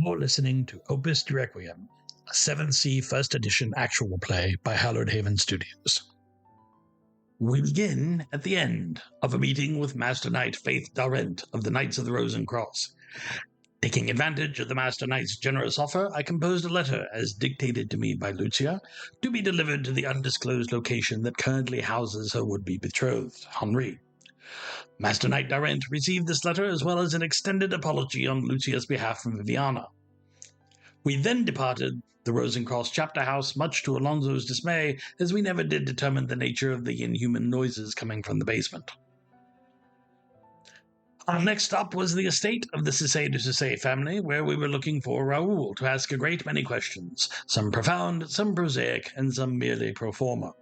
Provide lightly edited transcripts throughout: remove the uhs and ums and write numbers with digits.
You're listening to Opus de Requiem, a 7C first edition actual play by Hallowed Haven Studios. We begin at the end of a meeting with Master Knight Faith Darrent of the Knights of the Rose and Cross. Taking advantage of the Master Knight's generous offer, I composed a letter, as dictated to me by Lucia, to be delivered to the undisclosed location that currently houses her would-be betrothed, Henri. Master Knight Darrent received this letter as well as an extended apology on Lucia's behalf from Viviana. We then departed the Rose and Cross chapter house, much to Alonso's dismay, as we never did determine the nature of the inhuman noises coming from the basement. Our next stop was the estate of the Cissé de Cissé family, where we were looking for Raoul to ask a great many questions, some profound, some prosaic, and some merely pro forma.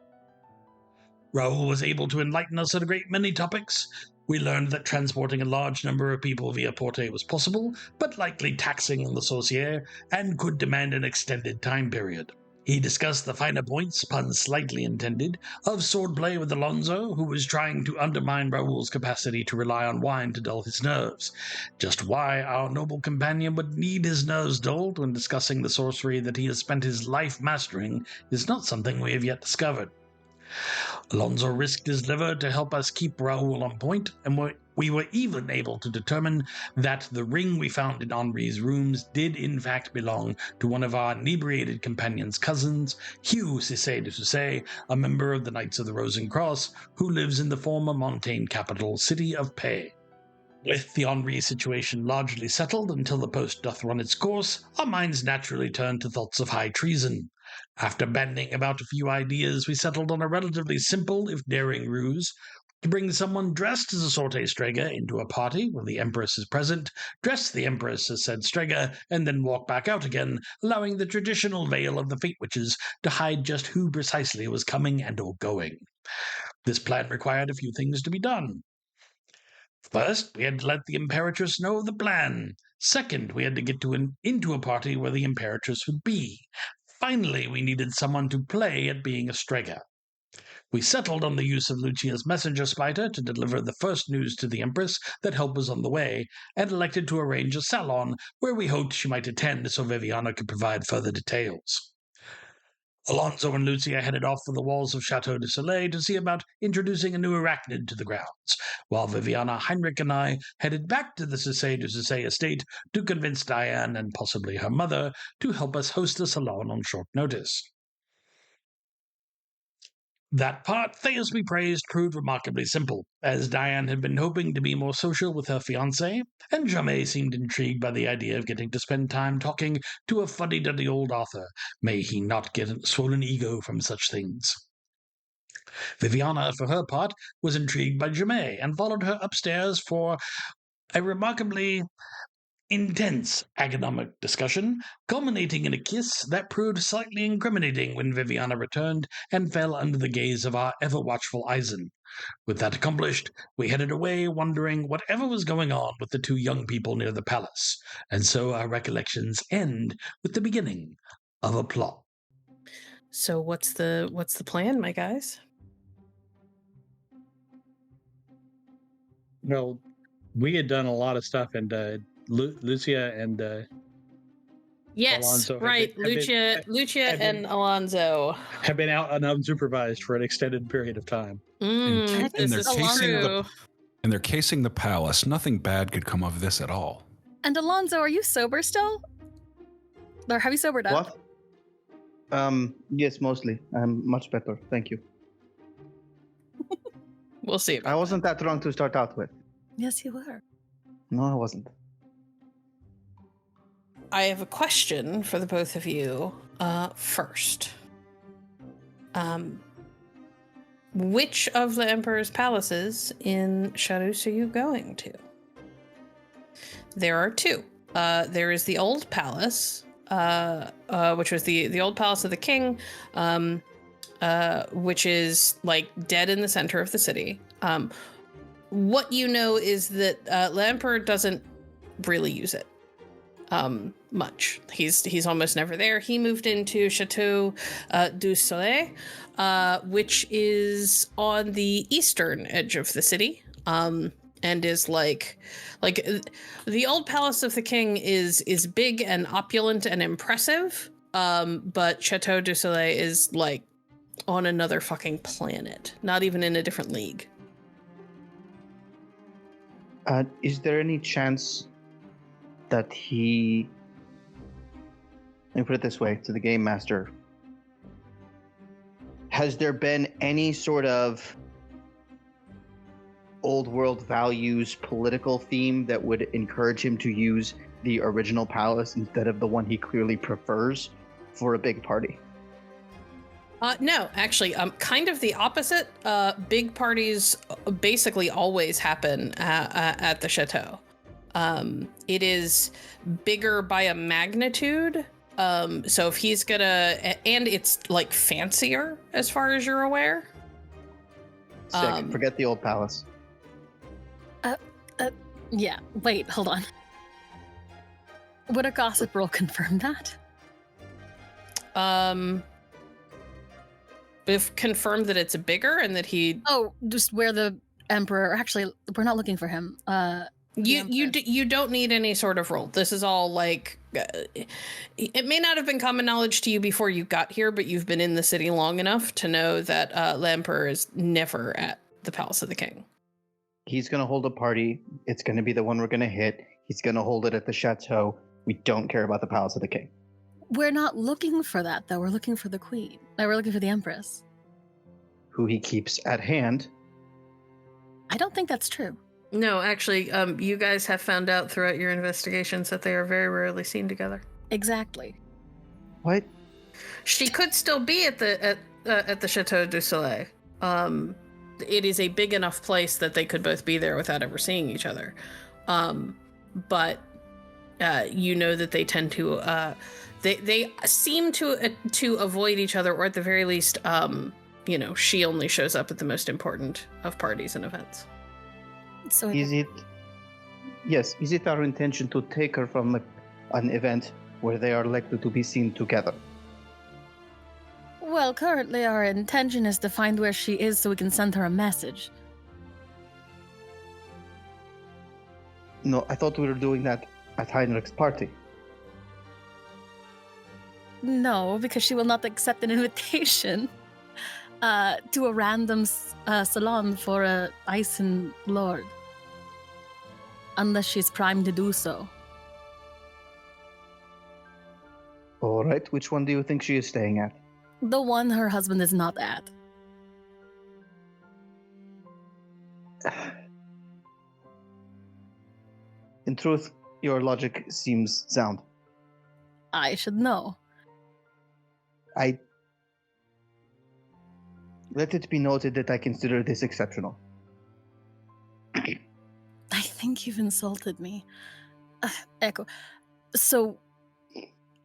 Raoul was able to enlighten us on a great many topics. We learned that transporting a large number of people via Porte was possible, but likely taxing on the Sorcière, and could demand an extended time period. He discussed the finer points, puns slightly intended, of swordplay with Alonso, who was trying to undermine Raoul's capacity to rely on wine to dull his nerves. Just why our noble companion would need his nerves dulled when discussing the sorcery that he has spent his life mastering is not something we have yet discovered. Alonso risked his liver to help us keep Raoul on point, and we were even able to determine that the ring we found in Henri's rooms did in fact belong to one of our inebriated companion's cousins, Hugh Cissé de Cissé, a member of the Knights of the Rose and Cross, who lives in the former Montaigne capital city of Pay. With the Henri situation largely settled until the post doth run its course, our minds naturally turned to thoughts of high treason. After banding about a few ideas, we settled on a relatively simple, if daring, ruse to bring someone dressed as a Sorte Strega into a party where the Empress is present, dress the Empress as said Strega, and then walk back out again, allowing the traditional veil of the Fate Witches to hide just who precisely was coming and or going. This plan required a few things to be done. First, we had to let the Imperatrix know of the plan. Second, we had to get into a party where the Imperatrix would be. Finally, we needed someone to play at being a Strega. We settled on the use of Lucia's messenger spider to deliver the first news to the Empress that help was on the way, and elected to arrange a salon where we hoped she might attend so Viviana could provide further details. Alonso and Lucia headed off for the walls of Chateau de Soleil to see about introducing a new arachnid to the grounds, while Viviana, Heinrich, and I headed back to the Cissé de Cissé estate to convince Diane and possibly her mother to help us host the salon on short notice. That part, Theus be praised, proved remarkably simple, as Diane had been hoping to be more social with her fiancé, and Jamais seemed intrigued by the idea of getting to spend time talking to a fuddy-duddy old author. May he not get a swollen ego from such things. Viviana, for her part, was intrigued by Jamais, and followed her upstairs for a remarkably intense agonomic discussion, culminating in a kiss that proved slightly incriminating when Viviana returned and fell under the gaze of our ever-watchful Eisen. With that accomplished, we headed away wondering whatever was going on with the two young people near the palace, and so our recollections end with the beginning of a plot. So what's the plan, my guys? Well, we had done a lot of stuff, and Lucia and yes, Alonso Lucia and Alonso have been out unsupervised for an extended period of time. And they're casing the palace. Nothing bad could come of this at all. And Alonso, are you sober still? Or have you sobered up? What? Yes, mostly. I'm much better. Thank you. We'll see. I wasn't that drunk to start out with. Yes, you were. No, I wasn't. I have a question for the both of you. First, which of the Emperor's palaces in Charus are you going to? There are two. There is the old palace, which was the old palace of the king, which is like dead in the center of the city. What you know is that the Emperor doesn't really use it much. He's almost never there. He moved into Chateau du Soleil, which is on the eastern edge of the city. and is like the old palace of the king is big and opulent and impressive. But Chateau du Soleil is like on another fucking planet, not even in a different league. Is there any chance that he... Let me put it this way to the game master. Has there been any sort of old world values political theme that would encourage him to use the original palace instead of the one he clearly prefers for a big party? No, actually, kind of the opposite. Big parties basically always happen at the chateau. It is bigger by a magnitude. So if he's gonna, and it's like fancier as far as you're aware. Sick. Forget the old palace. Yeah. Wait, hold on. Would a gossip roll confirm that? If confirmed that it's bigger and that he... Oh, just where the emperor... Actually, we're not looking for him. You don't need any sort of roll. This is all like... it may not have been common knowledge to you before you got here, but you've been in the city long enough to know that the emperor is never at the Palace of the King. He's going to hold a party. It's going to be the one we're going to hit. He's going to hold it at the chateau. We don't care about the Palace of the King. We're not looking for that, though. We're looking for the queen. No, we're looking for the empress. Who he keeps at hand. I don't think that's true. No, actually, you guys have found out throughout your investigations that they are very rarely seen together. Exactly. What? She could still be at the Chateau du Soleil. It is a big enough place that they could both be there without ever seeing each other. But you know that they tend to they seem to avoid each other, or at the very least, she only shows up at the most important of parties and events. So is it our intention to take her from an event where they are likely to be seen together? Well, currently our intention is to find where she is so we can send her a message. No, I thought we were doing that at Heinrich's party. No, because she will not accept an invitation to a random salon for a Icen lord. Unless she's primed to do so. All right, which one do you think she is staying at? The one her husband is not at. In truth, your logic seems sound. I should know. Let it be noted that I consider this exceptional. I think you've insulted me. Echo. So,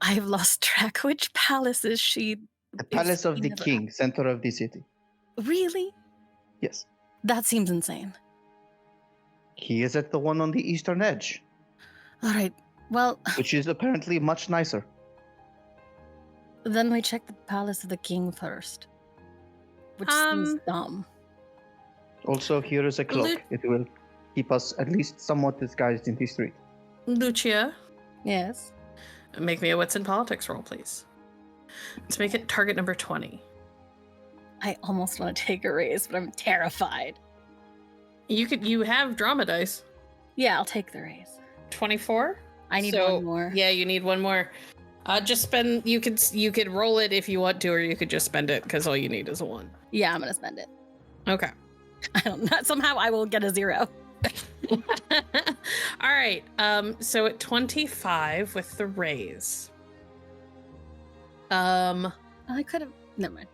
I've lost track. Which palace is she? The Palace of the King, center of the city. Really? Yes. That seems insane. He is at the one on the eastern edge. All right, well... Which is apparently much nicer. Then we check the Palace of the King first. Which seems dumb. Also, here is a cloak. It will keep us at least somewhat disguised in the street. Lucia? Yes? Make me a wits and politics roll, please. Let's make it target number 20. I almost want to take a raise, but I'm terrified. You have drama dice. Yeah, I'll take the raise. 24? I need one more. Yeah, you need one more. Just spend, you could roll it if you want to, or you could just spend it, because all you need is a 1. Yeah, I'm gonna spend it. Okay. I don't know. Somehow I will get a 0. All right. So at 25 with the raise. I could have. Never mind.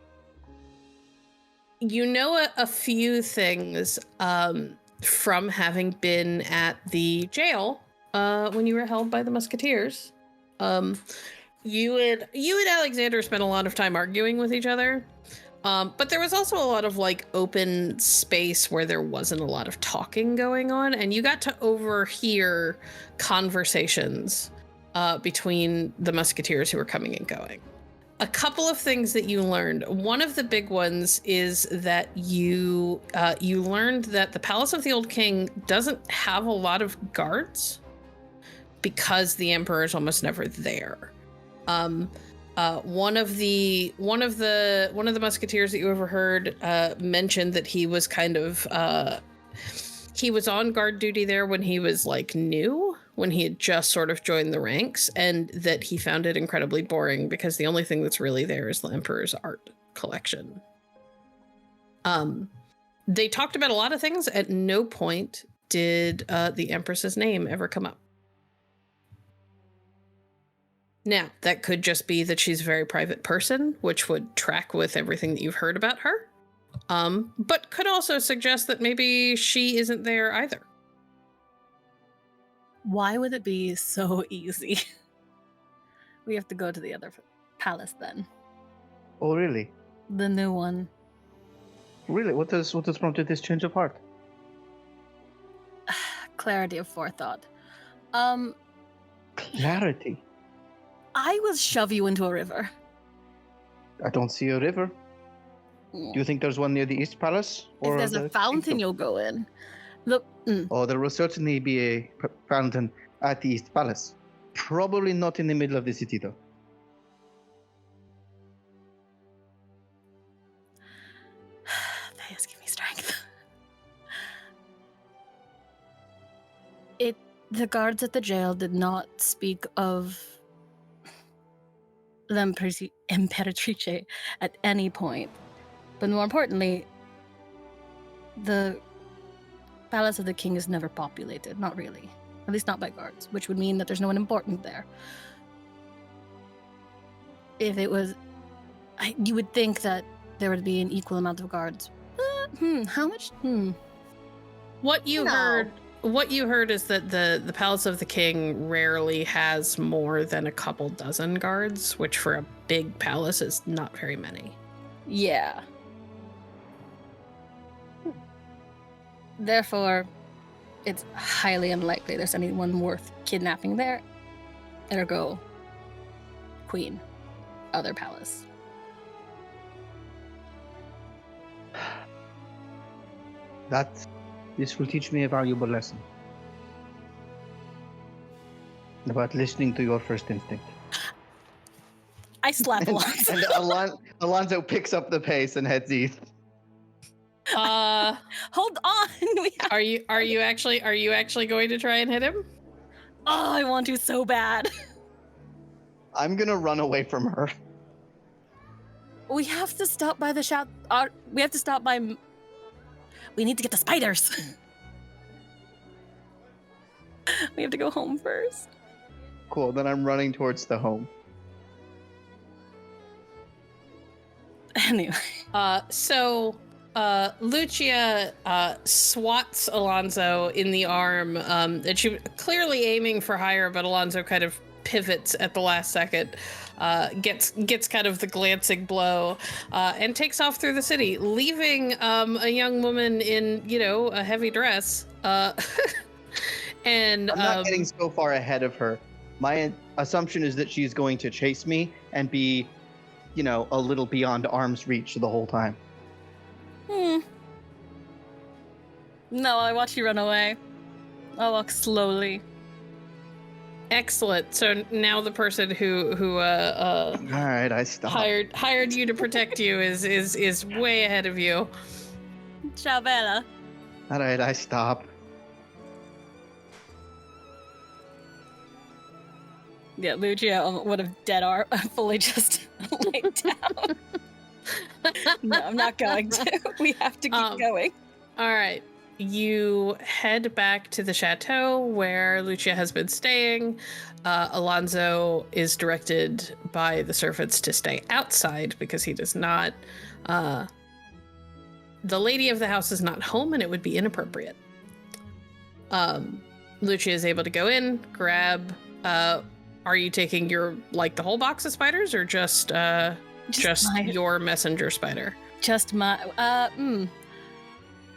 You know a few things from having been at the jail when you were held by the Musketeers. You and Alexander spent a lot of time arguing with each other. But there was also a lot of like open space where there wasn't a lot of talking going on, and you got to overhear conversations between the Musketeers who were coming and going. A couple of things that you learned. One of the big ones is that you learned that the Palace of the Old King doesn't have a lot of guards because the Emperor is almost never there. One of the musketeers that you overheard mentioned that he was kind of he was on guard duty there when he was like new, when he had just sort of joined the ranks, and that he found it incredibly boring because the only thing that's really there is the Emperor's art collection. They talked about a lot of things. At no point did the Empress's name ever come up. Now, that could just be that she's a very private person, which would track with everything that you've heard about her. But could also suggest that maybe she isn't there either. Why would it be so easy? We have to go to the other palace then. Oh, really? The new one. Really? What has prompted this change of heart? Clarity of forethought. Clarity. I will shove you into a river. I don't see a river. Do you think there's one near the East Palace? If there's a the fountain, kingdom? you'll go in. Look. Oh, there will certainly be a fountain at the East Palace. Probably not in the middle of the city, though. Please give me strength. The guards at the jail did not speak of the Imperatrice at any point. But more importantly, the Palace of the King is never populated. Not really. At least not by guards, which would mean that there's no one important there. If it was... you would think that there would be an equal amount of guards. How much? What you heard is that the Palace of the King rarely has more than a couple dozen guards, which for a big palace is not very many. Yeah. Therefore, it's highly unlikely there's anyone worth kidnapping there. Ergo, Queen, other palace. This will teach me a valuable lesson about listening to your first instinct. I slap Alonso. And Alonso picks up the pace and heads east. Hold on. Are you actually going to try and hit him? Oh, I want to so bad. I'm gonna run away from her. We have to stop by the shop. We have to stop by. We need to get the spiders. We have to go home first. Cool. Then I'm running towards the home. Anyway. Lucia swats Alonso in the arm, and she clearly aiming for higher, but Alonso kind of pivots at the last second, gets kind of the glancing blow, and takes off through the city, leaving a young woman in, a heavy dress. And I'm not getting so far ahead of her. My assumption is that she's going to chase me and be, a little beyond arm's reach the whole time. No, I watch you run away. I'll walk slowly. Excellent. So now the person who All right, I stop. hired you to protect you is way ahead of you. Ciao, Bella. All right, I stop. Yeah, Lucia would have dead arm fully just laid down. No, I'm not going to. We have to keep going. All right. You head back to the chateau where Lucia has been staying. Alonso is directed by the servants to stay outside because he does not. The lady of the house is not home and it would be inappropriate. Lucia is able to go in, grab. Are you taking the whole box of spiders or just your messenger spider? Just my.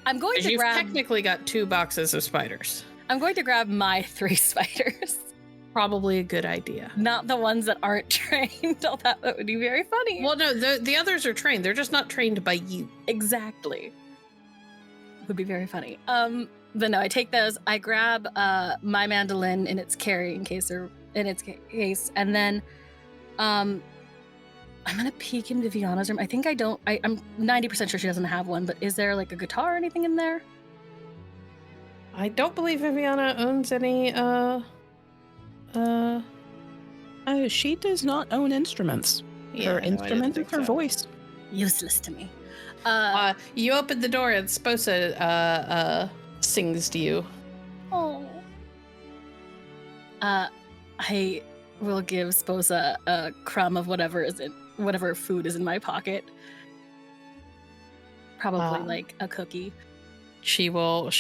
I'm going to You've grab. technically got 2 boxes of spiders. I'm going to grab my 3 spiders. Probably a good idea. Not the ones that aren't trained. Oh, that would be very funny. Well, no, the others are trained. They're just not trained by you. Exactly. Would be very funny. But no, I take those. I grab my mandolin in its carrying case and then I'm gonna peek in Viviana's room. I think I'm 90% sure she doesn't have one, but is there like a guitar or anything in there? I don't believe Viviana owns any she does not own instruments. Yeah, Her no, I didn't instrument is think her so. voice. Useless to me. You open the door and Sposa sings to you. Oh. I will give Sposa a crumb of whatever food is in my pocket. Probably like a cookie. She will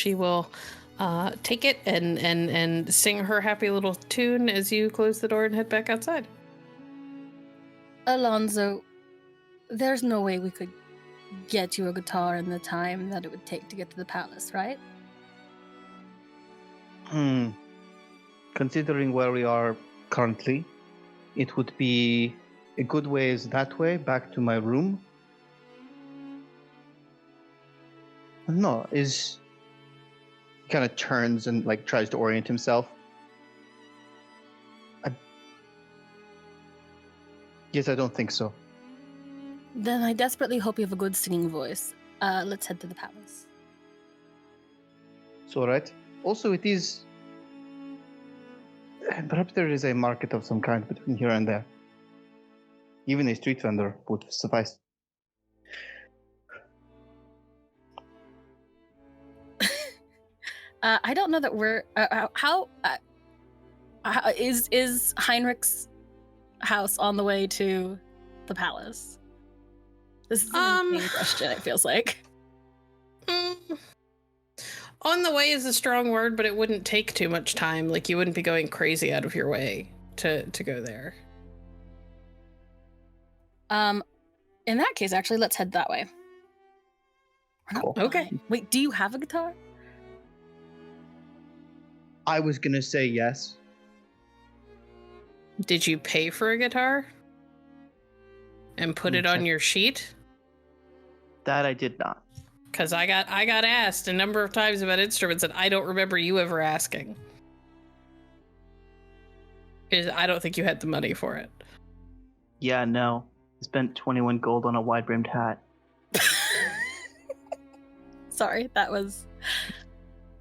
take it and sing her happy little tune as you close the door and head back outside. Alonzo, there's no way we could get you a guitar in the time that it would take to get to the palace, right? Considering where we are currently, it would be a good ways that way back to my room. No, he kind of turns and like tries to orient himself. Yes, I don't think so. Then I desperately hope you have a good singing voice. Let's head to the palace. It's all right. Also, it is. Perhaps there is a market of some kind between here and there. Even a street vendor would suffice. I don't know that we're. How is Heinrich's house on the way to the palace? This is an insane question. It feels like. On the way is a strong word, but it wouldn't take too much time. Like, you wouldn't be going crazy out of your way to go there. In that case, actually, let's head that way. Cool. Okay. Wait, do you have a guitar? I was gonna say yes. Did you pay for a guitar? And put it on your sheet? That I did not. Because I got asked a number of times about instruments, and I don't remember you ever asking. Because I don't think you had the money for it. Yeah, no. I spent 21 gold on a wide-brimmed hat. Sorry, that was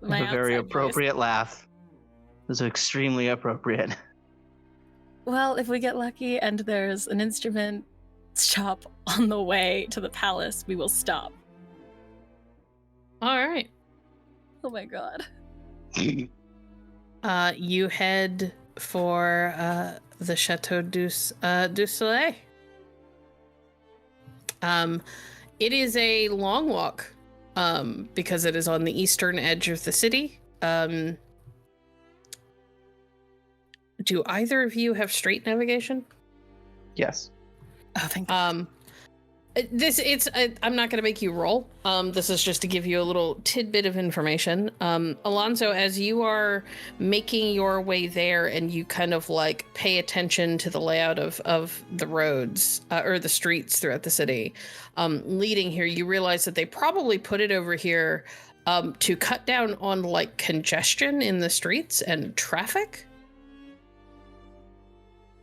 my a very outside appropriate laugh. It was extremely appropriate. Well, if we get lucky and there's an instrument shop on the way to the palace, we will stop. All right. Oh my god. You head for the Chateau du Soleil. It is a long walk because it is on the eastern edge of the city. Do either of you have straight navigation? Yes. Oh, thank God. I'm not going to make you roll. This is just to give you a little tidbit of information. Alonso, as you are making your way there and you kind of like pay attention to the layout of the roads or the streets throughout the city, leading here, you realize that they probably put it over here to cut down on like congestion in the streets and traffic.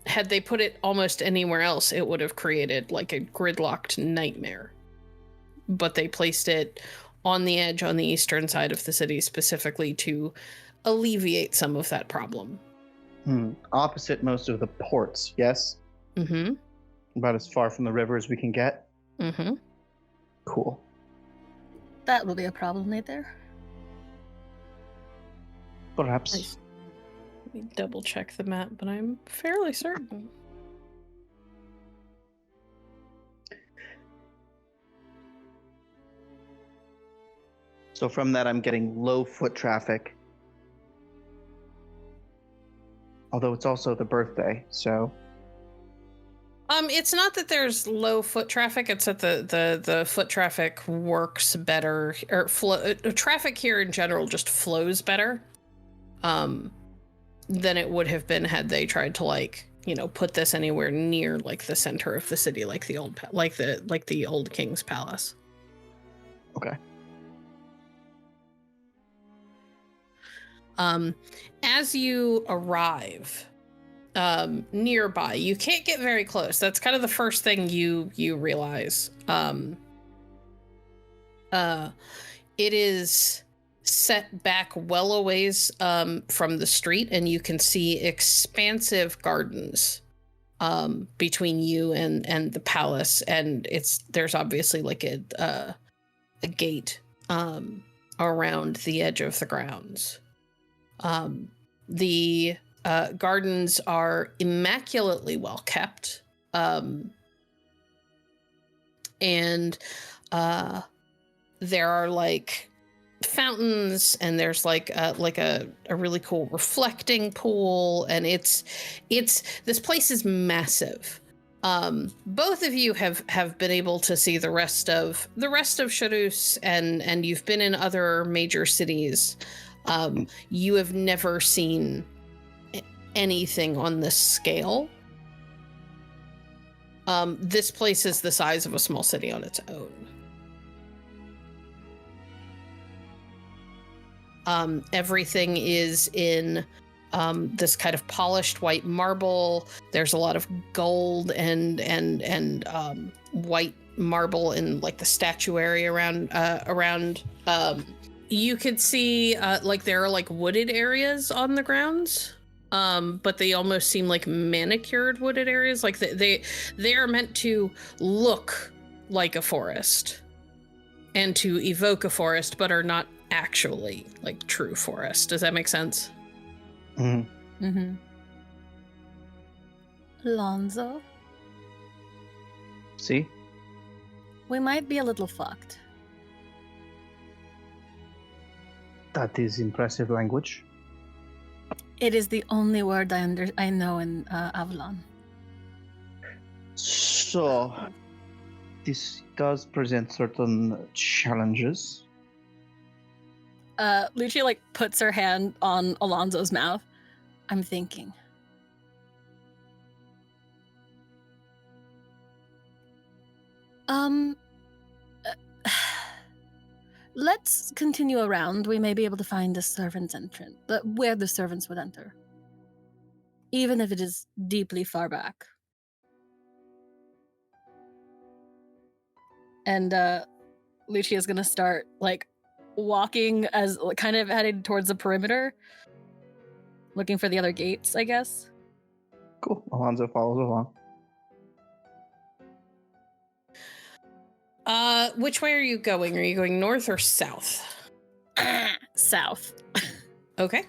Had they put it almost anywhere else, it would have created like a gridlocked nightmare. But they placed it on the edge on the eastern side of the city specifically to alleviate some of that problem. Opposite most of the ports, yes? Mm-hmm. About as far from the river as we can get? Mm-hmm. Cool. That will be a problem later. Perhaps. Nice. Let me double check the map, but I'm fairly certain. So from that, I'm getting low foot traffic. Although it's also the birthday, so... It's not that there's low foot traffic, it's that the foot traffic works better, or traffic here in general just flows better. than it would have been had they tried to like, you know, put this anywhere near like the center of the city, like the old like the old king's palace. Okay. As you arrive nearby, you can't get very close. That's kind of the first thing you realize. It is set back well a ways from the street, and you can see expansive gardens between you and the palace, and there's obviously like a gate around the edge of the grounds. The gardens are immaculately well kept, and there are like fountains, and there's like a really cool reflecting pool, and it's this place is massive. Both of you have been able to see the rest of Charus, and you've been in other major cities. You have never seen anything on this scale. This place is the size of a small city on its own. Everything is in this kind of polished white marble. There's a lot of gold and white marble in like the statuary around. You could see like there are like wooded areas on the grounds, but they almost seem like manicured wooded areas. Like they are meant to look like a forest and to evoke a forest, but are not actually like true forest. Does that make sense? Mm-hmm. Mm-hmm. Alonzo, See? we might be a little fucked. That is impressive language. It is the only word I know in Avalon. So, this does present certain challenges. Lucia like puts her hand on Alonzo's mouth. I'm thinking. Let's continue around. We may be able to find the servants' entrance, where the servants would enter, even if it is deeply far back. And Lucia's gonna start like walking as kind of headed towards the perimeter, looking for the other gates, I guess. Cool. Alonzo follows along. Which way are you going? Are you going north or south? South. Okay.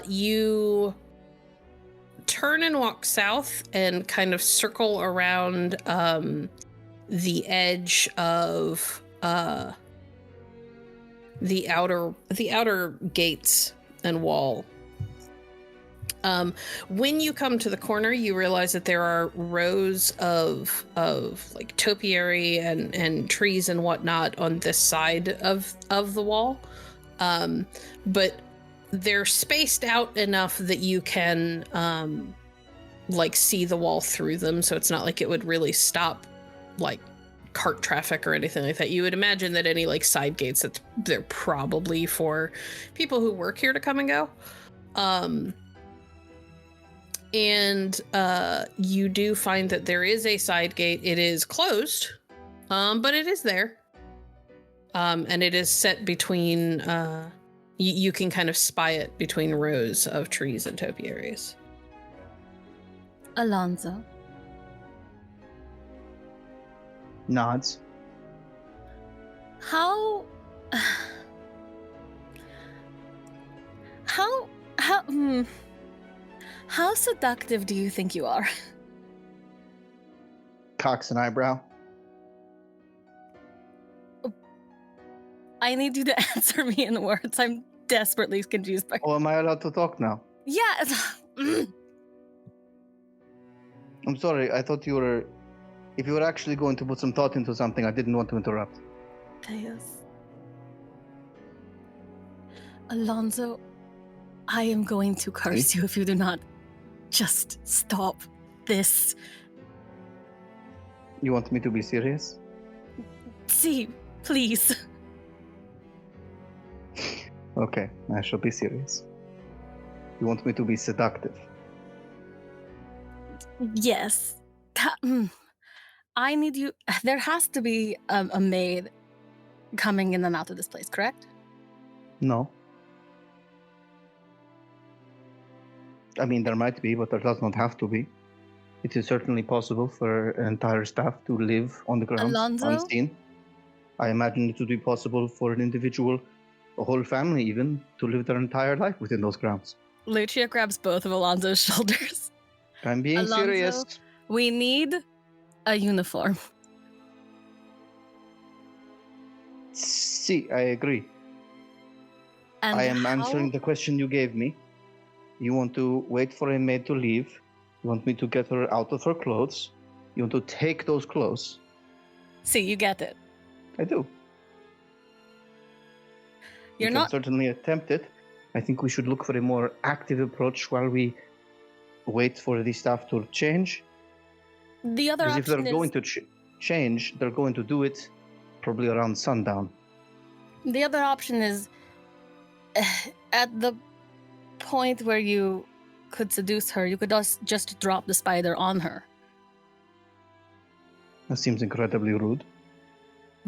You turn and walk south and kind of circle around the edge of the outer gates and wall. When you come to the corner, you realize that there are rows of like topiary and trees and whatnot on this side of the wall, but they're spaced out enough that you can like see the wall through them, so it's not like it would really stop like cart traffic or anything like that. You would imagine that any like side gates, that they're probably for people who work here to come and go. And you do find that there is a side gate. It is closed, but it is there. And it is set between, you can kind of spy it between rows of trees and topiaries. Alonzo. Nods. How seductive do you think you are? Cocks an eyebrow. I need you to answer me in words. I'm desperately confused by. Oh, am I allowed to talk now? Yeah. I'm sorry. I thought you were. If you were actually going to put some thought into something, I didn't want to interrupt. Yes. Alonzo, I am going to curse you if you do not just stop this. You want me to be serious? See, please. Okay, I shall be serious. You want me to be seductive? Yes. I need you. There has to be a maid coming in and out of this place, correct? No. I mean, there might be, but there does not have to be. It is certainly possible for an entire staff to live on the grounds Alonzo? unseen. I imagine it would be possible for an individual, a whole family even, to live their entire life within those grounds. Lucia grabs both of Alonzo's shoulders. I'm being Alonzo, serious. we need a uniform. See, I agree. And I am how- answering the question you gave me. You want to wait for a maid to leave. You want me to get her out of her clothes. You want to take those clothes. See, you get it. I do. You're We not. can certainly attempt it. I think we should look for a more active approach while we wait for the staff to change. The other Because if they're option going is. to change, they're going to do it probably around sundown. The other option is at the point where you could seduce her, you could just drop the spider on her. That seems incredibly rude.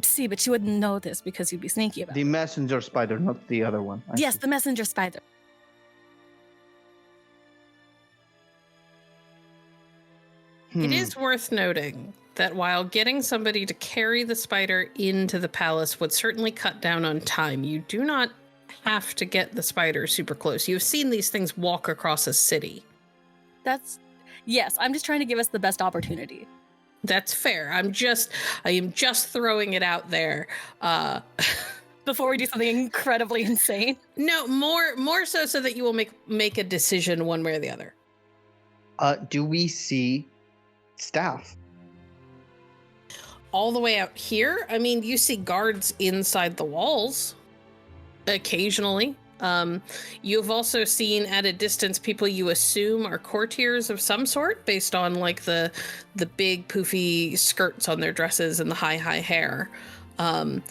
See, but she wouldn't know this because you'd be sneaky about The it. messenger spider, not the other one. I Yes, see. the messenger spider. It is worth noting that while getting somebody to carry the spider into the palace would certainly cut down on time, you do not have to get the spider super close. You've seen these things walk across a city. Yes, I'm just trying to give us the best opportunity. That's fair. I am just throwing it out there. Before we do something incredibly insane. No, more so that you will make a decision one way or the other. Do we see staff? All the way out here, I mean, you see guards inside the walls occasionally. You've also seen at a distance people you assume are courtiers of some sort based on like the big poofy skirts on their dresses and the high hair. And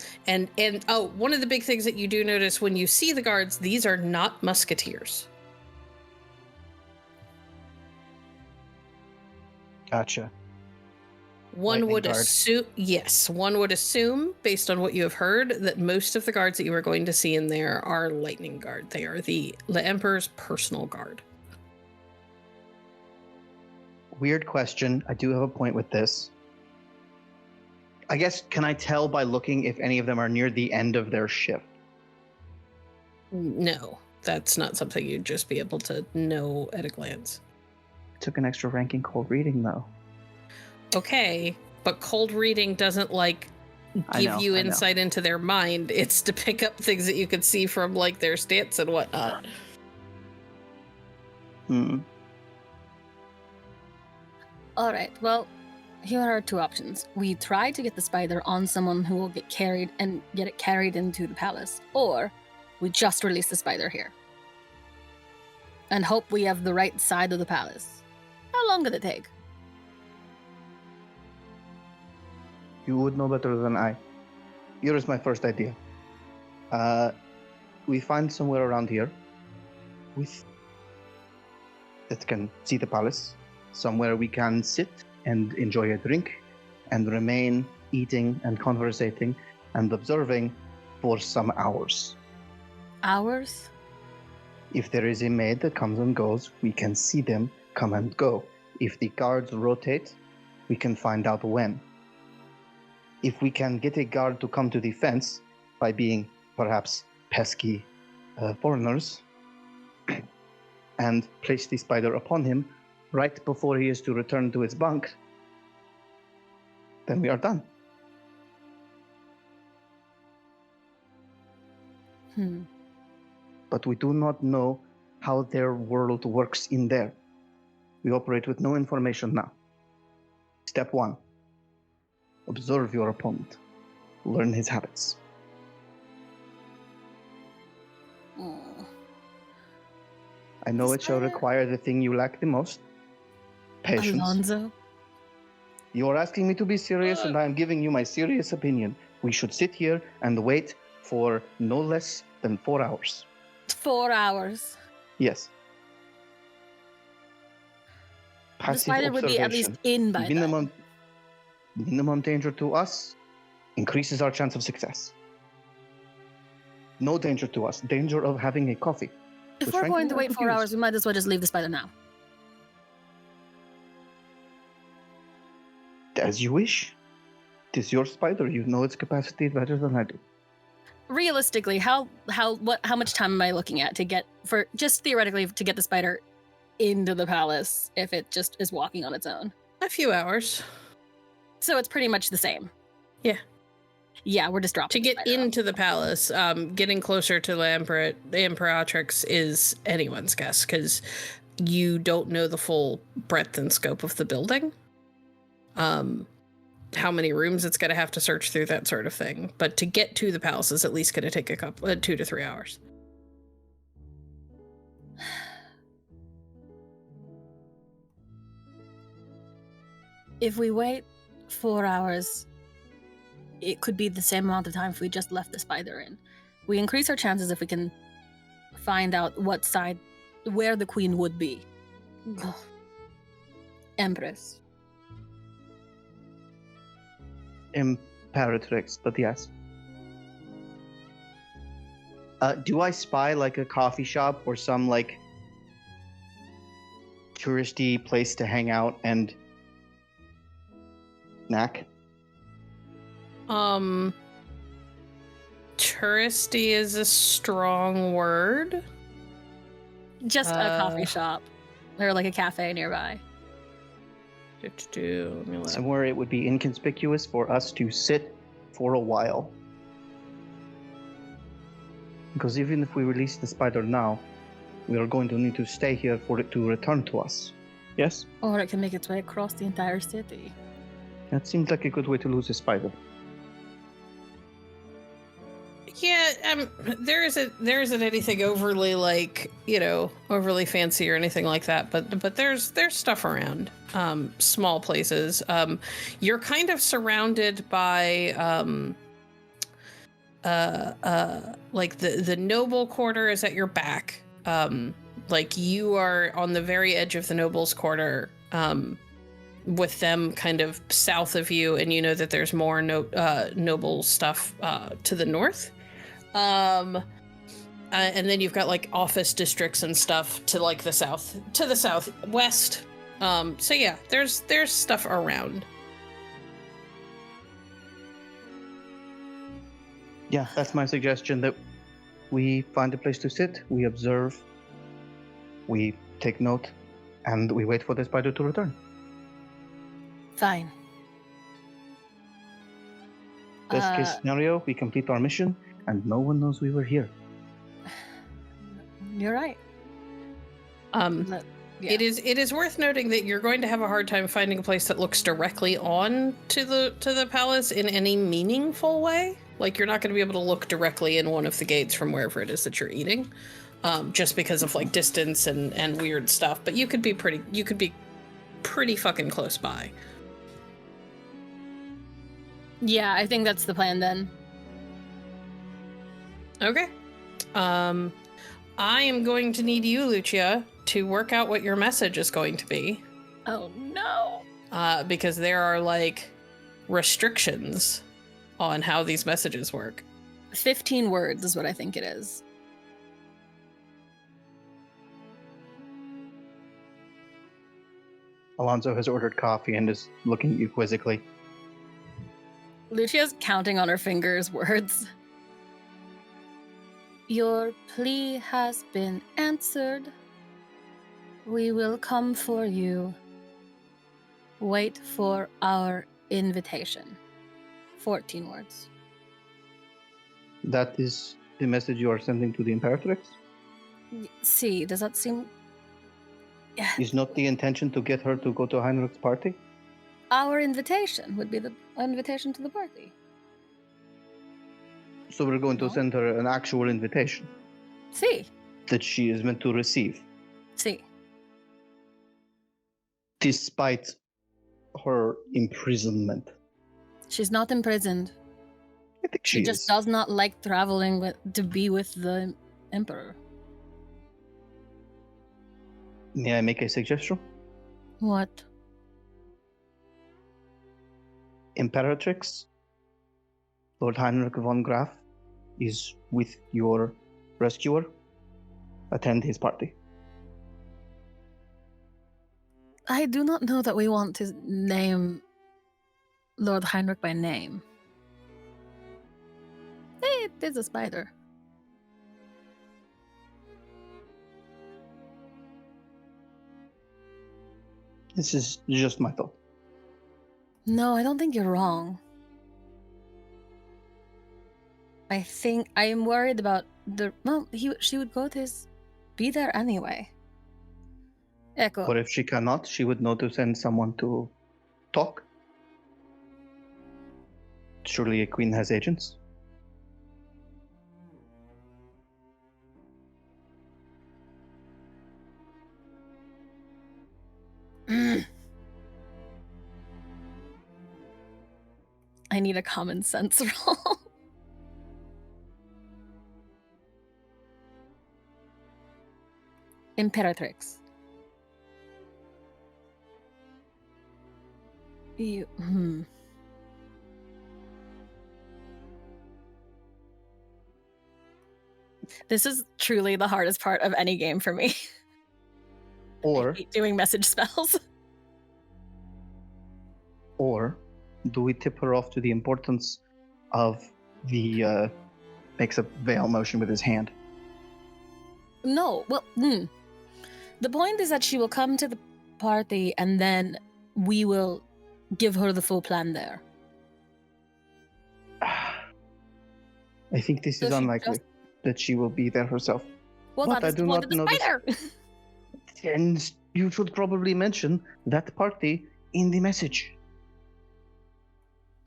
one of the big things that you do notice when you see the guards, these are not musketeers. Gotcha. One Lightning would guard. assume, based on what you have heard, that most of the guards that you are going to see in there are lightning guard. They are the Emperor's personal guard. Weird question. I do have a point with this. I guess, can I tell by looking if any of them are near the end of their shift? No, that's not something you'd just be able to know at a glance. Took an extra ranking cold reading, though. Okay, but cold reading doesn't give you insight into their mind. It's to pick up things that you could see from like their stance and whatnot. All right, well, here are two options. We try to get the spider on someone who will get it carried into the palace, or we just release the spider here and hope we have the right side of the palace. How long did it take? You would know better than I. Here is my first idea. We find somewhere around here that can see the palace, somewhere we can sit and enjoy a drink and remain eating and conversating and observing for some hours. Hours? If there is a maid that comes and goes, we can see them come and go. If the guards rotate, we can find out when. If we can get a guard to come to the fence by being perhaps pesky foreigners and place the spider upon him right before he is to return to his bunk, then we are done. But we do not know how their world works in there. We operate with no information now. Step 1. Observe your opponent. Learn his habits. I know it shall spider? require the thing you lack the most. Patience. Alonzo. You're asking me to be serious, and I am giving you my serious opinion. We should sit here and wait for no less than 4 hours. 4 hours. Yes. The Passive spider would be at least observation. in by then. Minimum danger to us increases our chance of success. No danger to us. Danger of having a coffee. If Which we're frankly, going to I'm wait 4 confused. hours, we might as well just leave the spider now. As you wish. It is your spider. You know its capacity better than I do. Realistically, how much time am I looking at to get for just theoretically to get the spider into the palace if it just is walking on its own? A few hours. So it's pretty much the same. Yeah. Yeah, we're just dropping To get the spider into the palace, getting closer to the Imperatrix is anyone's guess, because you don't know the full breadth and scope of the building. How many rooms it's going to have to search through, that sort of thing. But to get to the palace is at least going to take a couple, 2 to 3 hours. If we wait 4 hours, it could be the same amount of time if we just left the spider in. We increase our chances if we can find out what side, where the queen would be. Empress. Imperatrix, but yes. Do I spy like a coffee shop or some like touristy place to hang out and snack? Touristy is a strong word. Just a coffee shop. Or like a cafe nearby. Let me look. Somewhere it would be inconspicuous for us to sit for a while. Because even if we release the spider now, we are going to need to stay here for it to return to us. Yes? Or it can make its way across the entire city. That seems like a good way to lose a spider. Yeah, there isn't anything overly overly fancy or anything like that, but there's stuff around. Small places. You're kind of surrounded by like the noble quarter is at your back. Like you are on the very edge of the noble's quarter. With them kind of south of you, and you know that there's more noble stuff to the north. And then you've got like office districts and stuff to like the southwest. So yeah, there's stuff around. Yeah, that's my suggestion, that we find a place to sit, we observe, we take note, and we wait for the spider to return. Fine. Best case scenario, we complete our mission, and no one knows we were here. You're right. Yeah. It is worth noting that you're going to have a hard time finding a place that looks directly on to the palace in any meaningful way. Like you're not going to be able to look directly in one of the gates from wherever it is that you're eating, just because of like distance and weird stuff. But you could be pretty fucking close by. Yeah, I think that's the plan then. Okay. I am going to need you, Lucia, to work out what your message is going to be. Oh no. Because there are like restrictions on how these messages work. 15 words is what I think it is. Alonzo has ordered coffee and is looking at you quizzically. Lucia's counting on her fingers words. Your plea has been answered. We will come for you. Wait for our invitation. 14 words. That is the message you are sending to the Imperatrix? See, does that seem... Is not the intention to get her to go to Heinrich's party? Our invitation would be the invitation to the party. So we're going to send her an actual invitation See. that she is meant to receive. See. Despite her imprisonment. She's not imprisoned. I think She just does not like traveling to be with the Emperor. May I make a suggestion? What? Imperatrix, Lord Heinrich von Graf is with your rescuer. Attend his party. I do not know that we want to name Lord Heinrich by name. Hey, it is a spider. This is just my thought. No, I don't think you're wrong. I think I am worried about the. Well, she would go to be there anyway. Echo. Or if she cannot, she would know to send someone to talk. Surely a queen has agents. I need a common sense roll. Imperatrix. This is truly the hardest part of any game for me. Or I hate doing message spells. Or do we tip her off to the importance of the makes a veil motion with his hand? No, well, the point is that she will come to the party and then we will give her the full plan there. I think this is unlikely that she will be there herself. Well, but that is the point of the spider. And you should probably mention that party in the message.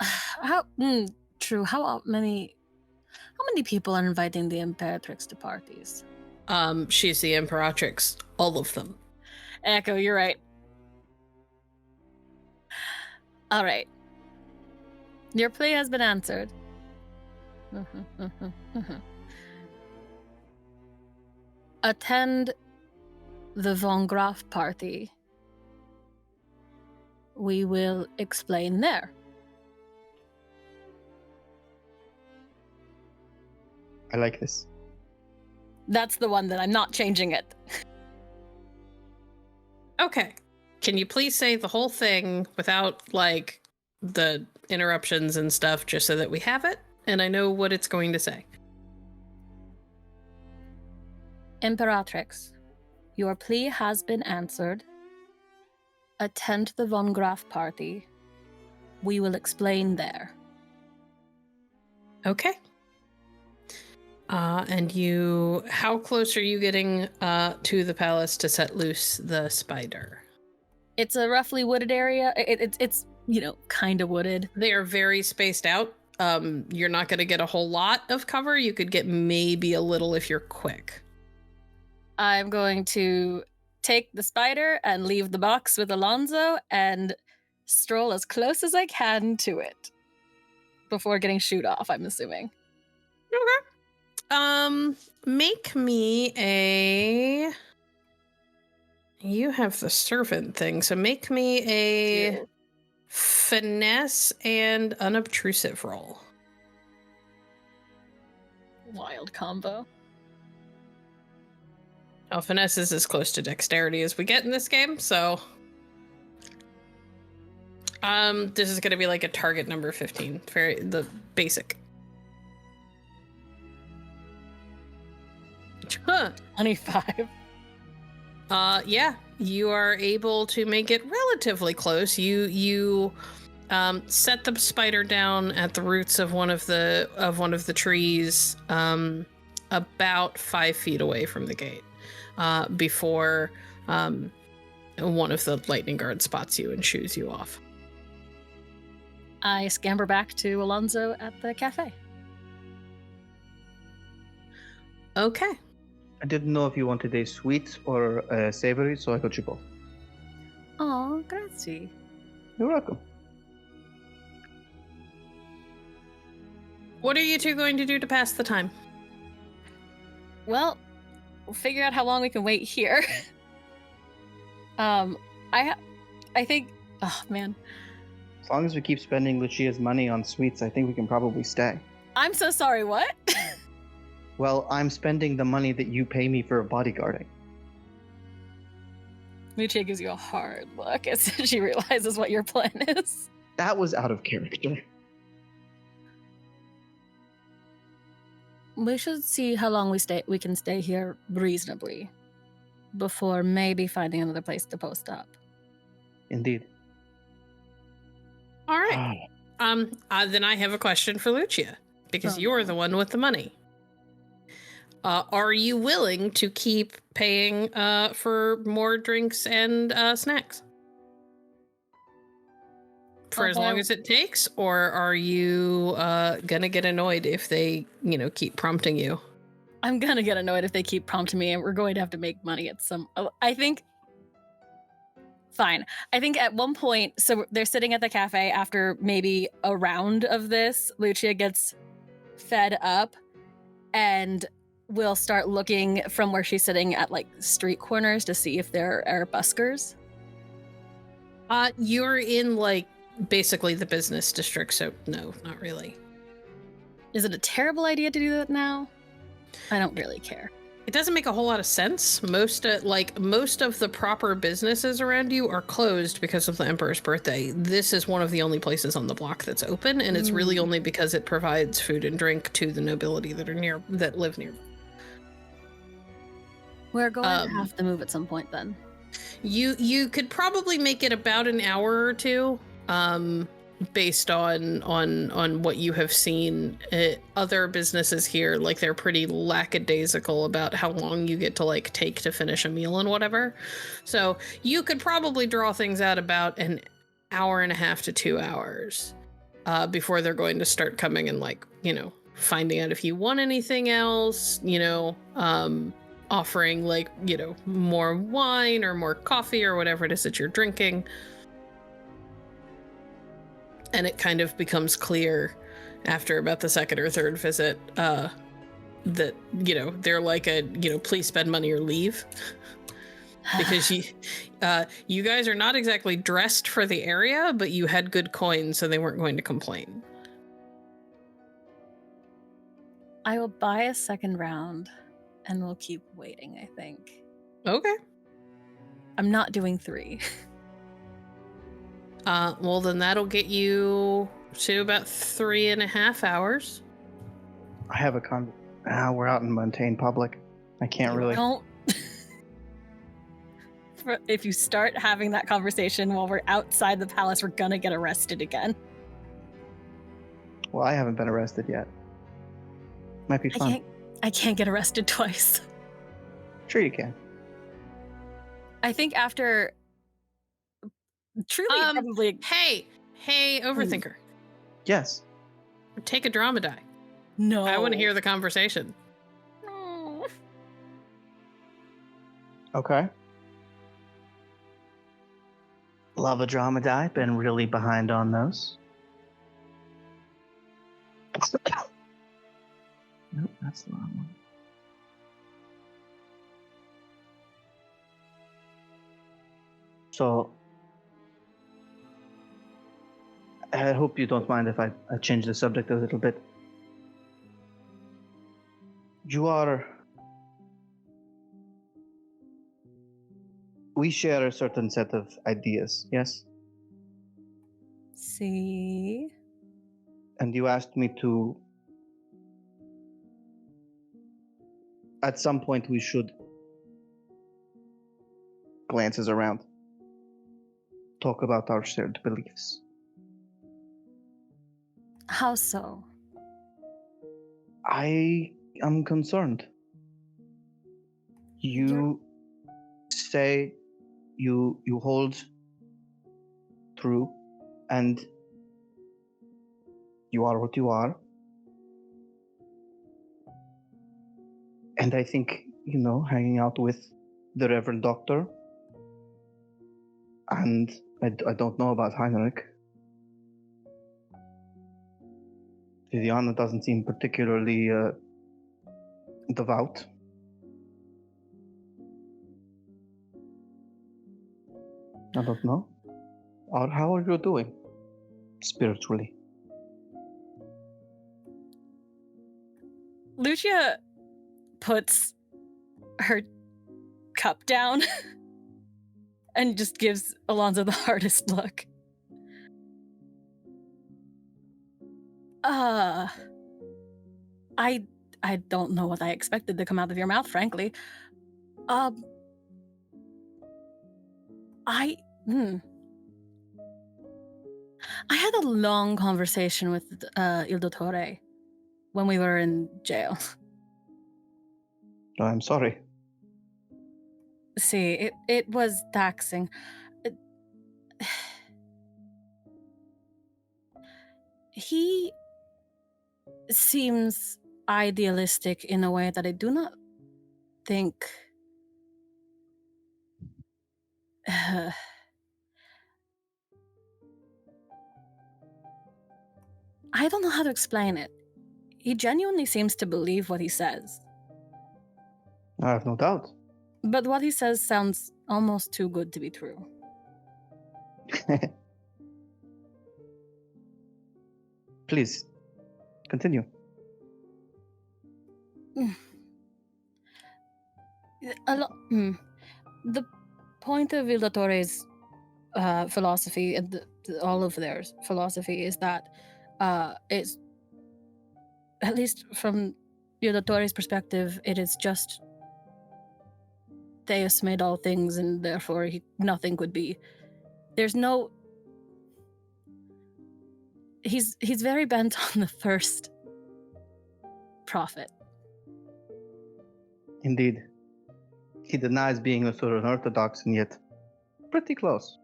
How true? How many people are inviting the Imperatrix to parties? She's the Imperatrix. All of them. Echo, you're right. All right. Your plea has been answered. Attend the Von Graf party. We will explain there. I like this. That's the one that I'm not changing it. Okay. Can you please say the whole thing without, like, the interruptions and stuff, just so that we have it and I know what it's going to say? Imperatrix, your plea has been answered. Attend the Von Graf party. We will explain there. Okay. And how close are you getting to the palace to set loose the spider? It's a roughly wooded area. It's kind of wooded. They are very spaced out. You're not going to get a whole lot of cover. You could get maybe a little if you're quick. I'm going to take the spider and leave the box with Alonzo and stroll as close as I can to it before getting shooed off, I'm assuming. Okay. Make me a... You have the servant thing, so make me a finesse and unobtrusive roll. Wild combo. Well, finesse is as close to dexterity as we get in this game, so... this is going to be like a target number 15. The basic. Huh. 25. Yeah, you are able to make it relatively close. You set the spider down at the roots of one of the trees, about 5 feet away from the gate, before one of the lightning guards spots you and shoos you off. I scamper back to Alonzo at the cafe. Okay. I didn't know if you wanted a sweet or a savory, so I got you both. Oh, grazie. You're welcome. What are you two going to do to pass the time? Well, we'll figure out how long we can wait here. I think. Oh man, As long as we keep spending Lucia's money on sweets, I think we can probably stay. I'm so sorry. What? Well, I'm spending the money that you pay me for bodyguarding. Lucia gives you a hard look as she realizes what your plan is. That was out of character. We should see how long we can stay here reasonably before maybe finding another place to post up. Indeed. All right. Then I have a question for Lucia, because you're the one with the money. Are you willing to keep paying for more drinks and snacks? For as long as it takes, or are you gonna get annoyed if they, keep prompting you? I'm gonna get annoyed if they keep prompting me, and we're going to have to make money at some. I think. Fine. I think at one point, so they're sitting at the cafe after maybe a round of this. Lucia gets fed up, and will start looking from where she's sitting at like street corners to see if there are buskers. You're in like basically the business district, so no, not really. Is it a terrible idea to do that now? I don't really care. It doesn't make a whole lot of sense. Most of the proper businesses around you are closed because of the Emperor's birthday. This is one of the only places on the block that's open, and it's really only because it provides food and drink to the nobility that live near. We're going to have to move at some point then. You could probably make it about an hour or two, based on what you have seen. Other businesses here, like, they're pretty lackadaisical about how long you get to like take to finish a meal and whatever. So you could probably draw things out about an hour and a half to 2 hours before they're going to start coming and like, finding out if you want anything else, offering like, more wine or more coffee or whatever it is that you're drinking. And it kind of becomes clear after about the second or third visit that, they're like please spend money or leave. Because you guys are not exactly dressed for the area, but you had good coins, so they weren't going to complain. I will buy a second round and we'll keep waiting, I think. Okay. I'm not doing 3. Well, then that'll get you to about 3.5 hours. I have a we're out in Montaigne public. I can't really. Don't. If you start having that conversation while we're outside the palace, we're gonna get arrested again. Well, I haven't been arrested yet. Might be fun. I can't get arrested twice. Sure you can. I think after. Truly, probably. Hey, overthinker. Yes. Take a drama die. No. I want to hear the conversation. No. Okay. Love a drama die. Been really behind on those. Nope, that's the wrong one. So, I hope you don't mind if I change the subject a little bit. We share a certain set of ideas, yes? See? And you asked me to... At some point we should... Glances around. Talk about our shared beliefs. How so? I am concerned. You say you hold true, and you are what you are. And I think hanging out with the Reverend Doctor. And I don't know about Heinrich. Viviana doesn't seem particularly devout. I don't know. How are you doing spiritually? Lucia puts her cup down and just gives Alonzo the hardest look. I don't know what I expected to come out of your mouth, frankly. I had a long conversation with Il Dottore when we were in jail. I'm sorry. See, it was taxing. He seems idealistic in a way that I do not think I don't know how to explain it. He genuinely seems to believe what he says. I have no doubt. But what he says sounds almost too good to be true. Please, continue. The point of Il Dottore's philosophy and all of their philosophy is that it's, at least from Il Dottore's perspective, it is just Deus made all things and therefore nothing could be. There's no... He's very bent on the first prophet. Indeed. He denies being a sort of orthodox and yet pretty close.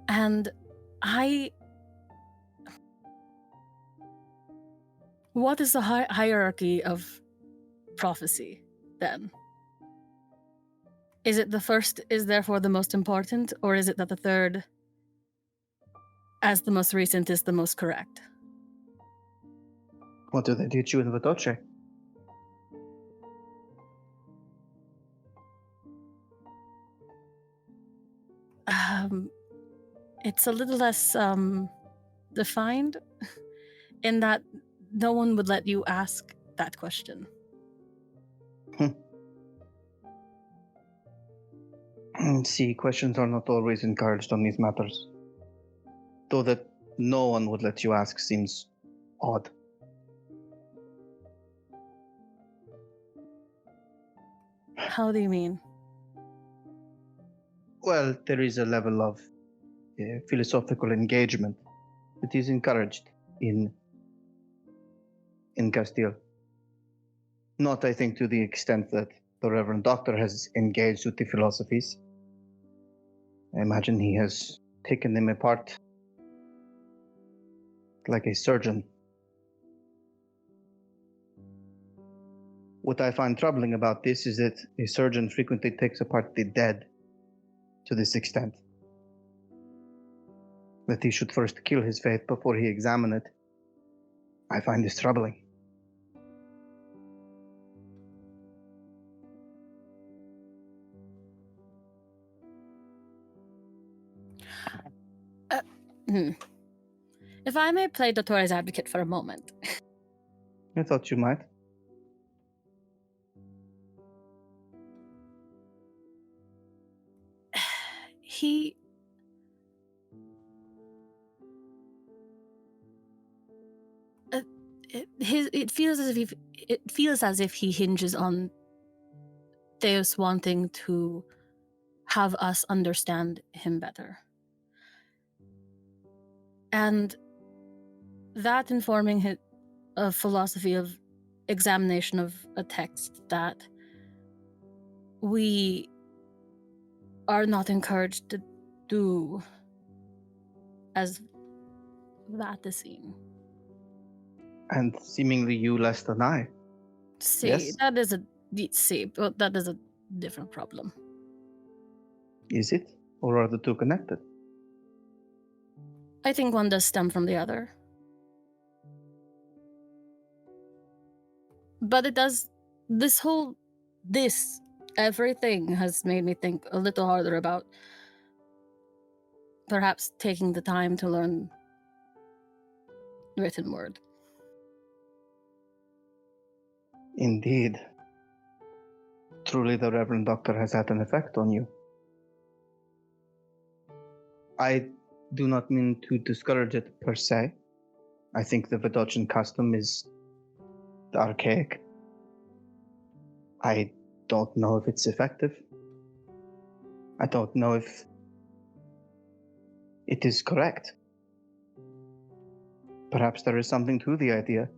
And what is the hierarchy of prophecy, then? Is it the first is therefore the most important, or is it that the third, as the most recent, is the most correct? What do they teach you in Vitoce? It's a little less defined in that no one would let you ask that question. See, questions are not always encouraged on these matters. Though that no one would let you ask seems odd. How do you mean? Well, there is a level of philosophical engagement that is encouraged in Castile. Not, I think, to the extent that the Reverend Doctor has engaged with the philosophies. I imagine he has taken them apart like a surgeon. What I find troubling about this is that a surgeon frequently takes apart the dead to this extent. That he should first kill his faith before he examine it. I find this troubling. If I may play Dottore's advocate for a moment. I thought you might. It feels as if he hinges on Deus wanting to have us understand him better. And that informing a philosophy of examination of a text that we are not encouraged to do as Vaticine. And seemingly you less than I, Yes? But that is a different problem. Is it? Or are the two connected? I think one does stem from the other. But it does. Everything has made me think a little harder about perhaps taking the time to learn written word. Indeed. Truly, the Reverend Doctor has had an effect on you. I do not mean to discourage it per se. I think the Vidocian custom is archaic. I don't know if it's effective. I don't know if it is correct. Perhaps there is something to the idea.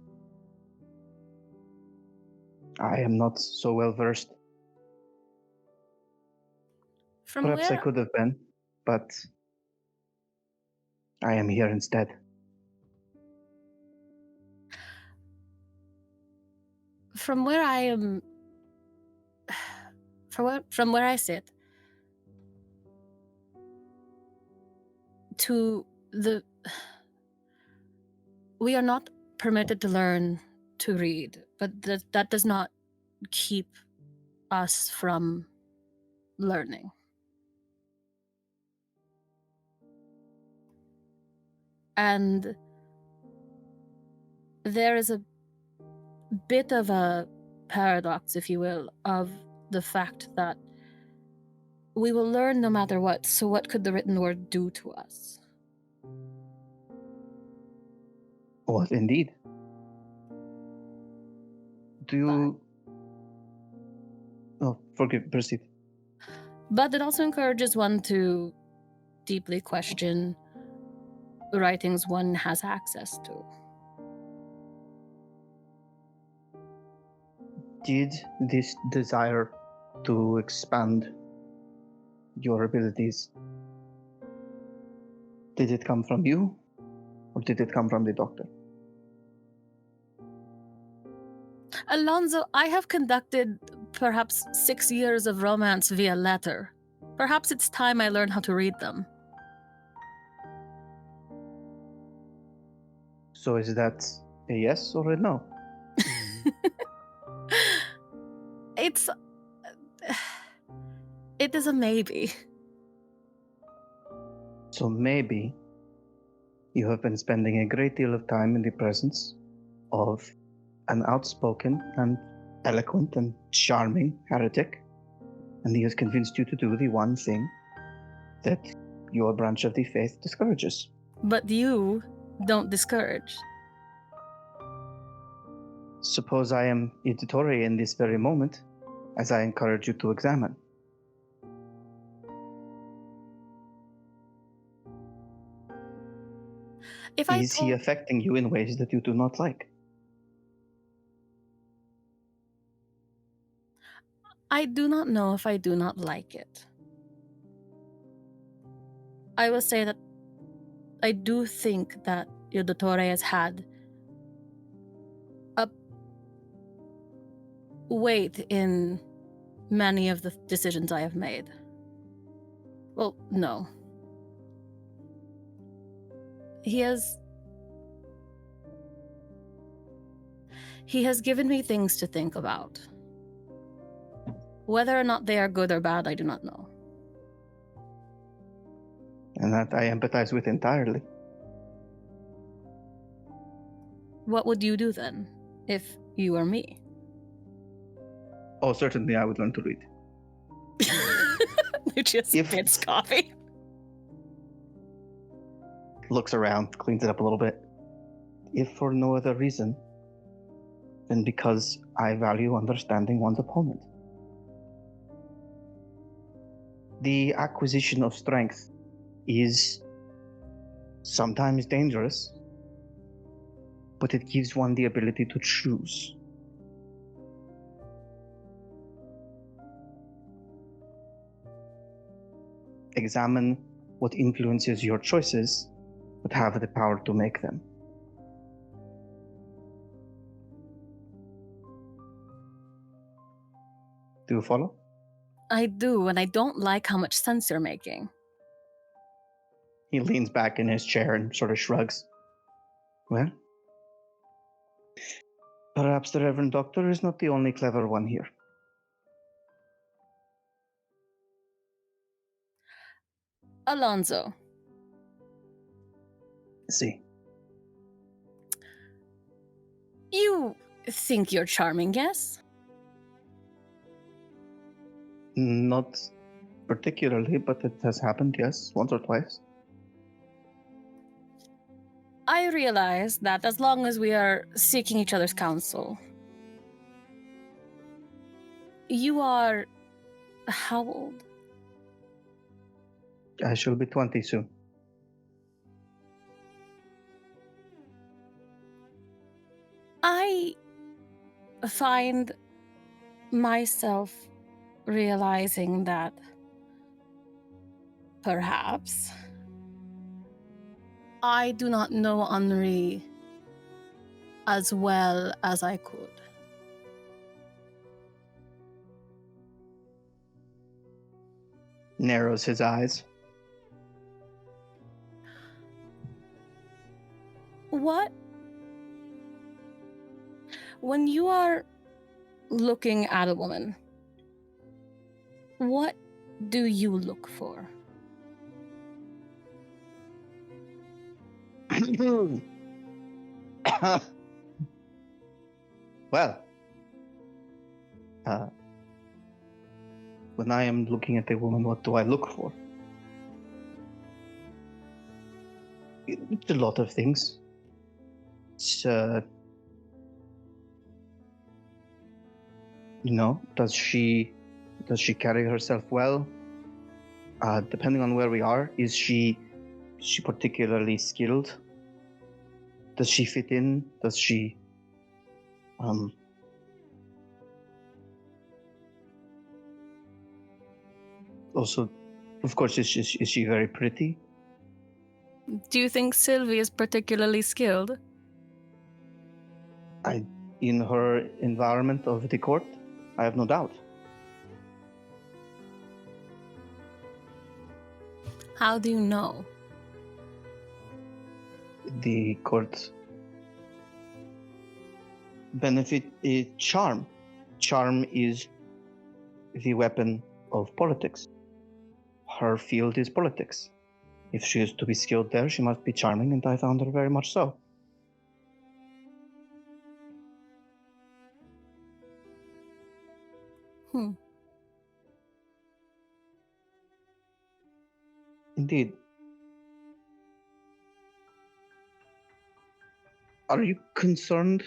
I am not so well versed. Perhaps I could have been, but I am here instead. From where I am, from where I sit, we are not permitted to learn to read, but that does not keep us from learning. And there is a bit of a paradox, if you will, of the fact that we will learn no matter what, so what could the written word do to us? What, indeed? Do you... Oh, proceed. But it also encourages one to deeply question the writings one has access to. Did this desire to expand your abilities, did it come from you, or did it come from the Doctor? Alonso, I have conducted perhaps 6 years of romance via letter. Perhaps it's time I learn how to read them. So is that a yes or a no? It is a maybe. So maybe you have been spending a great deal of time in the presence of an outspoken and eloquent and charming heretic, and he has convinced you to do the one thing that your branch of the faith discourages. But you don't discourage. Suppose I am editore in this very moment, as I encourage you to examine. Is he affecting you in ways that you do not like? I do not know if I do not like it. I will say that I do think that Il Dottore has had a weight in many of the decisions I have made. Well, no. He has given me things to think about. Whether or not they are good or bad, I do not know. And that I empathize with entirely. What would you do then, if you were me? Oh, certainly I would learn to read. Lucia spits coffee. Looks around, cleans it up a little bit. If for no other reason than because I value understanding one's opponent. The acquisition of strength is sometimes dangerous, but it gives one the ability to choose. Examine what influences your choices, but have the power to make them. Do you follow? I do, and I don't like how much sense you're making. He leans back in his chair and sort of shrugs. Well, perhaps the Reverend Doctor is not the only clever one here. Alonzo, See. you think you're charming, yes? Not particularly, but it has happened, yes, once or twice. I realize that as long as we are seeking each other's counsel, you are how old? I shall be 20 soon. I find myself realizing that perhaps I do not know Henri as well as I could. Narrows his eyes. What? When you are looking at a woman, what do you look for? Well, when I am looking at a woman, what do I look for? It's a lot of things. It's, does she carry herself well? Depending on where we are, is she particularly skilled? Does she fit in? Does she also, of course, is she very pretty? Do you think Sylvie is particularly skilled? In her environment of the court, I have no doubt. How do you know? The court benefit is charm. Charm is the weapon of politics. Her field is politics. If she is to be skilled there, she must be charming, and I found her very much so. Indeed. Are you concerned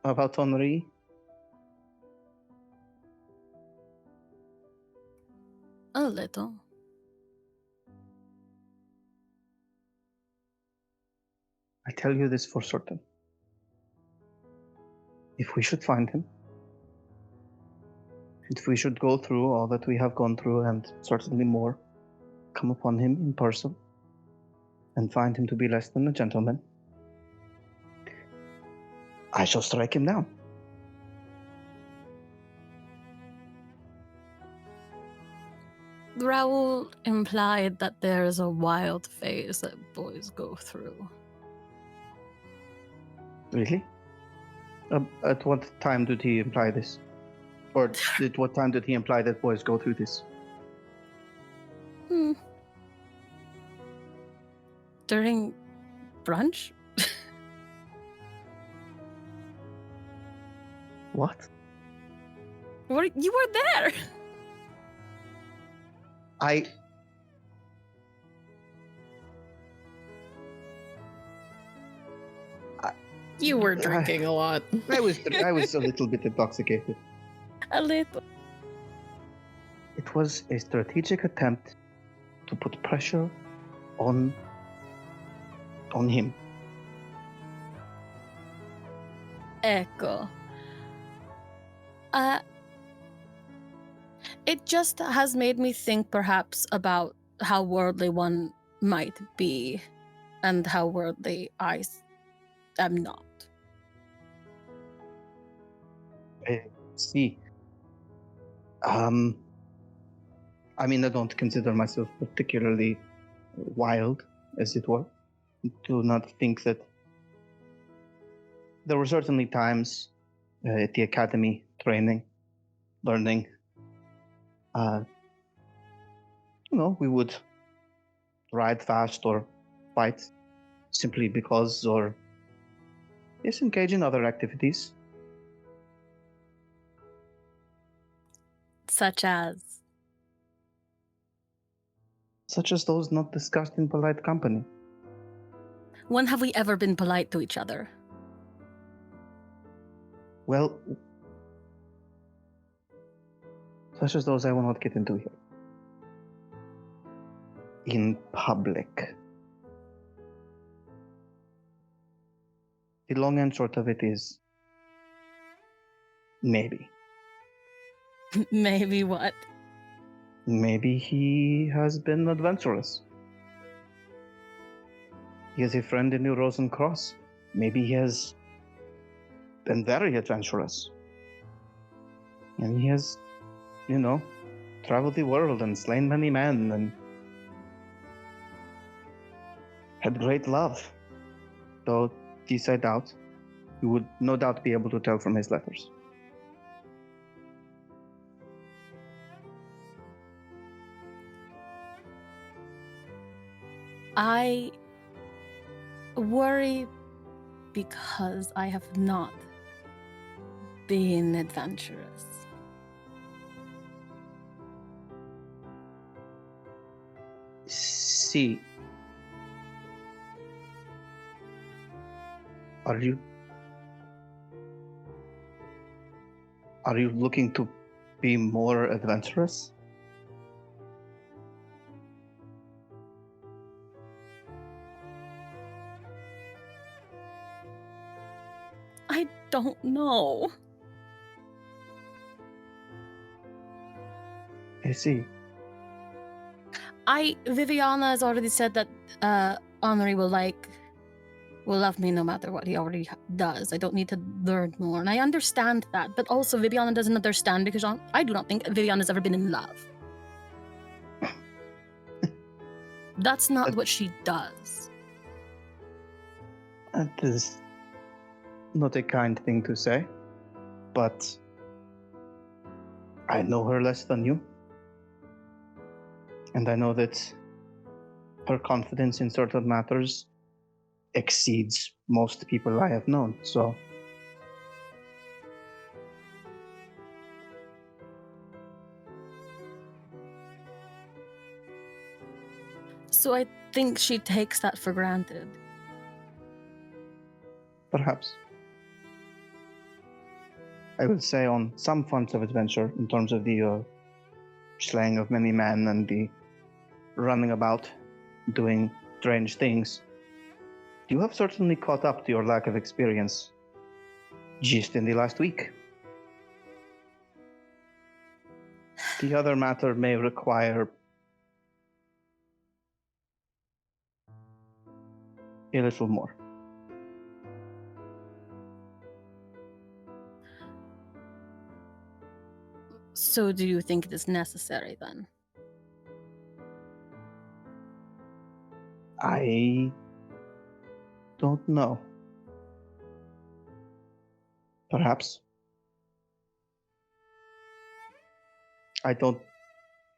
about Henri? A little. I tell you this for certain. If we should find him, if we should go through all that we have gone through and certainly more, come upon him in person, and find him to be less than a gentleman, I shall strike him down. Raoul implied that there is a wild phase that boys go through. Really? At what time did he imply this? Or at what time did he imply that boys go through this? During brunch? What? You were there! You were drinking a lot. I was a little bit intoxicated. A little. It was a strategic attempt to put pressure on him. Echo. It just has made me think perhaps about how worldly one might be and how worldly I am not. See, I mean, I don't consider myself particularly wild, as it were. Do not think that. There were certainly times at the academy, training, learning. We would ride fast or fight simply because, or yes, engage in other activities. Such as those not discussed in polite company. when have we ever been polite to each other? Well, such as those I will not get into here. In public. The long and short of it is maybe. Maybe what? Maybe he has been adventurous. He has a friend in New Rosen Cross. Maybe he has been very adventurous. And he has, traveled the world and slain many men and had great love. Though this I doubt. You would no doubt be able to tell from his letters. I worry because I have not been adventurous. See, are you looking to be more adventurous? I don't know. I see. Viviana has already said that Henri will love me no matter what he already does. I don't need to learn more. And I understand that. But also Viviana doesn't understand because I do not think Viviana has ever been in love. That's not what she does. That is not a kind thing to say, but I know her less than you. And I know that her confidence in certain matters exceeds most people I have known, so... So I think she takes that for granted. Perhaps. I will say on some fronts of adventure, in terms of the slaying of many men and the running about, doing strange things, you have certainly caught up to your lack of experience just in the last week. The other matter may require a little more. So do you think it is necessary then? I don't know. Perhaps. I don't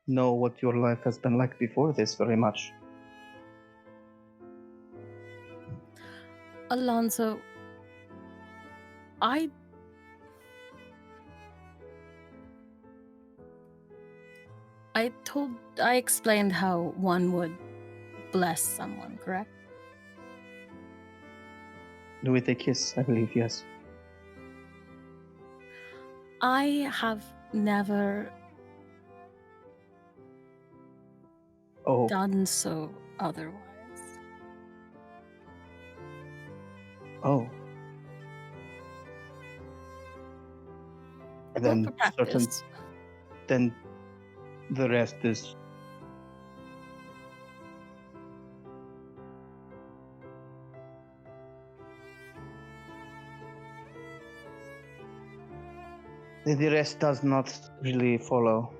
know what your life has been like before this very much. Alonso, I explained how one would bless someone, correct? With a kiss, I believe, yes. I have never done so otherwise. Oh. And then then the rest is The rest does not really follow.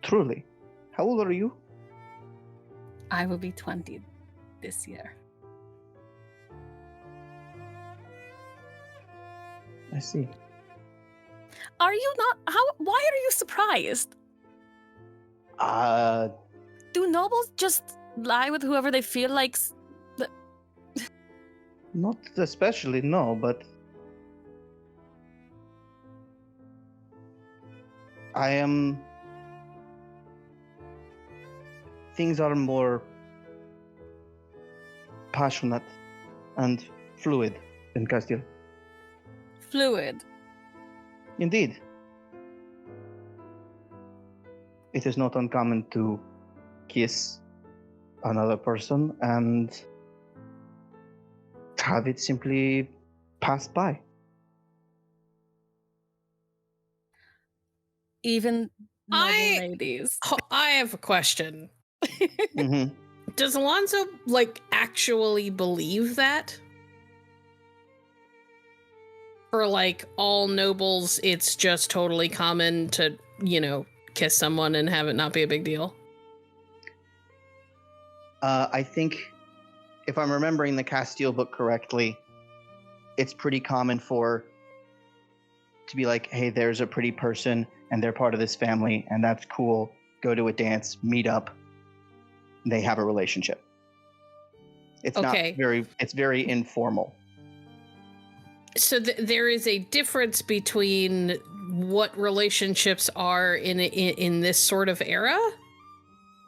Truly. How old are you? I will be 20 this year. I see. Are you not? Why are you surprised? Do nobles just lie with whoever they feel like? Not especially, no, but I am. Things are more passionate and fluid in Castile. Fluid. Indeed. It is not uncommon to kiss another person and have it simply pass by. Even noble I- ladies. I have a question. Mm-hmm. Does Alonso actually believe that? Or all nobles, it's just totally common to, kiss someone and have it not be a big deal? I think, if I'm remembering the Castile book correctly, it's pretty common to be like, hey, there's a pretty person and they're part of this family and that's cool. Go to a dance, meet up. They have a relationship. It's it's very informal. So there is a difference between what relationships are in this sort of era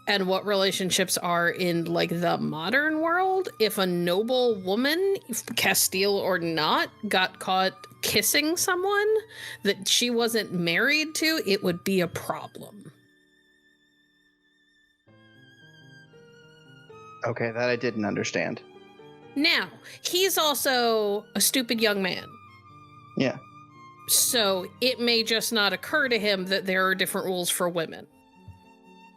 and what relationships are in the modern world. If a noble woman, Castile or not, got caught kissing someone that she wasn't married to, it would be a problem. Okay, that I didn't understand. Now, he's also a stupid young man. Yeah. So it may just not occur to him that there are different rules for women.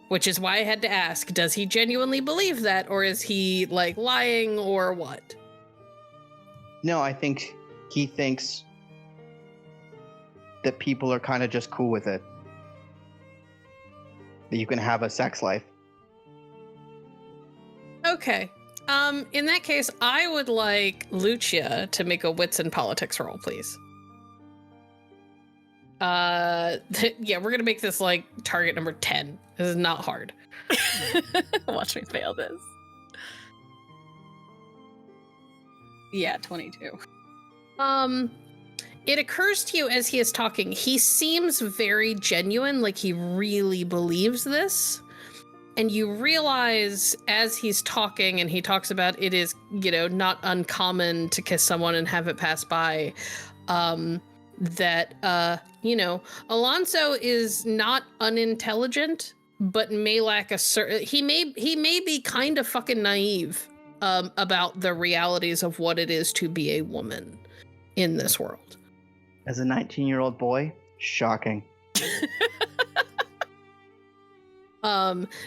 Which is why I had to ask, does he genuinely believe that, or is he lying, or what? No, I think he thinks that people are kind of just cool with it. That you can have a sex life. Okay. In that case, I would like Lucia to make a wits and politics roll, please. Yeah, we're gonna make this target number 10. This is not hard. Watch me fail this. Yeah, 22. It occurs to you as he is talking, he seems very genuine, he really believes this. And you realize as he's talking, and he talks about it is, not uncommon to kiss someone and have it pass by, that, Alonso is not unintelligent, but may lack a certain, he may be kind of fucking naive, about the realities of what it is to be a woman in this world. As a 19-year-old boy, shocking.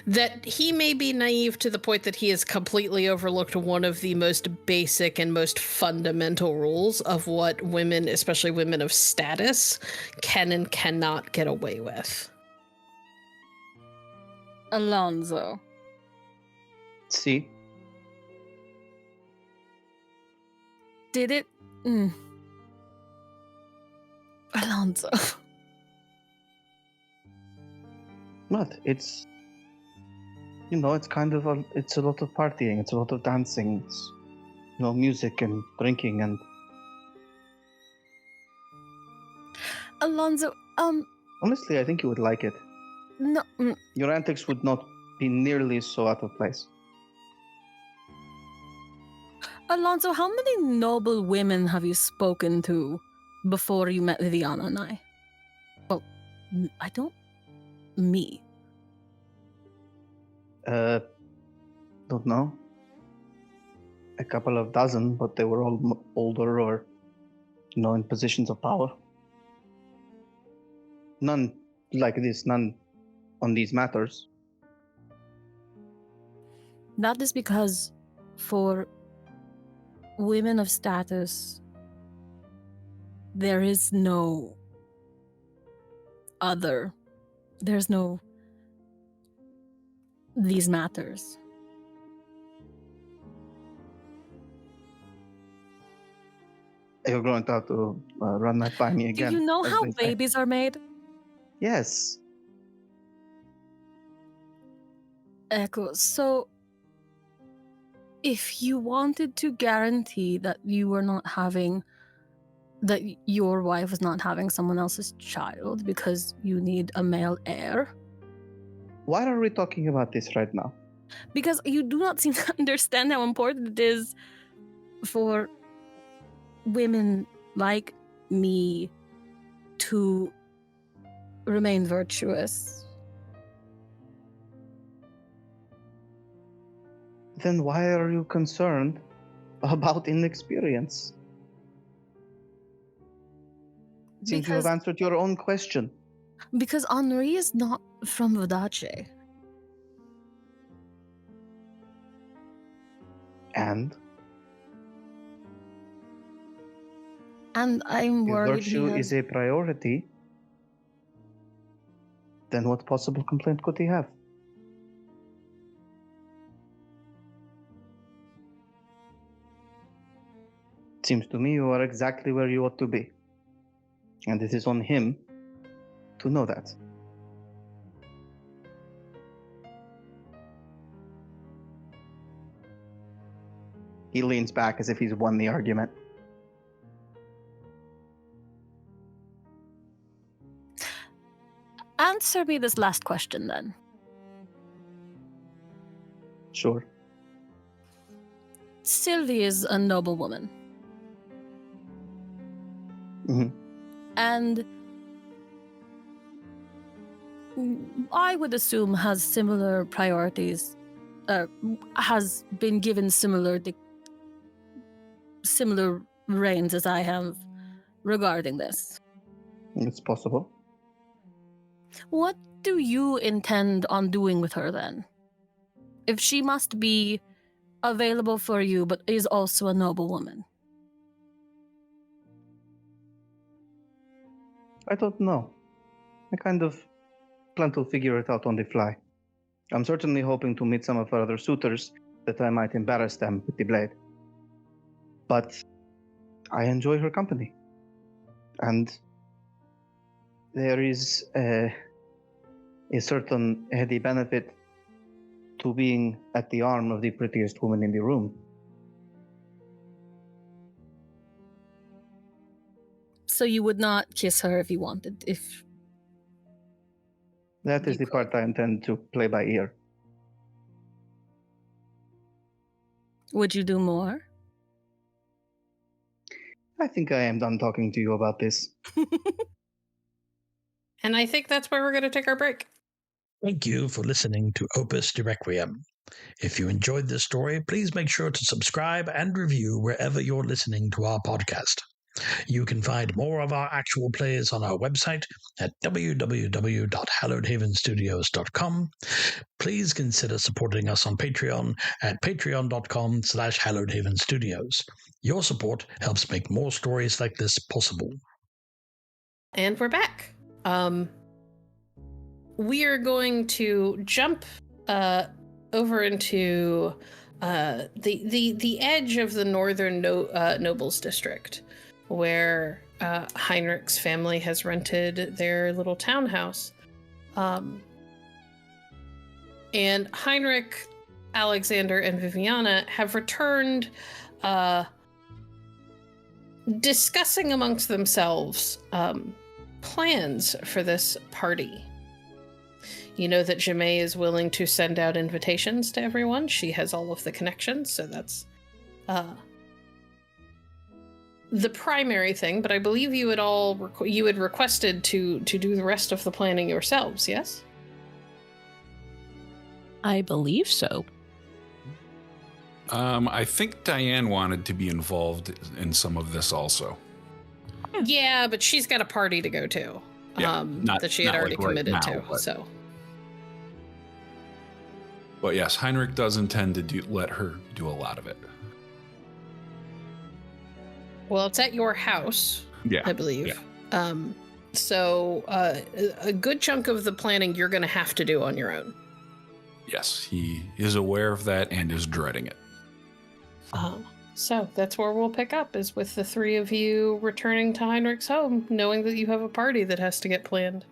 That he may be naive to the point that he has completely overlooked one of the most basic and most fundamental rules of what women, especially women of status, can and cannot get away with. Alonso. See? Did it? Alonso. What? It's kind of it's a lot of partying, it's a lot of dancing, it's, music and drinking and... Alonso, Honestly, I think you would like it. No. Your antics would not be nearly so out of place. Alonso, how many noble women have you spoken to before you met Viviana and I? Well, I don't... Me. Don't know. A couple of dozen, but they were all older or, in positions of power. None like this, none on these matters. That is because for women of status, there is no other. There's no these matters. You're going to have to run that by me again. Do you know as how they say. babies are made? Yes. Echo. So, if you wanted to guarantee that you were not having, that your wife was not having someone else's child because you need a male heir, Why are we talking about this right now? because you do not seem to understand how important it is for women like me to remain virtuous. Then why are you concerned about inexperience? Seems you have answered your own question. Because Henri is not from Vodache. And I'm if worried virtue is a priority, then what possible complaint could he have? Seems to me you are exactly where you ought to be. And it is on him to know that. He leans back as if he's won the argument. Answer me this last question then. Sure. Sylvie is a noble woman. Mm-hmm. And I would assume has similar priorities, has been given similar reins as I have regarding this. It's possible. What do you intend on doing with her then? If she must be available for you but is also a noble woman. I don't know. I kind of plan to figure it out on the fly. I'm certainly hoping to meet some of her other suitors that I might embarrass them with the blade. But I enjoy her company. And there is a certain heady benefit to being at the arm of the prettiest woman in the room. So you would not kiss her if you wanted, if... That is the part I intend to play by ear. Would you do more? I think I am done talking to you about this. And I think that's where we're going to take our break. Thank you for listening to Opus de Requiem. If you enjoyed this story, please make sure to subscribe and review wherever you're listening to our podcast. You can find more of our actual plays on our website at www.hallowedhavenstudios.com. Please consider supporting us on Patreon at patreon.com/hallowedhavenstudios. Your support helps make more stories like this possible. And we're back. We are going to jump over into the edge of the northern nobles district, where Heinrich's family has rented their little townhouse. And Heinrich, Alexander, and Viviana have returned, discussing amongst themselves plans for this party. You know that Jemay is willing to send out invitations to everyone. She has all of the connections, so that's the primary thing. But I believe you had all you had requested to do the rest of the planning yourselves. Yes. I believe so. I think Diane wanted to be involved in some of this also. Yeah, but she's got a party to go to. Yeah, that she had already like committed right now, to. but, So. But yes, Heinrich does intend to let her do a lot of it. Well, it's at your house, Yeah. I believe. Yeah. So a good chunk of the planning you're going to have to do on your own. Yes, he is aware of that and is dreading it. So that's where we'll pick up, is with the three of you returning to Heinrich's home, knowing that you have a party that has to get planned.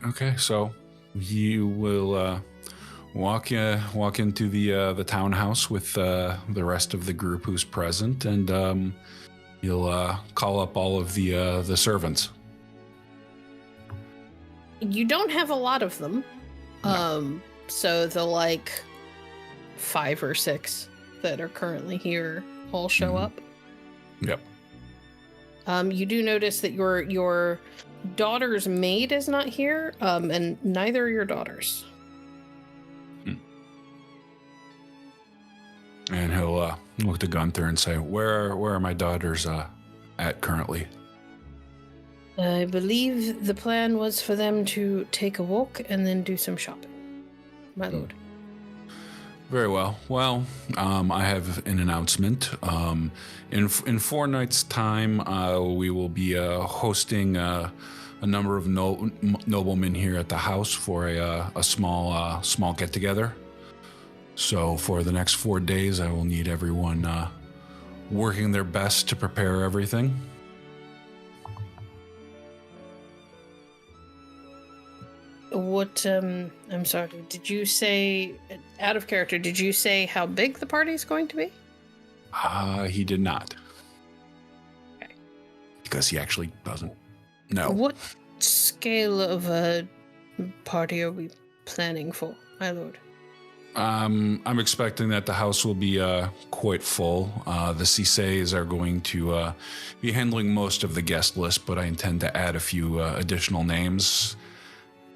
Okay, so you will walk into the townhouse with the rest of the group who's present, and you'll call up all of the servants. You don't have a lot of them. No. So the 5 or 6 that are currently here all show up. Yep. You do notice that your daughter's maid is not here, and neither are your daughters. And he'll look to Gunther and say, "Where are my daughters at currently?" I believe the plan was for them to take a walk and then do some shopping, my lord. Very well. Well, I have an announcement. In 4 nights' time, we will be hosting a number of noblemen here at the house for a small get-together. So for the next 4 days, I will need everyone working their best to prepare everything. What, I'm sorry, did you say, out of character, did you say how big the party is going to be? He did not. Okay. Because he actually doesn't know. What scale of a party are we planning for, my lord? I'm expecting that the house will be quite full. The Ciseys are going to be handling most of the guest list, but I intend to add a few additional names.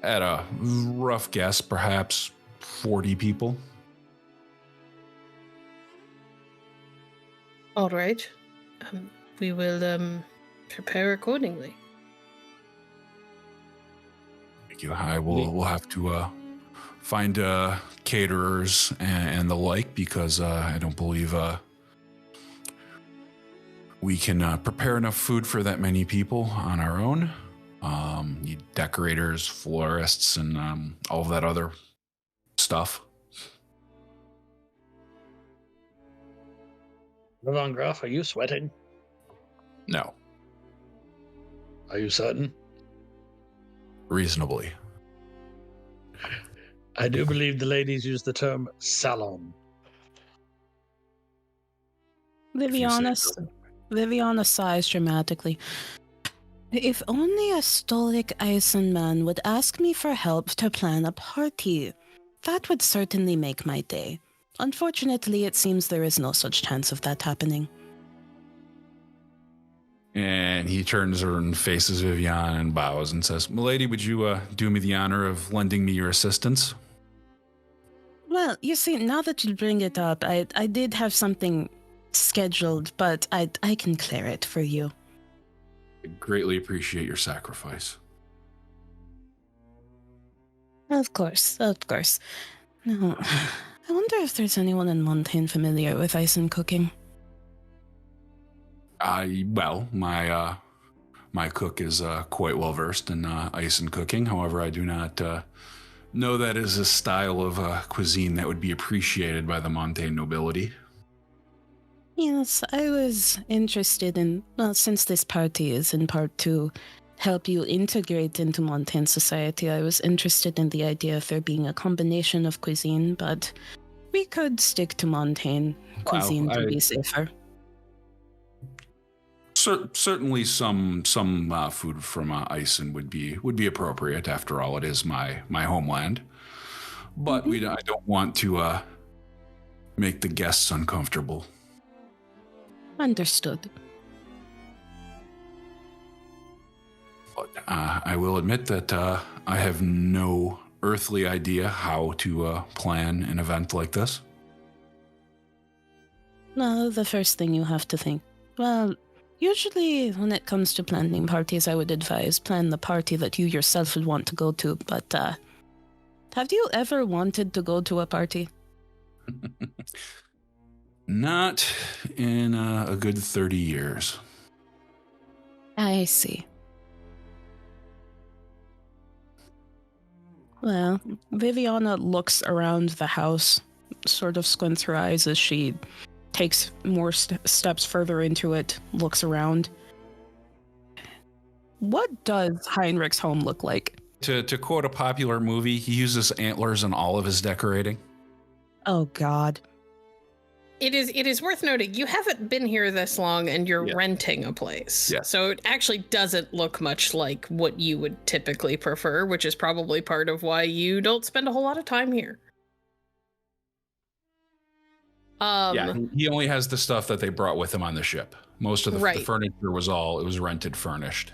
At a rough guess, perhaps 40 people. All right. We will prepare accordingly. Thank you. We'll have to find caterers and the like, because I don't believe we can prepare enough food for that many people on our own. Need decorators, florists, and all of that other stuff. Von Graf, are you sweating? No. Are you certain? Reasonably. I do believe the ladies use the term salon. Viviana sighs dramatically. If only a stoic Ison man would ask me for help to plan a party. That would certainly make my day. Unfortunately, it seems there is no such chance of that happening. And he turns and faces Vivian and bows and says, "Milady, would you do me the honor of lending me your assistance?" Well, you see, now that you bring it up, I did have something scheduled, but I can clear it for you. I greatly appreciate your sacrifice. Of course. Now, I wonder if there's anyone in Montaigne familiar with Ison cooking. Well, my cook is quite well versed in Ison cooking. However, I do not know that is a style of cuisine that would be appreciated by the Montaigne nobility. Yes, I was interested in, well, since this party is in part to help you integrate into Montaigne society, I was interested in the idea of there being a combination of cuisine, but we could stick to Montaigne cuisine to be safer. Certainly some food from Ison would be appropriate. After all, it is my homeland. But I don't want to make the guests uncomfortable. Understood. But I will admit that I have no earthly idea how to plan an event like this. No, the first thing you have to think. Well, usually when it comes to planning parties, I would advise plan the party that you yourself would want to go to. But have you ever wanted to go to a party? Not in a good 30 years. I see. Well, Viviana looks around the house, sort of squints her eyes as she takes more steps further into it, looks around. What does Heinrich's home look like? To quote a popular movie, he uses antlers in all of his decorating. Oh, God. It is worth noting you haven't been here this long and you're Yeah. renting a place. Yeah. So it actually doesn't look much like what you would typically prefer, which is probably part of why you don't spend a whole lot of time here. Yeah, he only has the stuff that they brought with him on the ship. Most of the furniture was rented furnished.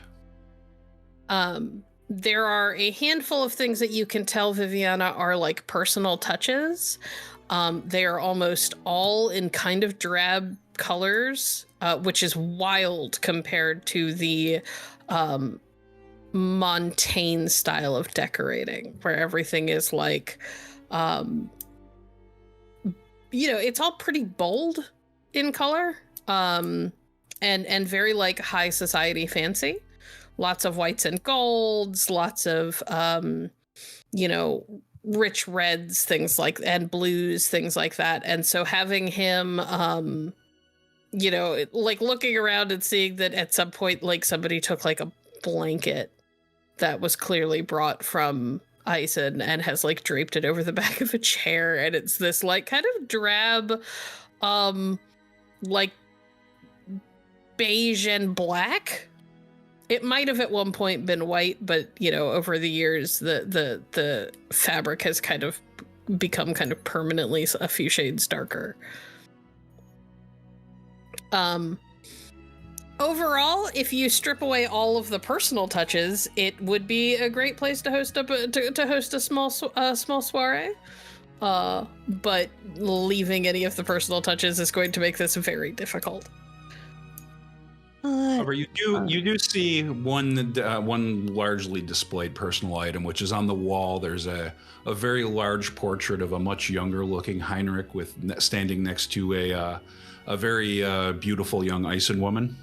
There are a handful of things that you can tell Viviana are like personal touches. They are almost all in kind of drab colors, which is wild compared to the Montaigne style of decorating, where everything is like, it's all pretty bold in color, and very like high society fancy. Lots of whites and golds, lots of rich reds, things like, and blues, things like that. And so having him, like looking around and seeing that at some point, like somebody took like a blanket that was clearly brought from Ison and has like draped it over the back of a chair. And it's this like kind of drab, like beige and black. It might have at one point been white, but over the years, the fabric has kind of become kind of permanently a few shades darker. Overall, if you strip away all of the personal touches, it would be a great place to host a small soiree. But leaving any of the personal touches is going to make this very difficult. However, you do see one largely displayed personal item, which is on the wall. There's a very large portrait of a much younger looking Heinrich standing next to a very beautiful young Ison woman.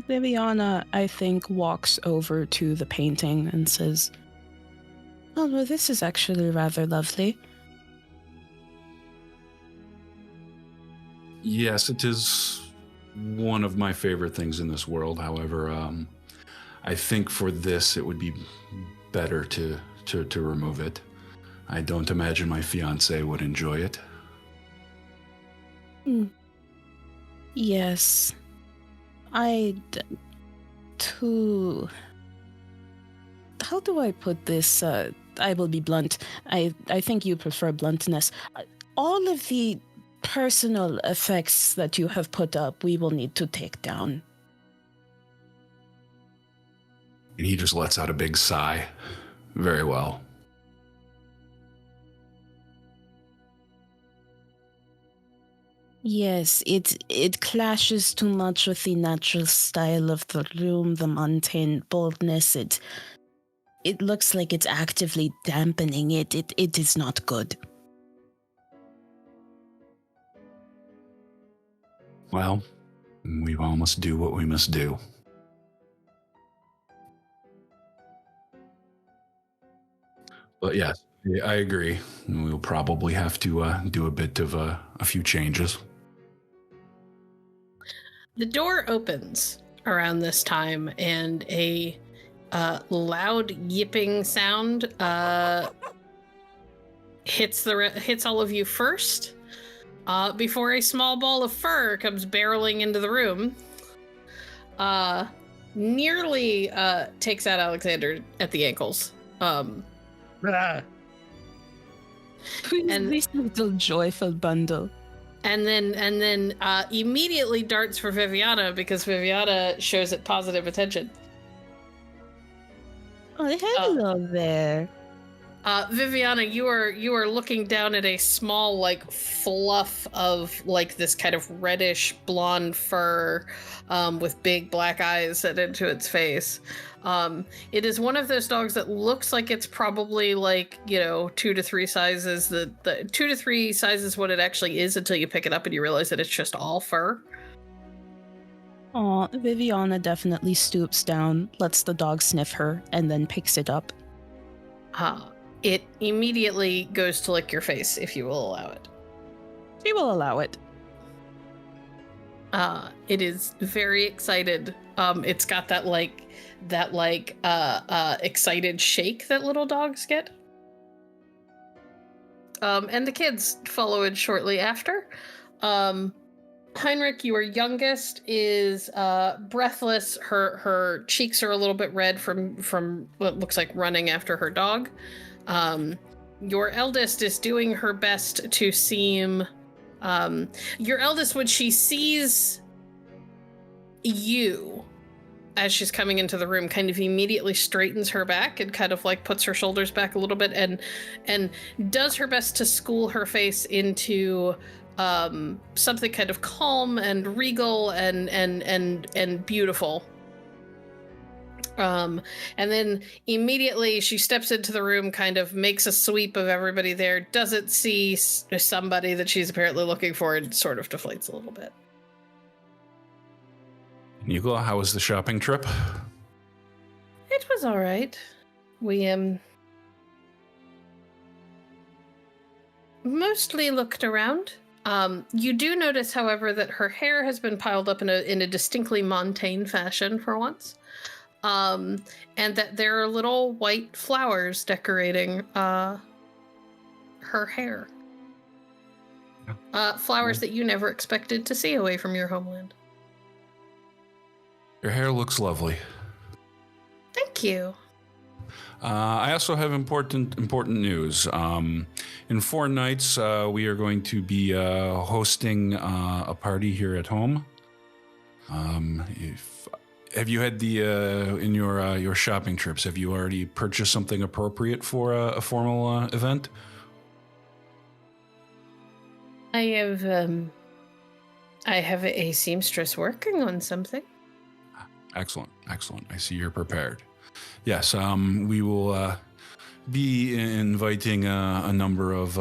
Viviana, I think, walks over to the painting and says, "Oh, well, this is actually rather lovely." Yes, it is one of my favorite things in this world. However, I think for this, it would be better to remove it. I don't imagine my fiance would enjoy it. Yes. How do I put this? I will be blunt. I think you prefer bluntness. All of the personal effects that you have put up, we will need to take down. And he just lets out a big sigh. Very well. Yes, it clashes too much with the natural style of the room, the Montaigne boldness. It looks like it's actively dampening it. It is not good. Well, we all must do what we must do. But yes, I agree. We'll probably have to do a bit of a few changes. The door opens around this time, and a loud yipping sound hits all of you first. Before a small ball of fur comes barreling into the room, nearly takes out Alexander at the ankles. Ah, And this little joyful bundle. And then immediately darts for Viviana because Viviana shows it positive attention. Oh, hello there. Viviana, you are looking down at a small like fluff of like this kind of reddish blonde fur with big black eyes set into its face. It is one of those dogs that looks like it's probably like, 2 to 3 sizes. The 2 to 3 sizes what it actually is until you pick it up and you realize that it's just all fur. Aw, Viviana definitely stoops down, lets the dog sniff her, and then picks it up. It immediately goes to lick your face if you will allow it. She will allow it. It is very excited. It's got that excited shake that little dogs get. And the kids follow it shortly after. Heinrich, your youngest, is breathless. Her cheeks are a little bit red from what looks like running after her dog. Your eldest is doing her best to seem... your eldest, when she sees you as she's coming into the room, kind of immediately straightens her back and kind of like puts her shoulders back a little bit and does her best to school her face into something kind of calm and regal and beautiful. And then immediately she steps into the room, kind of makes a sweep of everybody there, doesn't see somebody that she's apparently looking for, and sort of deflates a little bit. Nicola, how was the shopping trip? It was all right. We mostly looked around. You do notice, however, that her hair has been piled up in a distinctly Montaigne fashion for once. And that there are little white flowers decorating her hair. Flowers that you never expected to see away from your homeland. Your hair looks lovely. Thank you. I also have important news. In 4 nights, we are going to be hosting a party here at home. Have you had the in your shopping trips? Have you already purchased something appropriate for a formal event? I have a seamstress working on something. Excellent. I see you're prepared. Yes, we will be inviting a number of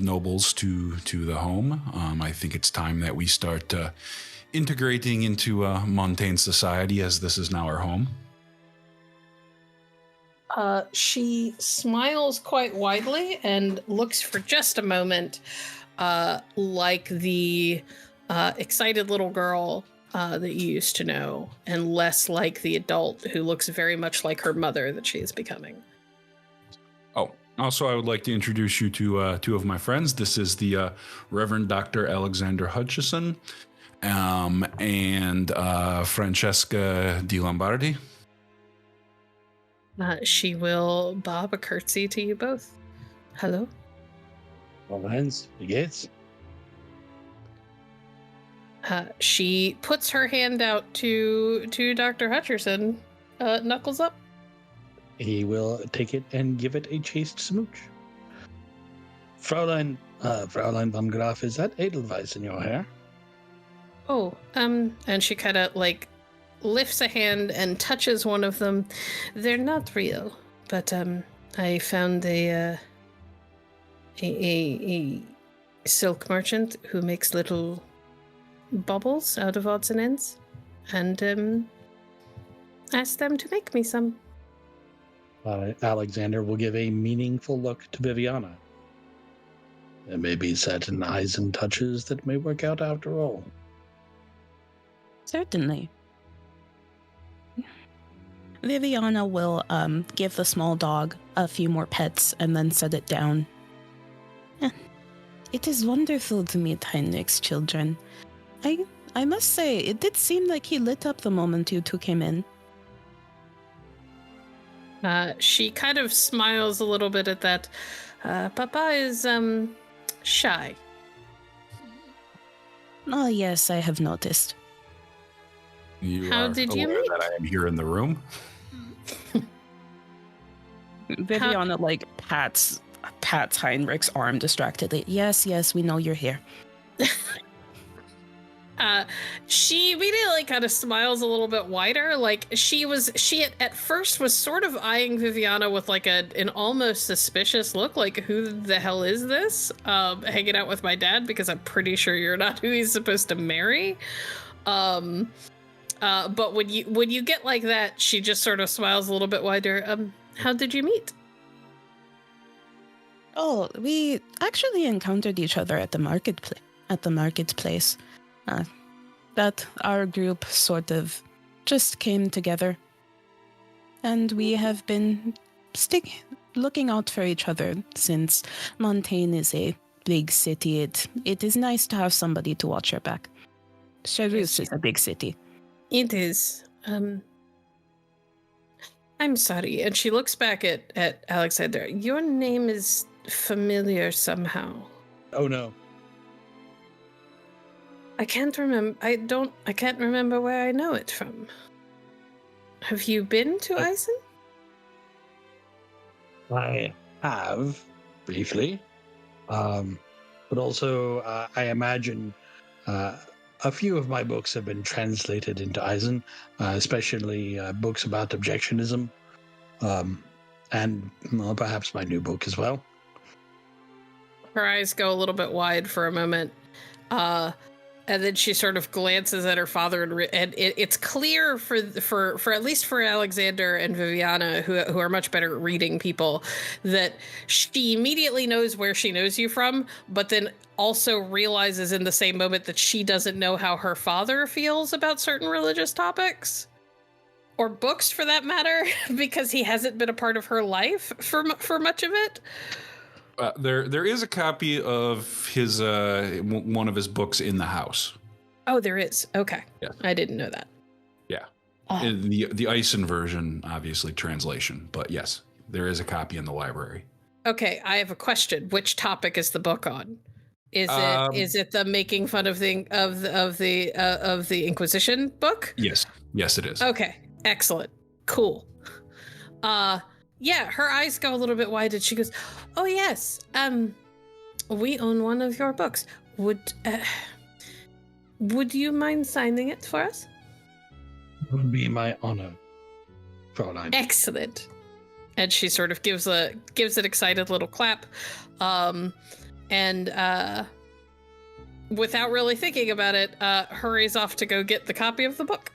nobles to the home. I think it's time that we start integrating into Montaigne society, as this is now our home. She smiles quite widely and looks for just a moment like the excited little girl that you used to know, and less like the adult who looks very much like her mother that she is becoming. Oh, also I would like to introduce you to 2 of my friends. This is the Reverend Dr. Alexander Hutchison and Francesca Di Lombardi. She will bob a curtsy to you both. Hello. All hands, wie geht's? She puts her hand out to Dr. Hutcherson, knuckles up. He will take it and give it a chaste smooch. Fräulein von Graf, is that Edelweiss in your hair? Oh, and she kind of like lifts a hand and touches one of them. They're not real, but I found a silk merchant who makes little baubles out of odds and ends, and asked them to make me some. Alexander will give a meaningful look to Viviana. There may be certain eyes and touches that may work out after all. Certainly. Viviana will give the small dog a few more pets and then set it down. It is wonderful to meet Heinrich's children. I must say, it did seem like he lit up the moment you took him in. She kind of smiles a little bit at that. Papa is shy. Oh yes, I have noticed. How did you meet? That I am here in the room? Viviana pats Heinrich's arm distractedly. Yes, we know you're here. She immediately kind of smiles a little bit wider. Like she at first was sort of eyeing Viviana with like an almost suspicious look, like who the hell is this? Hanging out with my dad, because I'm pretty sure you're not who he's supposed to marry. But when you get like that, she just sort of smiles a little bit wider. How did you meet? Oh, we actually encountered each other at the marketplace. That our group sort of just came together. And we have been looking out for each other since Montaigne is a big city. It is nice to have somebody to watch your back. Charus is a big city. It is. I'm sorry. And she looks back at Alexander. Your name is familiar somehow. Oh no. I can't remember. I can't remember where I know it from. Have you been to Eisen? I have, briefly. But also, I imagine a few of my books have been translated into Eisen, especially books about objectionism, and perhaps my new book as well. Her eyes go a little bit wide for a moment. And then she sort of glances at her father, and it's clear for at least for Alexander and Viviana, who are much better at reading people, that she immediately knows where she knows you from, but then also realizes in the same moment that she doesn't know how her father feels about certain religious topics, or books for that matter, because he hasn't been a part of her life for much of it. There is a copy of his one of his books in the house. Oh, there is. Okay. Yeah. I didn't know that. Yeah. The Eisen version, obviously translation, but yes, there is a copy in the library. Okay, I have a question. Which topic is the book on? Is it the making fun of the Inquisition book? Yes, it is. Okay, excellent, cool. Yeah, her eyes go a little bit wide, and she goes, "Oh yes, we own one of your books. Would you mind signing it for us?" It would be my honor, Fräulein. Excellent. And she sort of gives an excited little clap, and without really thinking about it, hurries off to go get the copy of the book.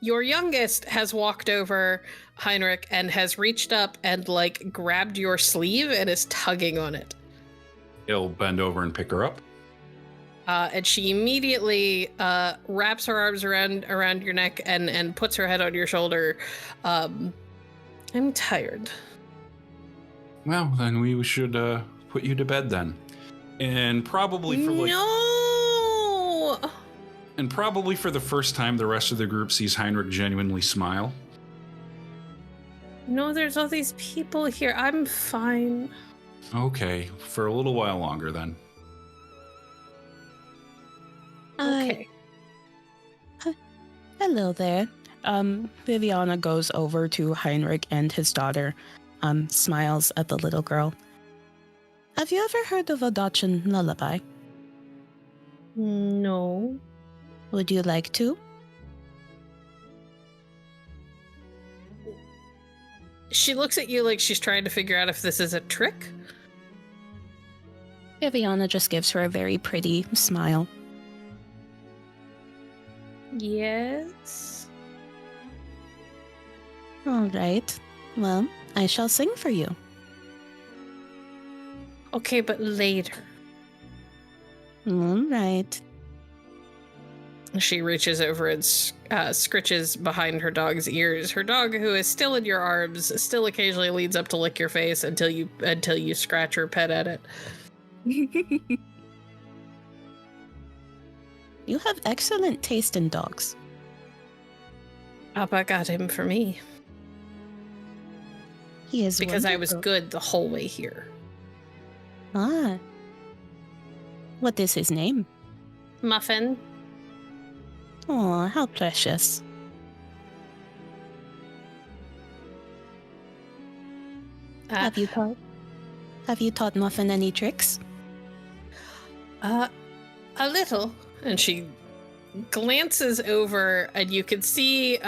Your youngest has walked over, Heinrich, and has reached up and like grabbed your sleeve and is tugging on it. He'll bend over and pick her up. And she immediately wraps her arms around your neck and puts her head on your shoulder. I'm tired. Well, then we should put you to bed then. And probably for No! And probably for the first time, the rest of the group sees Heinrich genuinely smile. No, there's all these people here. I'm fine. Okay, for a little while longer then. Okay. Hello there. Viviana goes over to Heinrich and his daughter, smiles at the little girl. Have you ever heard of a Dachshund lullaby? No. Would you like to? She looks at you like she's trying to figure out if this is a trick. Viviana just gives her a very pretty smile. Yes. All right. Well, I shall sing for you. Okay, but later. All right. She reaches over and scritches behind her dog's ears. Her dog, who is still in your arms, still occasionally leads up to lick your face until you scratch or pet at it. You have excellent taste in dogs. Papa got him for me. He is because I wonderful. was good the whole way here. Ah. What is his name? Muffin. Oh, how precious. Have you taught Muffin any tricks? A little. And she glances over, and you can see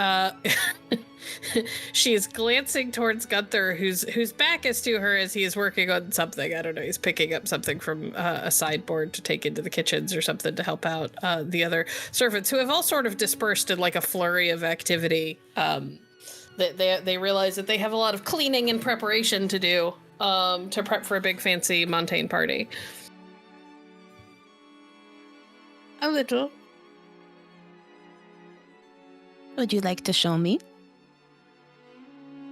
she's glancing towards Gunther, whose back is to her as he is working on something. I don't know. He's picking up something from a sideboard to take into the kitchens or something to help out the other servants, who have all sort of dispersed in like a flurry of activity. They realize that they have a lot of cleaning and preparation to do to prep for a big fancy Montaigne party. A little. Would you like to show me?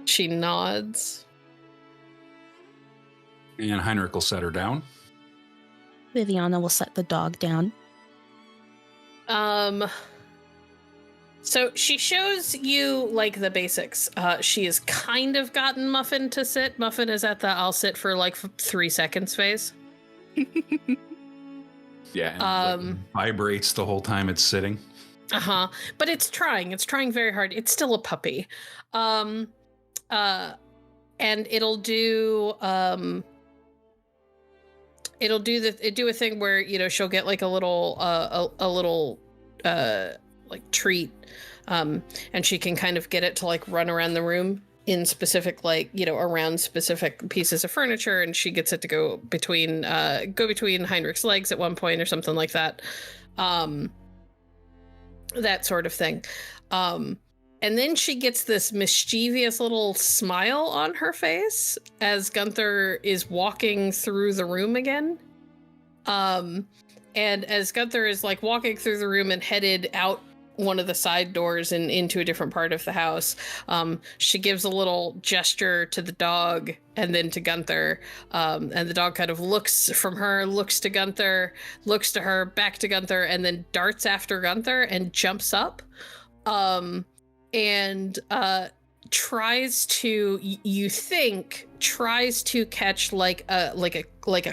She nods. And Heinrich will set her down. Viviana will set the dog down. So she shows you like the basics. She has kind of gotten Muffin to sit. Muffin is at the I'll sit for like 3 seconds phase. Yeah, and vibrates the whole time it's sitting. But it's trying very hard. It's still a puppy. And it'll do a thing where, you know, she'll get like a little like treat, and she can kind of get it to like run around the room in specific, like, you know, around specific pieces of furniture, and she gets it to go between Heinrich's legs at one point or something like that. That sort of thing. And then she gets this mischievous little smile on her face as Gunther is walking through the room again. And as Gunther is like walking through the room and headed out one of the side doors and into a different part of the house, she gives a little gesture to the dog and then to Gunther, and the dog kind of looks from her, looks to Gunther, looks to her, back to Gunther, and then darts after Gunther and jumps up, and tries to catch like a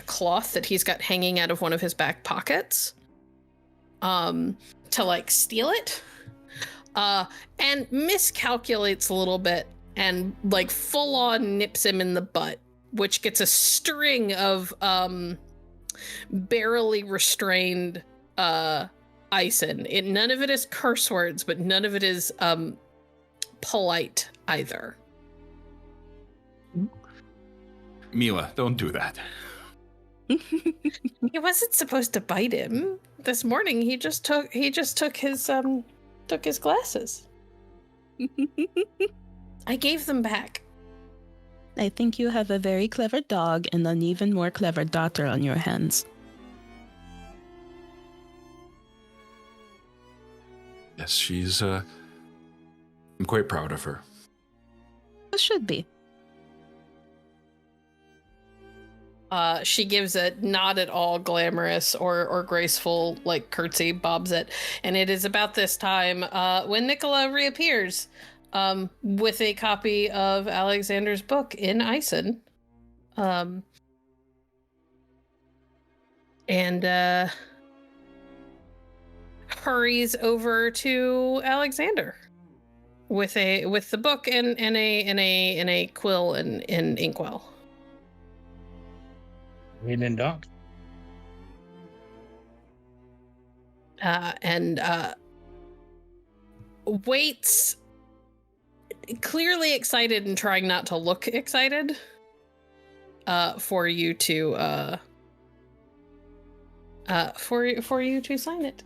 cloth that he's got hanging out of one of his back pockets, to like steal it, and miscalculates a little bit and like full on nips him in the butt, which gets a string of barely restrained Ison. None of it is curse words, but none of it is polite either. Mila, don't do that. He wasn't supposed to bite him. This morning he just took his glasses. I gave them back. I think you have a very clever dog and an even more clever daughter on your hands. Yes, she's I'm quite proud of her. It should be. She gives a not at all glamorous or graceful like curtsy, bobs it, and it is about this time when Nicola reappears with a copy of Alexander's book in Ison, and hurries over to Alexander with the book and a quill and inkwell. Reading dog. And waits, clearly excited and trying not to look excited, for you to sign it.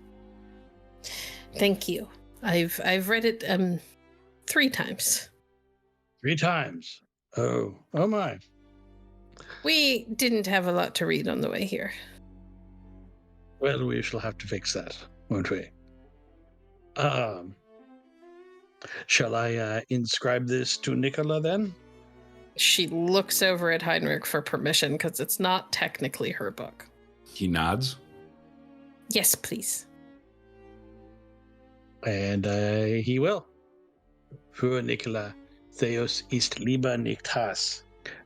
Thank you. I've read it 3 times. 3 times. Oh my. We didn't have a lot to read on the way here. Well, we shall have to fix that, won't we? Shall I inscribe this to Nicola then? She looks over at Heinrich for permission because it's not technically her book. He nods. Yes, please. And he will. Für Nicola, Theos ist Liebe nicht Hass.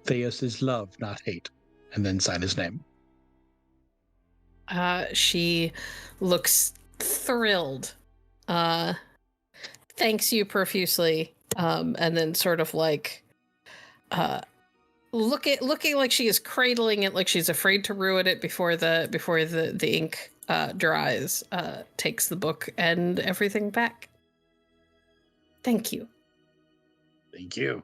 Theos is love, not hate. And then sign his name. She looks thrilled. Thanks you profusely. And then sort of like looking like she is cradling it, like she's afraid to ruin it before the ink dries, takes the book and everything back. Thank you. Thank you.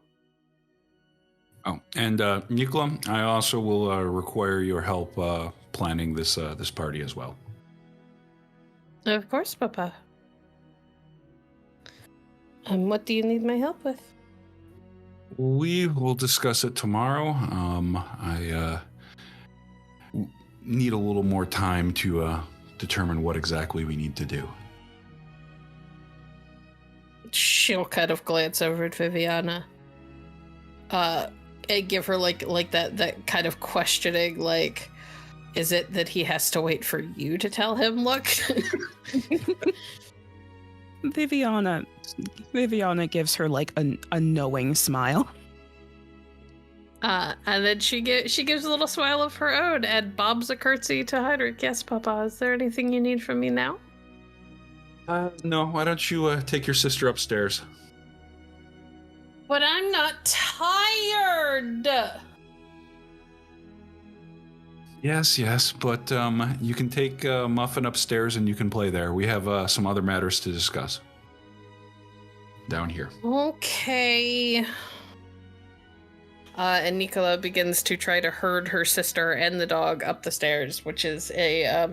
Oh, and Nicola, I also will require your help planning this party as well. Of course, Papa. What do you need my help with? We will discuss it tomorrow. I need a little more time to determine what exactly we need to do. She'll kind of glance over at Viviana. And give her like that kind of questioning, like, is it that he has to wait for you to tell him, look? Viviana gives her like a knowing smile. And then she gives a little smile of her own and bobs a curtsy to Heinrich. Yes, Papa, is there anything you need from me now? No, why don't you take your sister upstairs? But I'm not tired! Yes, but you can take Muffin upstairs and you can play there. We have some other matters to discuss. Down here. Okay. And Nicola begins to try to herd her sister and the dog up the stairs, which is a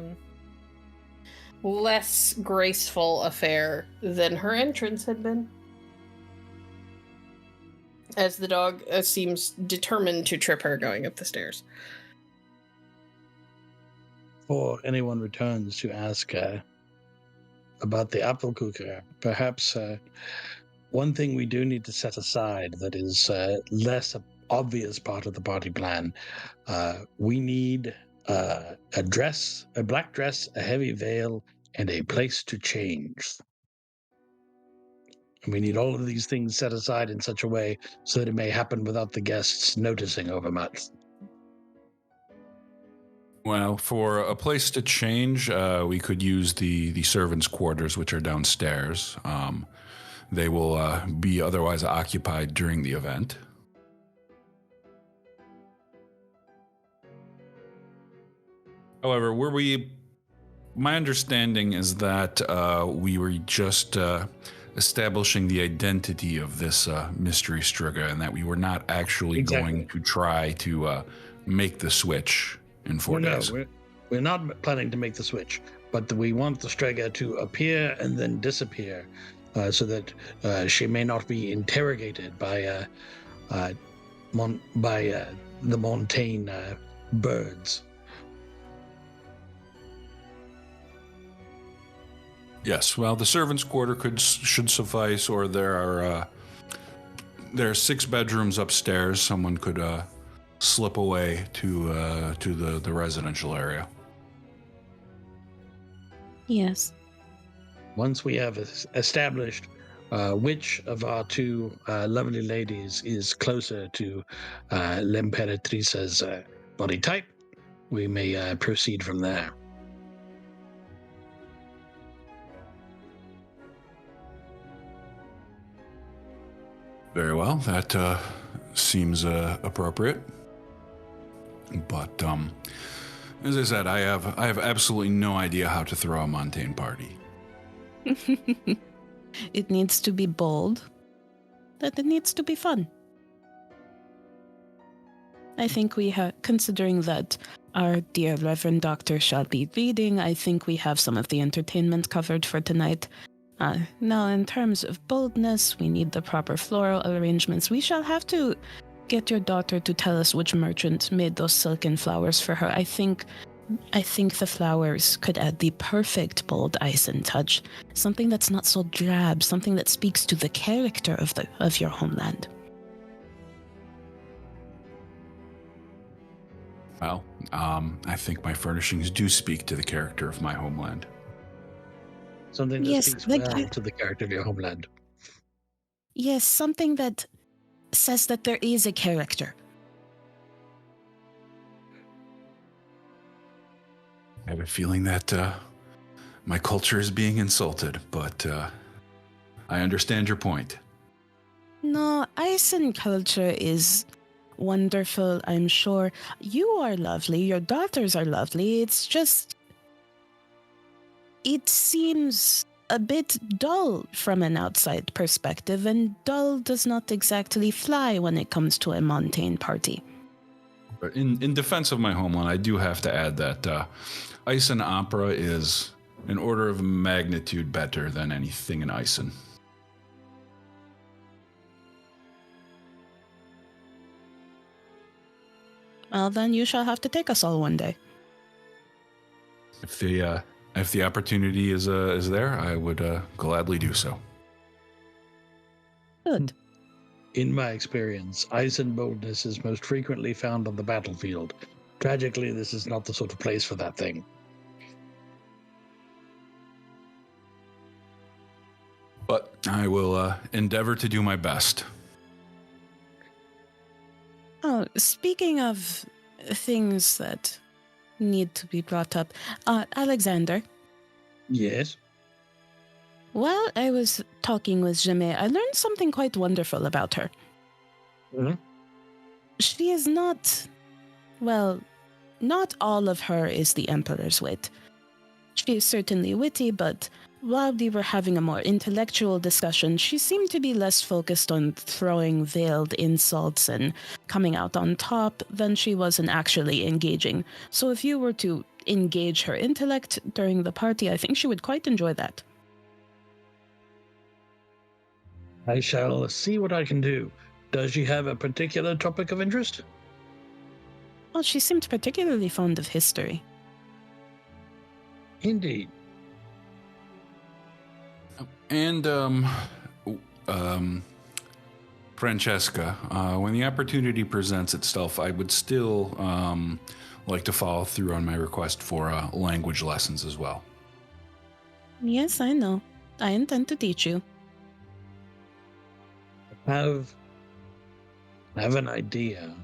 less graceful affair than her entrance had been. As the dog seems determined to trip her going up the stairs. Before anyone returns to ask about the apple cooker, perhaps one thing we do need to set aside that is less obvious part of the party plan. We need a dress, a black dress, a heavy veil, and a place to change. And we need all of these things set aside in such a way so that it may happen without the guests noticing overmuch. Well, for a place to change, we could use the servants' quarters, which are downstairs. They will be otherwise occupied during the event. However, my understanding is that we were just establishing the identity of this mystery Striga, and that we were not actually going to try to make the switch in 4 days. No, we're not planning to make the switch, but we want the Striga to appear and then disappear, so that she may not be interrogated by the Montaigne birds. Yes, well, the servants' quarter should suffice, or there are 6 bedrooms upstairs. Someone could slip away to the residential area. Yes. Once we have established which of our 2 lovely ladies is closer to L'Imperatrice's body type, we may proceed from there. Very well, that seems appropriate. But as I said, I have absolutely no idea how to throw a Montaigne party. It needs to be bold, but it needs to be fun. I think we have, considering that our dear Reverend Doctor shall be reading, I think we have some of the entertainment covered for tonight. Now, in terms of boldness, we need the proper floral arrangements. We shall have to get your daughter to tell us which merchant made those silken flowers for her. I think the flowers could add the perfect bold icing touch. Something that's not so drab, something that speaks to the character of your homeland. Well, I think my furnishings do speak to the character of my homeland. Something that speaks well to the character of your homeland. Yes, something that says that there is a character. I have a feeling that my culture is being insulted, but I understand your point. No, Icen culture is wonderful, I'm sure. You are lovely. Your daughters are lovely. It's just... It seems a bit dull from an outside perspective, and dull does not exactly fly when it comes to a Montaigne party. But in defense of my homeland, I do have to add that Ison Opera is an order of magnitude better than anything in Ison. Well, then you shall have to take us all one day. If the opportunity is there, I would gladly do so. Good. In my experience, ice and boldness is most frequently found on the battlefield. Tragically, this is not the sort of place for that thing. But I will endeavor to do my best. Oh, speaking of things that need to be brought up, Alexander, Yes? while I was talking with Jemay, I learned something quite wonderful about her. Mhm. She is not... Well, not all of her is the Emperor's wit. She is certainly witty, but while we were having a more intellectual discussion, she seemed to be less focused on throwing veiled insults and coming out on top than she was in actually engaging. So if you were to engage her intellect during the party, I think she would quite enjoy that. I shall see what I can do. Does she have a particular topic of interest? Well, she seemed particularly fond of history. Indeed. And Francesca, when the opportunity presents itself, I would still like to follow through on my request for language lessons as well. Yes, I know. I intend to teach you. Have an idea.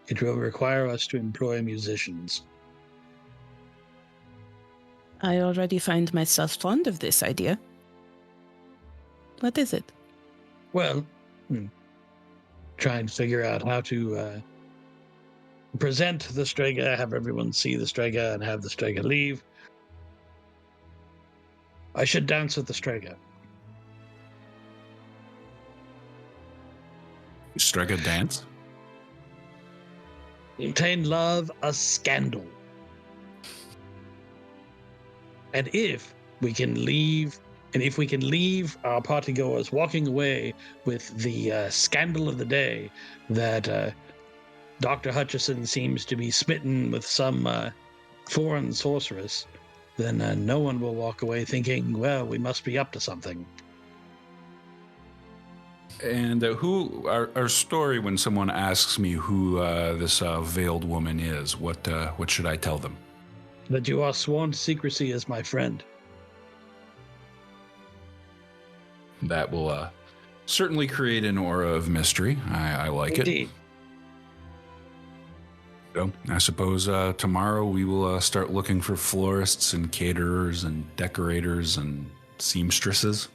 It will require us to employ musicians. I already find myself fond of this idea. What is it? Well, try and figure out how to present the Strega, have everyone see the Strega, and have the Strega leave. I should dance with the Strega. Strike a dance? Contain love, a scandal. And if we can leave our partygoers walking away with the scandal of the day that Dr. Hutchison seems to be smitten with some foreign sorceress, then no one will walk away thinking, well, we must be up to something. And our story when someone asks me who this veiled woman is, what should I tell them? That you are sworn to secrecy as my friend. That will certainly create an aura of mystery. I like Indeed. it. So I suppose tomorrow we will start looking for florists and caterers and decorators and seamstresses.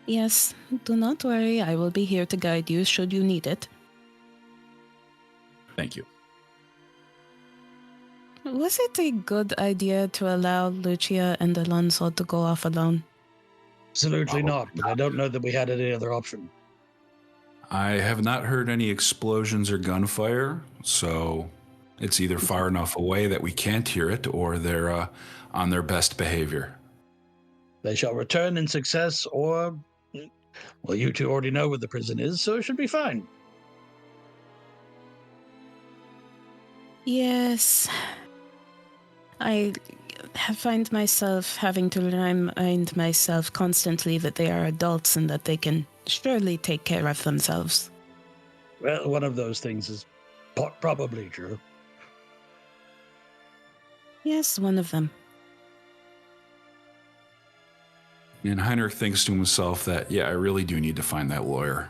Yes, do not worry. I will be here to guide you should you need it. Thank you. Was it a good idea to allow Lucia and Alonso to go off alone? Absolutely not, but I don't know that we had any other option. I have not heard any explosions or gunfire, so it's either far enough away that we can't hear it, or they're on their best behavior. They shall return in success, or, well, you two already know where the prison is, so it should be fine. Yes. I find myself having to remind myself constantly that they are adults and that they can surely take care of themselves. Well, one of those things is probably true. Yes, one of them. And Heinrich thinks to himself that, yeah, I really do need to find that lawyer.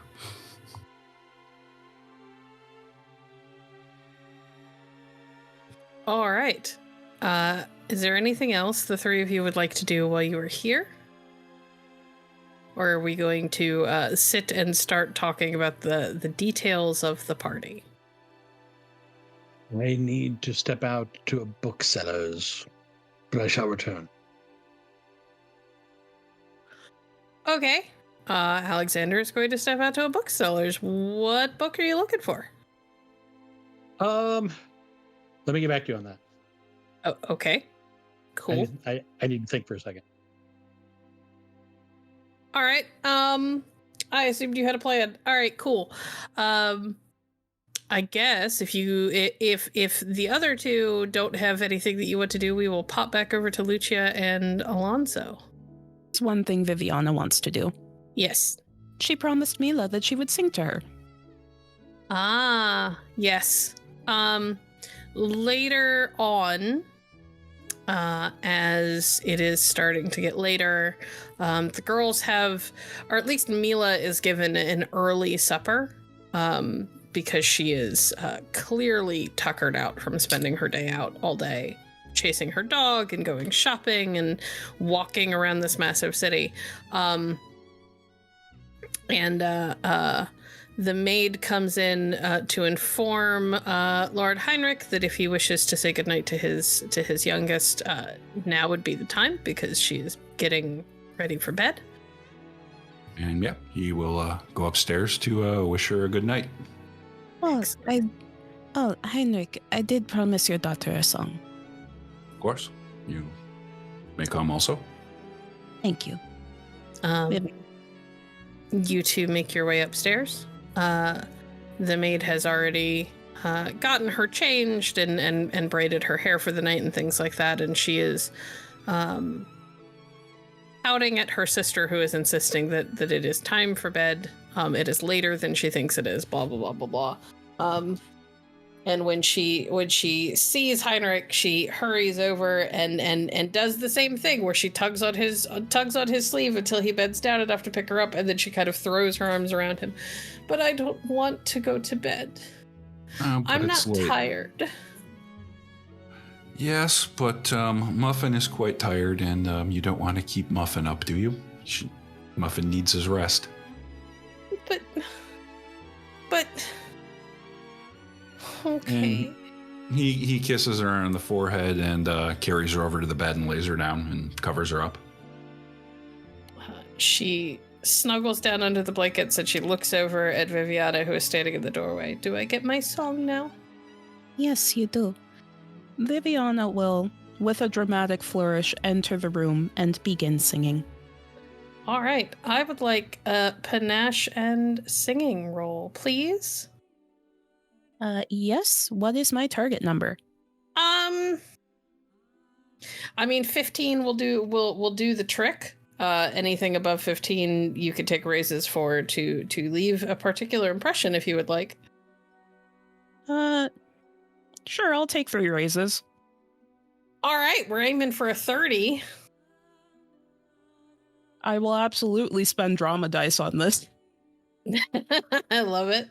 All right. Is there anything else the three of you would like to do while you are here? or are we going to sit and start talking about the details of the party? I need to step out to a bookseller's, but I shall return. Okay. Alexander is going to step out to a bookseller's. What book are you looking for? Let me get back to you on that. Oh, okay. Cool. I need to think for a second. All right. I assumed you had a plan. All right, cool. I guess if the other two don't have anything that you want to do, we will pop back over to Lucia and Alonso. It's one thing Viviana wants to do. Yes. She promised Mila that she would sing to her. Ah, yes. Later on, as it is starting to get later, the girls have, or at least Mila is given an early supper, because she is clearly tuckered out from spending her day out all day, chasing her dog and going shopping and walking around this massive city. The maid comes in to inform Lord Heinrich that if he wishes to say goodnight to his youngest, now would be the time because she is getting ready for bed. And yeah, he will go upstairs to wish her a good night. Oh, Heinrich, I did promise your daughter a song. Of course, you may come also. Thank you. You two make your way upstairs. The maid has already gotten her changed and braided her hair for the night and things like that, and she is shouting at her sister, who is insisting that it is time for bed. It is later than she thinks it is, blah, blah, blah, blah, blah. And when she sees Heinrich, she hurries over and does the same thing where she tugs on his sleeve until he bends down enough to pick her up, and then she kind of throws her arms around him. But I don't want to go to bed. I'm not tired. Yes, but Muffin is quite tired, and you don't want to keep Muffin up, do you? Muffin needs his rest. But okay. And he kisses her on the forehead and carries her over to the bed and lays her down and covers her up. She snuggles down under the blankets and she looks over at Viviana, who is standing in the doorway. Do I get my song now? Yes, you do. Viviana will, with a dramatic flourish, enter the room and begin singing. All right. I would like a panache and singing roll, please. Yes. What is my target number? I mean, 15 will do the trick. Anything above 15, you can take raises for to leave a particular impression if you would like. Sure, I'll take 3 raises. All right, we're aiming for a 30. I will absolutely spend drama dice on this. I love it.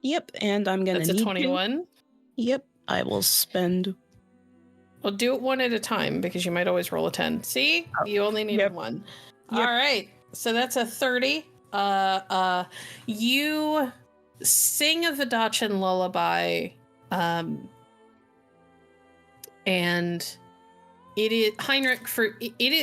Yep, and I'm gonna That's a 21. Yep, I will spend. Well, do it one at a time because you might always roll a 10. See? You only needed one. Yep. All right. So that's a 30. You sing a Vidachan lullaby, and it is Heinrich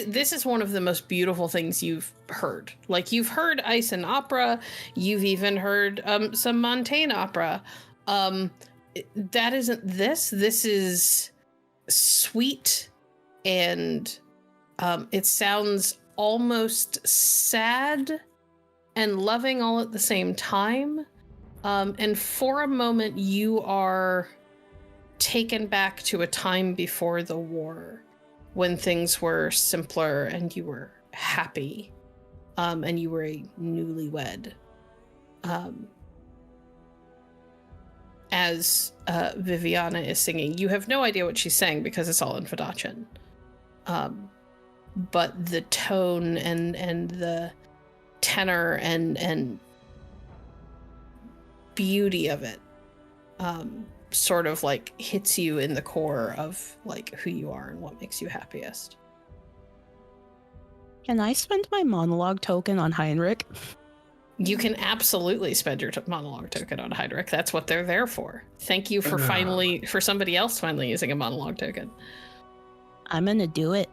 this is one of the most beautiful things you've heard. Like, you've heard Eisen opera, you've even heard some Montaigne opera. That isn't this. This is sweet, and it sounds almost sad and loving all at the same time. And for a moment, you are taken back to a time before the war, when things were simpler and you were happy, and you were a newlywed. As Viviana is singing, you have no idea what she's saying because it's all in Vidachan. But the tone and the tenor and beauty of it sort of like hits you in the core of like who you are and what makes you happiest. Can I spend my monologue token on Heinrich? You can absolutely spend your monologue token on Heinrich. That's what they're there for. Thank you for for somebody else finally using a monologue token. I'm gonna do it.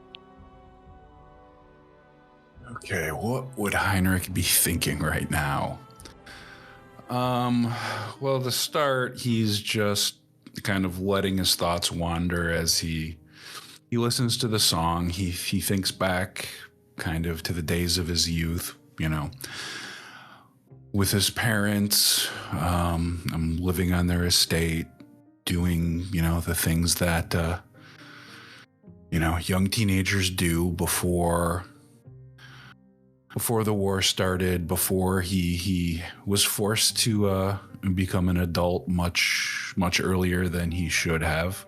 Okay, what would Heinrich be thinking right now? Well, to start, he's just kind of letting his thoughts wander as he listens to the song. He thinks back kind of to the days of his youth, with his parents. I'm living on their estate, doing, the things that, young teenagers do before the war started, before he was forced to become an adult much earlier than he should have.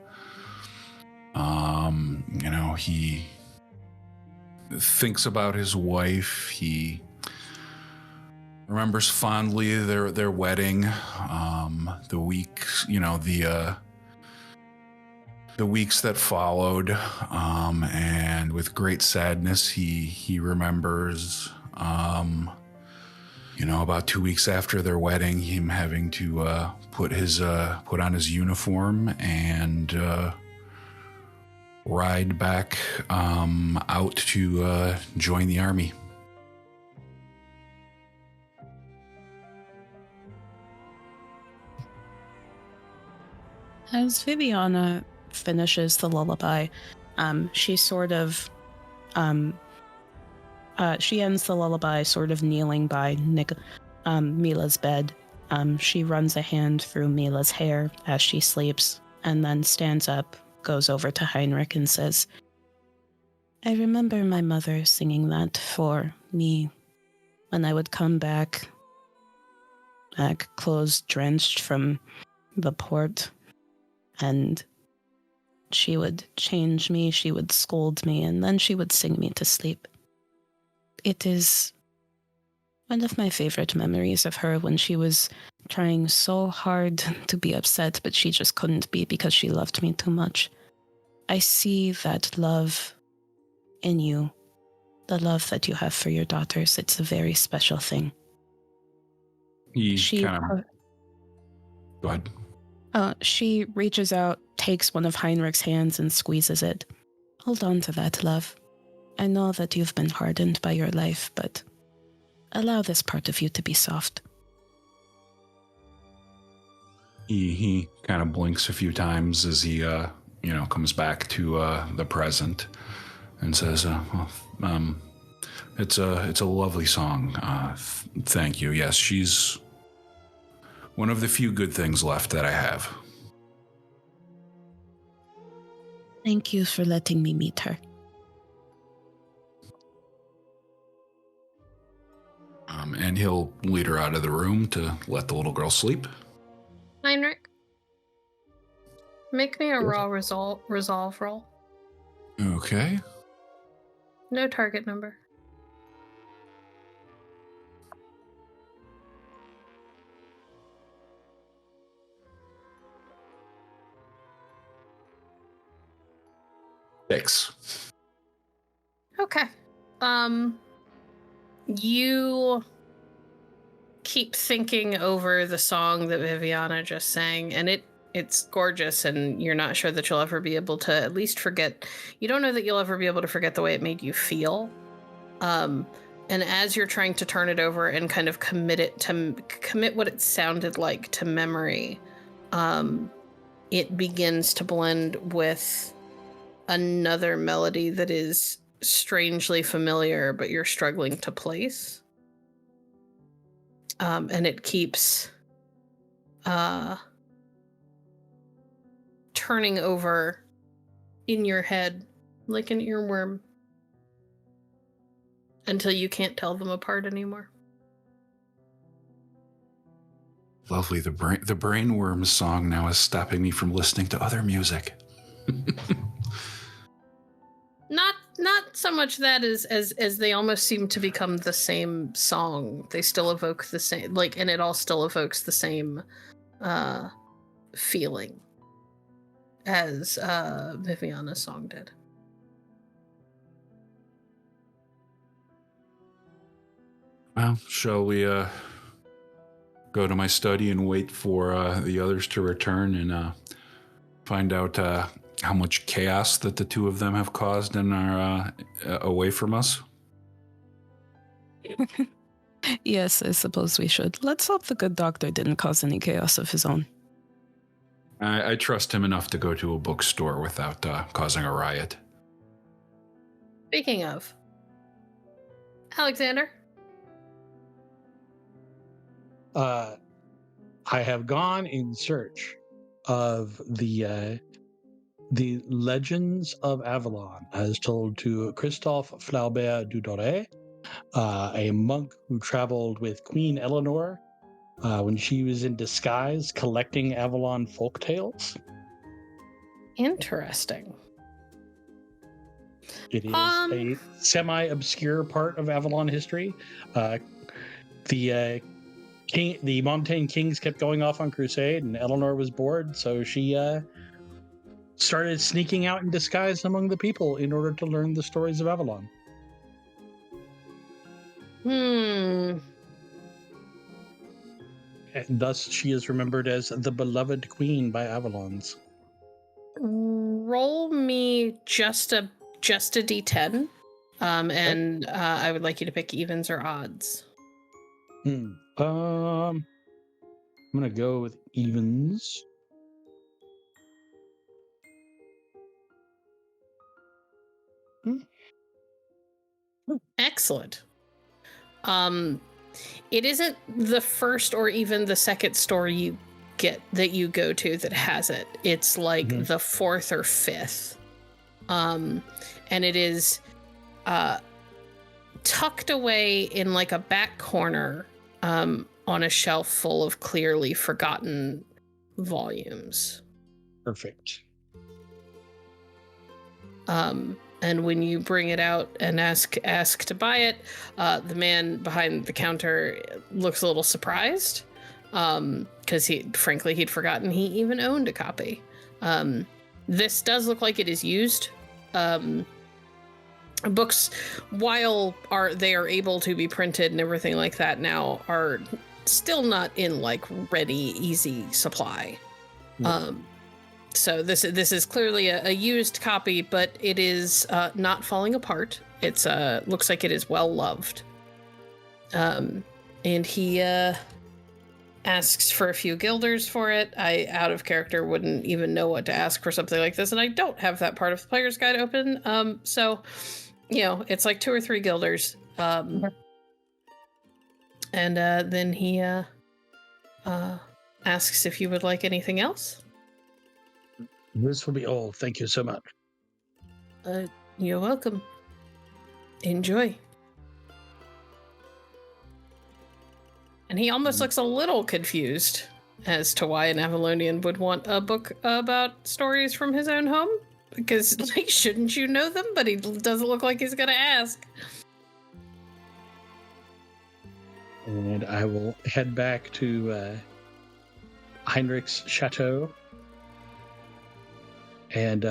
He thinks about his wife. He remembers fondly their wedding, the weeks, the weeks that followed, and with great sadness, he remembers, about 2 weeks after their wedding, him having to put on his uniform and ride back out to join the army. As Viviana finishes the lullaby, she sort of, she ends the lullaby sort of kneeling by Mila's bed. She runs a hand through Mila's hair as she sleeps, and then stands up, goes over to Heinrich and says, I remember my mother singing that for me when I would come back clothes drenched from the port, and she would change me, she would scold me, and then she would sing me to sleep. It is one of my favorite memories of her, when she was trying so hard to be upset, but she just couldn't be because she loved me too much. I see that love in you, the love that you have for your daughters. It's a very special thing. Go ahead. She reaches out, takes one of Heinrich's hands and squeezes it. Hold on to that, love. I know that you've been hardened by your life, but allow this part of you to be soft. He kind of blinks a few times as he, comes back to the present and says, it's a lovely song. Thank you. Yes, she's one of the few good things left that I have. Thank you for letting me meet her. And he'll lead her out of the room to let the little girl sleep. Heinrich, make me a raw resolve roll. Okay. No target number. Six. Okay. You keep thinking over the song that Viviana just sang, and it's gorgeous, and you're not sure that you'll ever be able to at least forget. You don't know that you'll ever be able to forget the way it made you feel. And as you're trying to turn it over and kind of commit what it sounded like to memory, it begins to blend with another melody that is strangely familiar, but you're struggling to place. And it keeps turning over in your head like an earworm until you can't tell them apart anymore. Lovely. The brainworm song now is stopping me from listening to other music. Not so much that as they almost seem to become the same song. They still evoke the same, and it all still evokes the same feeling as Viviana's song did. Well, shall we go to my study and wait for the others to return and find out how much chaos that the two of them have caused and are away from us? Yes, I suppose we should. Let's hope the good doctor didn't cause any chaos of his own. I trust him enough to go to a bookstore without causing a riot. Speaking of, Alexander. I have gone in search of the Legends of Avalon, as told to Christophe Flaubert du Doré, a monk who traveled with Queen Eleanor when she was in disguise collecting Avalon folktales. Interesting. It is a semi-obscure part of Avalon history. The Montaigne kings kept going off on crusade, and Eleanor was bored, so she started sneaking out in disguise among the people in order to learn the stories of Avalon. And thus she is remembered as the beloved queen by Avalons. Roll me just a d10, and I would like you to pick evens or odds. I'm gonna go with evens. Excellent. It isn't the first or even the second store you go to that has it. It's like the fourth or fifth. And it is tucked away in like a back corner on a shelf full of clearly forgotten volumes. Perfect. And when you bring it out and ask to buy it, the man behind the counter looks a little surprised because he'd forgotten he even owned a copy. This does look like it is used. Books, while they are able to be printed and everything like that now, are still not in like ready, easy supply. So this is clearly a used copy, but it is not falling apart. It's looks like it is well loved. And he asks for a few guilders for it. I, out of character, wouldn't even know what to ask for something like this, and I don't have that part of the player's guide open. So, it's like 2 or 3 guilders. And then he asks if you would like anything else. This will be all. Thank you so much. You're welcome. Enjoy. And he almost looks a little confused as to why an Avalonian would want a book about stories from his own home. Because, like, shouldn't you know them? But he doesn't look like he's going to ask. And I will head back to Heinrich's chateau. And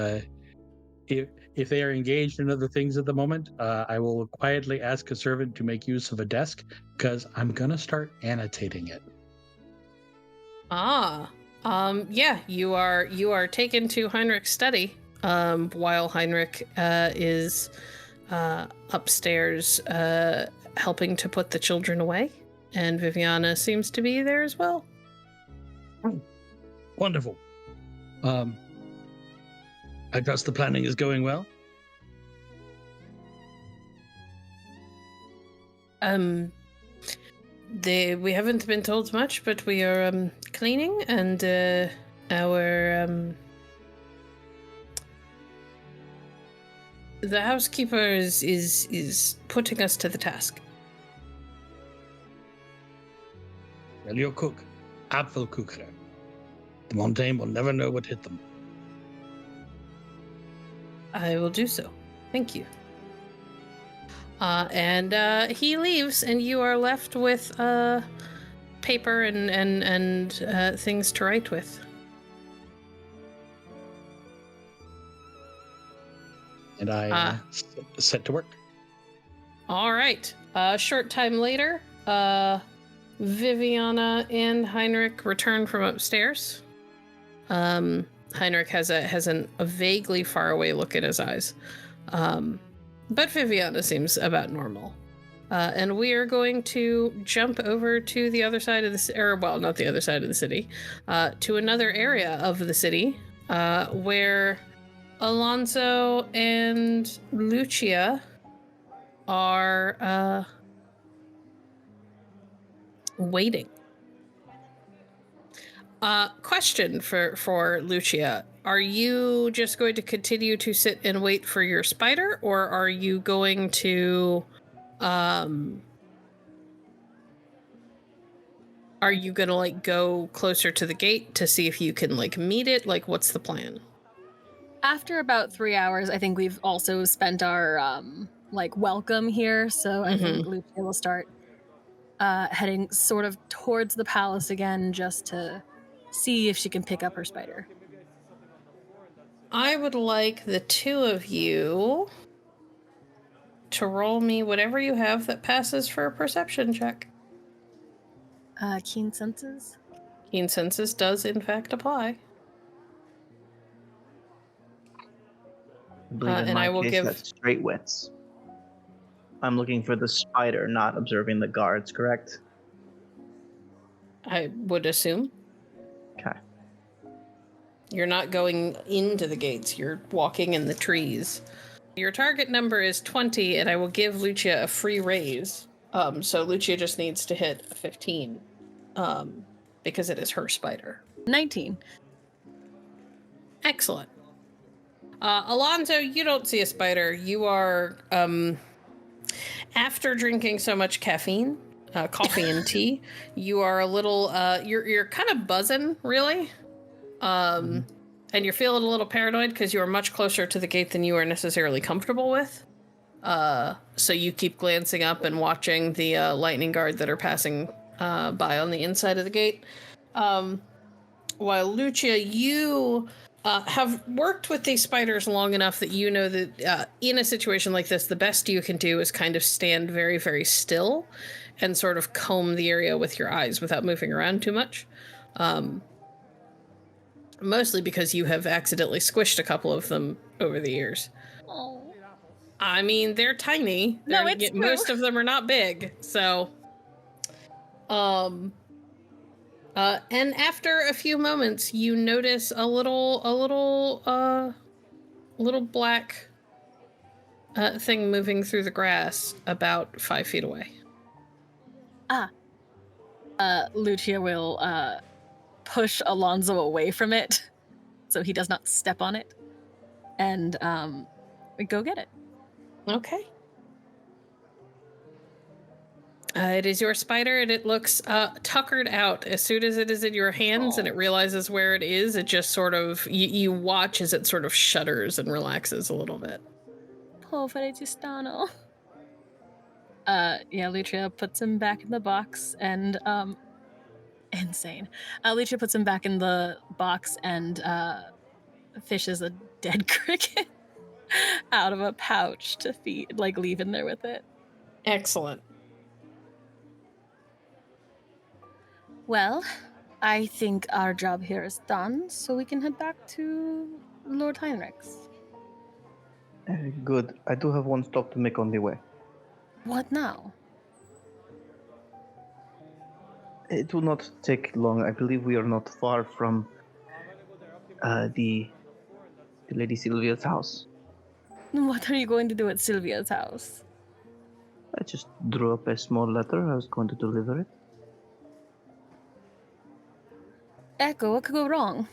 if they are engaged in other things at the moment, I will quietly ask a servant to make use of a desk, because I'm going to start annotating it. Yeah, you are taken to Heinrich's study, while Heinrich is upstairs helping to put the children away, and Viviana seems to be there as well. Wonderful. I trust the planning is going well. We haven't been told much, but we are cleaning, and our the housekeeper is putting us to the task. Well, your cook, Apfelkuchen. The Montaigne will never know what hit them. I will do so. Thank you. And he leaves, and you are left with paper and things to write with. And I set to work. All right. A short time later, Viviana and Heinrich return from upstairs. Heinrich has a vaguely far away look in his eyes. But Viviana seems about normal. And we are going to jump over to the other side of the or well, not the other side of the city, to another area of the city, where Alonso and Lucia are waiting. Question for Lucia. Are you just going to continue to sit and wait for your spider, or are you going to are you gonna like go closer to the gate to see if you can like meet it? Like, what's the plan? After about 3 hours, I think we've also spent our like welcome here, so I think Lucia will start heading sort of towards the palace again, just to see if she can pick up her spider. I would like the two of you to roll me whatever you have that passes for a perception check. Keen senses. Keen senses does in fact apply. I believe in and my I will case, give- that's straight wits. I'm looking for the spider, not observing the guards, correct? I would assume. Okay. You're not going into the gates, you're walking in the trees. Your target number is 20, and I will give Lucia a free raise. So Lucia just needs to hit a 15, because it is her spider. 19. Excellent. Alonso, you don't see a spider. You are, after drinking so much caffeine, coffee and tea, you are a little, you're kind of buzzing, really. And you're feeling a little paranoid because you are much closer to the gate than you are necessarily comfortable with. So you keep glancing up and watching the lightning guard that are passing by on the inside of the gate. While Lucia, you have worked with these spiders long enough that you know that in a situation like this, the best you can do is kind of stand very, very still and sort of comb the area with your eyes without moving around too much. Mostly because you have accidentally squished a couple of them over the years. Oh. I mean, they're tiny. No, it's true. Most of them are not big, so. And after a few moments, you notice a little black thing moving through the grass about 5 feet away. Lucia will push Alonso away from it so he does not step on it, and go get it. Okay. It is your spider, and it looks tuckered out. As soon as it is in your hands and it realizes where it is, it just sort of, you watch as it sort of shudders and relaxes a little bit. Povere Gistano. Yeah, Lucia puts him back in the box, and insane. Lucia puts him back in the box and fishes a dead cricket out of a pouch to feed, like leave in there with it. Excellent. Well, I think our job here is done, so we can head back to Lord Heinrich's. Good. I do have one stop to make on the way. What now? It will not take long. I believe we are not far from the Lady Sylvia's house. What are you going to do at Sylvia's house? I just drew up a small letter. I was going to deliver it. Echo, what could go wrong?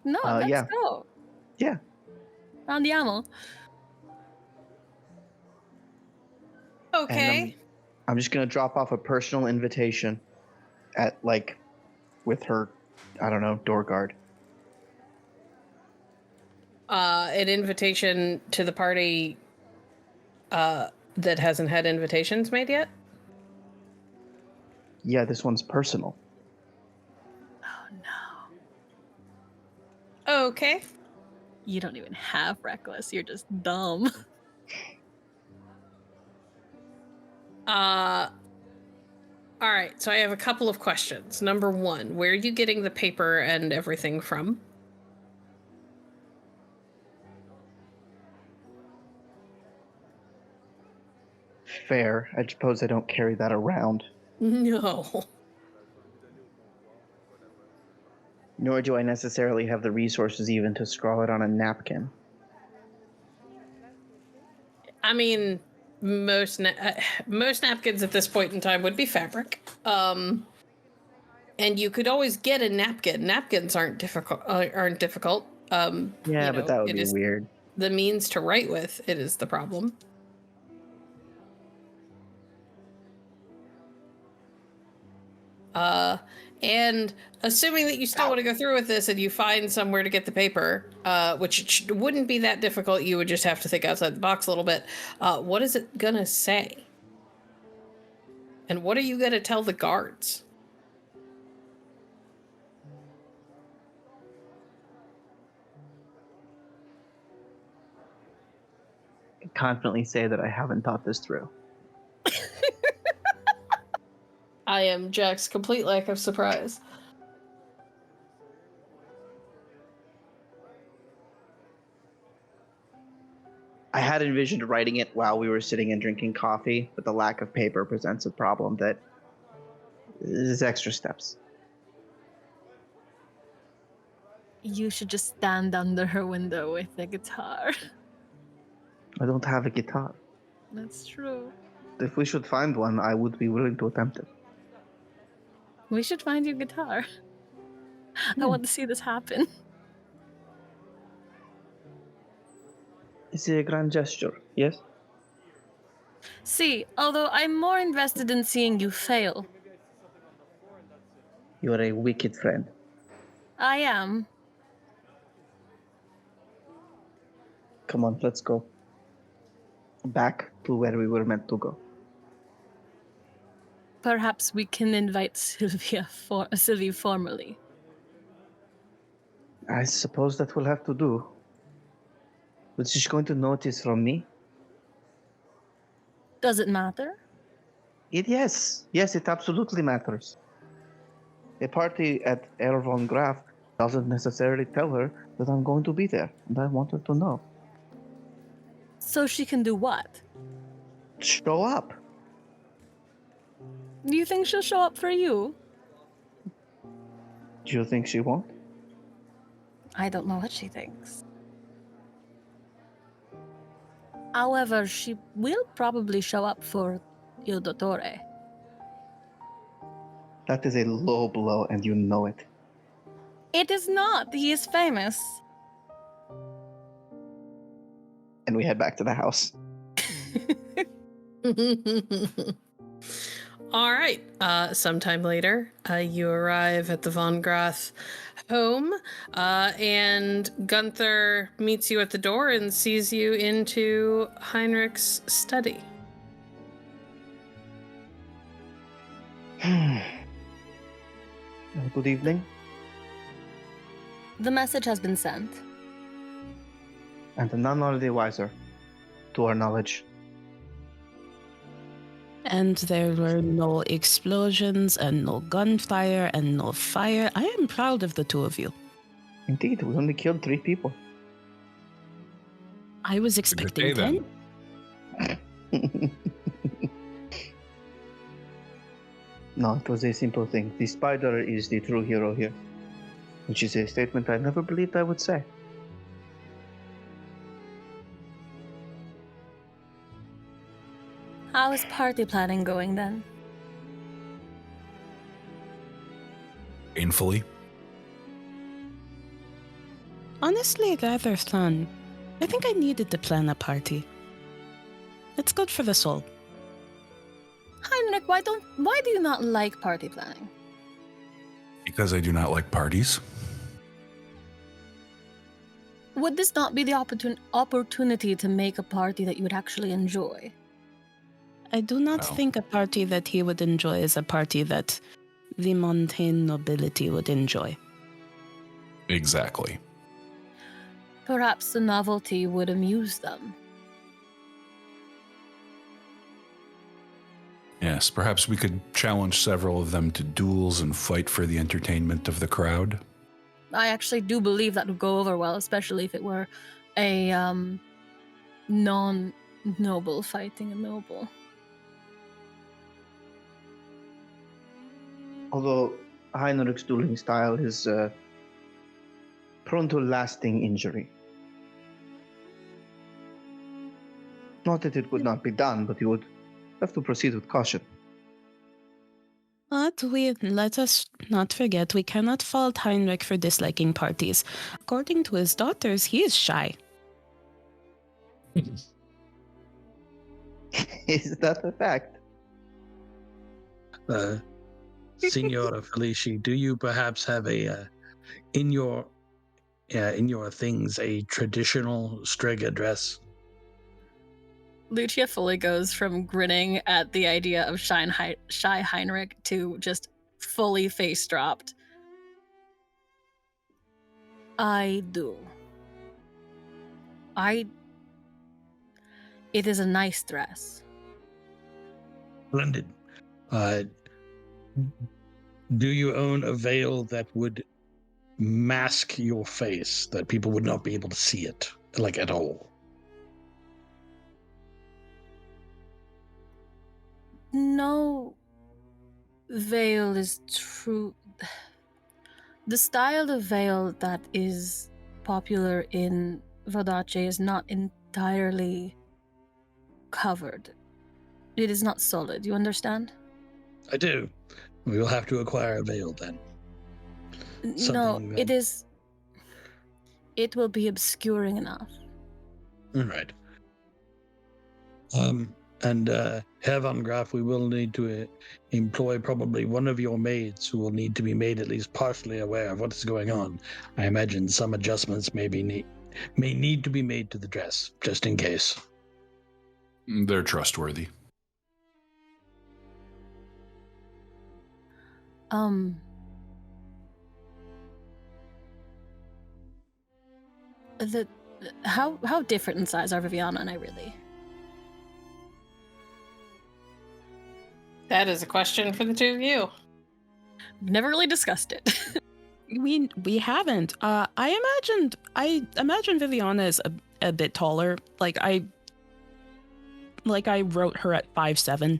No, let's yeah. go. Yeah. Andiamo. Okay. And I'm just gonna drop off a personal invitation at with her, I don't know, door guard. An invitation to the party that hasn't had invitations made yet? Yeah, this one's personal. Oh no. Okay. You don't even have reckless. You're just dumb. All right, so I have a couple of questions. Number one, where are you getting the paper and everything from? Fair. I suppose I don't carry that around. No. Nor do I necessarily have the resources even to scrawl it on a napkin. I mean, most napkins at this point in time would be fabric. And you could always get a napkin. Napkins aren't difficult. Yeah, but that would be weird. The means to write with, it is the problem. And assuming that you still want to go through with this and you find somewhere to get the paper, which wouldn't be that difficult, you would just have to think outside the box a little bit. What is it gonna say? And what are you gonna tell the guards? I confidently say that I haven't thought this through. I am Jack's complete lack of surprise. I had envisioned writing it while we were sitting and drinking coffee, but the lack of paper presents a problem that is extra steps. You should just stand under her window with a guitar. I don't have a guitar. That's true. If we should find one, I would be willing to attempt it. We should find you a guitar. I want to see this happen. It's a grand gesture, yes? See, although I'm more invested in seeing you fail. You are a wicked friend. I am. Come on, let's go. Back to where we were meant to go. Perhaps we can invite Sylvie formally. I suppose that will have to do. But she's going to notice from me. Does it matter? Yes, it absolutely matters. A party at Herr von Graf doesn't necessarily tell her that I'm going to be there, and I want her to know. So she can do what? Show up. Do you think she'll show up for you? Do you think she won't? I don't know what she thinks. However, she will probably show up for Il Dottore. That is a low blow, and you know it. It is not. He is famous. And we head back to the house. All right. Sometime later, you arrive at the Von Grath home, and Gunther meets you at the door and sees you into Heinrich's study. Good evening. The message has been sent. And none are the wiser, to our knowledge. And there were no explosions and no gunfire and no fire. I am proud of the two of you. Indeed, we only killed 3 people. I was expecting 10. No, it was a simple thing. The spider is the true hero here. Which is a statement I never believed I would say. How is party planning going then? Painfully. Honestly, rather fun. I think I needed to plan a party. It's good for the soul. Heinrich, why do you not like party planning? Because I do not like parties. Would this not be the opportunity to make a party that you would actually enjoy? I do not think a party that he would enjoy is a party that the Montaigne nobility would enjoy. Exactly. Perhaps the novelty would amuse them. Yes, perhaps we could challenge several of them to duels and fight for the entertainment of the crowd. I actually do believe that would go over well, especially if it were a non-noble fighting a noble. Although Heinrich's dueling style is prone to lasting injury. Not that it would not be done, but you would have to proceed with caution. But let us not forget, we cannot fault Heinrich for disliking parties. According to his daughters, he is shy. Is that a fact? Signora Felici, do you perhaps have a in your things a traditional Strega dress? Lucia fully goes from grinning at the idea of shy Heinrich to just fully face dropped. I do. It is a nice dress. Splendid. Do you own a veil that would mask your face, that people would not be able to see it, like, at all? No veil is true. The style of veil that is popular in Vodace is not entirely covered. It is not solid, you understand? I do. We will have to acquire a veil then. Something, No, it is. It will be obscuring enough. All right. And Herr von Graf, we will need to employ probably one of your maids who will need to be made at least partially aware of what is going on. I imagine some adjustments may need to be made to the dress, just in case. They're trustworthy. How different in size are Viviana and I really? That is a question for the two of you. Never really discussed it. We haven't. I imagine Viviana is a bit taller. Like I wrote her at 5'7".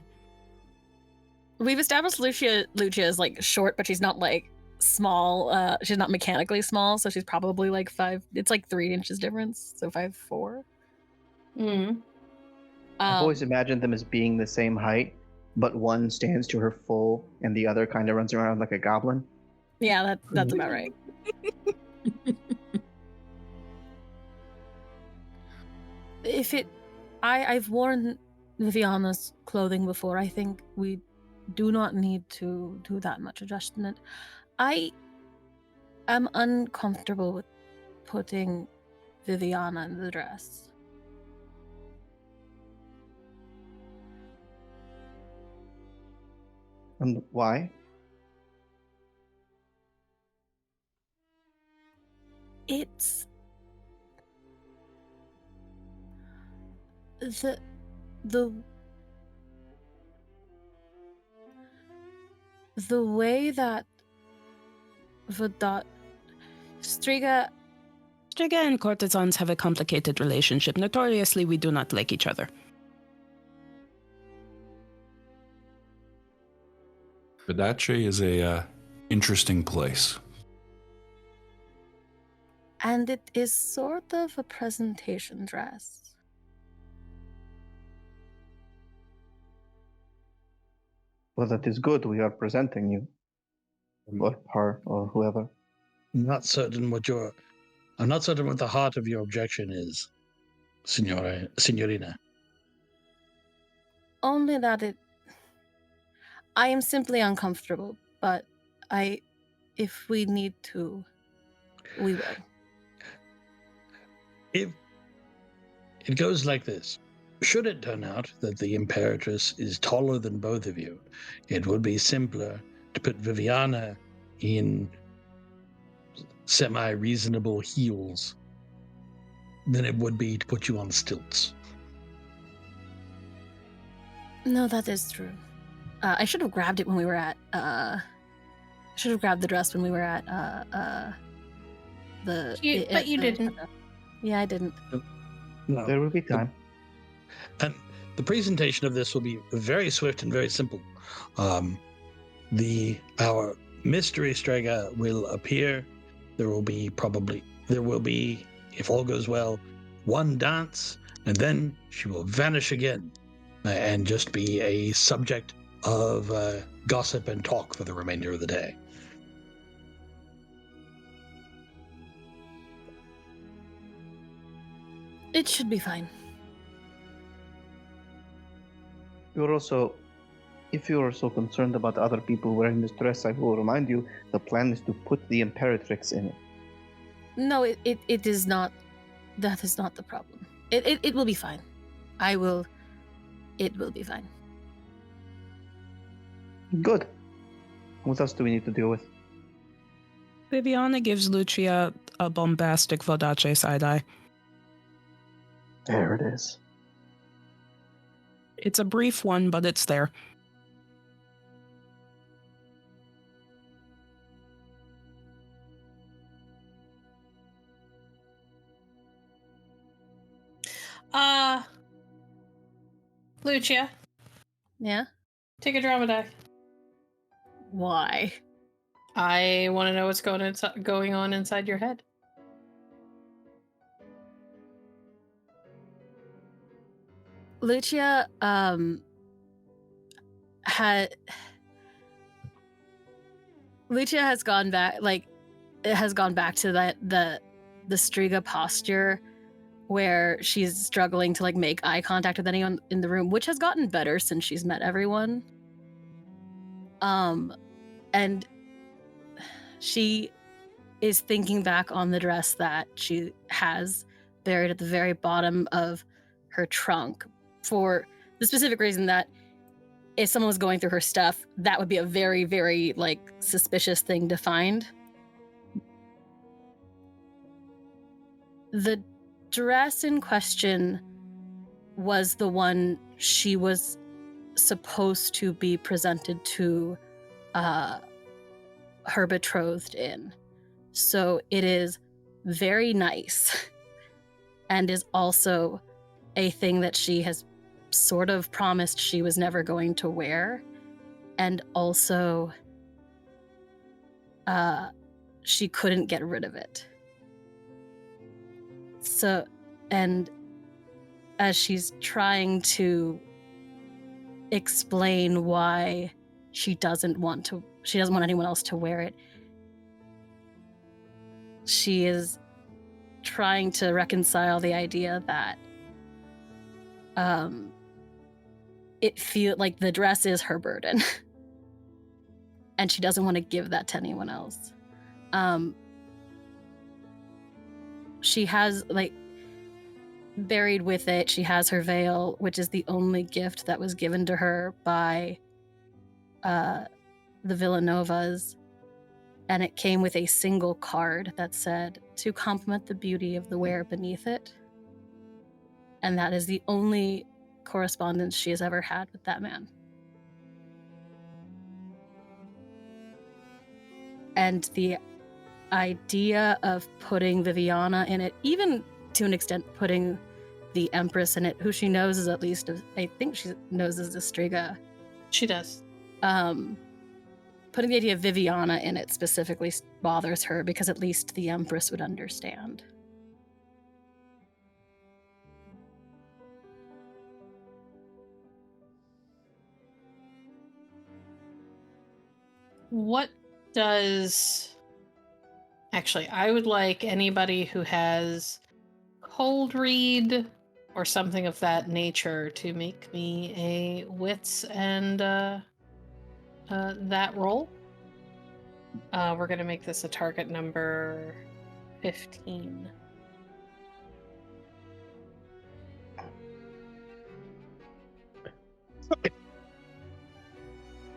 We've established Lucia is like short, but she's not like small. She's not mechanically small, so she's probably like 5. It's like 3 inches difference, so 5'4". I've always imagined them as being the same height, but one stands to her full and the other kind of runs around like a goblin. Yeah, that's about right. I've worn Viviana's clothing before. I think we do not need to do that much adjustment. I am uncomfortable with putting Viviana in the dress. And why? It's the way that Striga And courtesans have a complicated relationship. Notoriously, we do not like each other. Vodace is a interesting place. And it is sort of a presentation dress. Well, that is good. We are presenting you. Or her, or whoever. I'm not certain what the heart of your objection is, Signorina. Only that I am simply uncomfortable, but if we need to, we will. If it goes like this, should it turn out that the Imperatrix is taller than both of you, it would be simpler to put Viviana in semi-reasonable heels than it would be to put you on stilts. No, that is true. I should have grabbed it when we were at. I should have grabbed the dress when we were at. But you didn't. Yeah, I didn't. No. There will be time. And the presentation of this will be very swift and very simple. Our mystery Strega will appear. There will be, if all goes well, one dance, and then she will vanish again and just be a subject of gossip and talk for the remainder of the day. It should be fine. If you are so concerned about other people wearing this dress, I will remind you the plan is to put the Imperatrix in it. No, it is not. That is not the problem. It will be fine. It will be fine. Good. What else do we need to deal with? Viviana gives Lucia a bombastic Vodace side-eye. There it is. It's a brief one, but it's there. Lucia, Yeah? take a drama die. Why? I want to know what's going on inside your head. Lucia has gone back, it has gone back to the Striga posture where she's struggling to make eye contact with anyone in the room, which has gotten better since she's met everyone. And she is thinking back on the dress that she has buried at the very bottom of her trunk, for the specific reason that if someone was going through her stuff, that would be a very, very suspicious thing to find. The dress in question was the one she was supposed to be presented to her betrothed in. So it is very nice and is also a thing that she has sort of promised she was never going to wear. And also, she couldn't get rid of it. So, and as she's trying to explain why she doesn't want anyone else to wear it, she is trying to reconcile the idea that it feels like the dress is her burden and she doesn't want to give that to anyone else. She has buried with it, she has her veil, which is the only gift that was given to her by the Villanovas, and it came with a single card that said, "To complement the beauty of the wearer beneath it." And that is the only correspondence she has ever had with that man. And the idea of putting Viviana in it, even to an extent putting the Empress in it, who she knows is I think she knows is a Striga. She does. Putting the idea of Viviana in it specifically bothers her, because at least the Empress would understand. What does... Actually, I would like anybody who has cold read or something of that nature to make me a wits and that roll. We're going to make this a target number 15.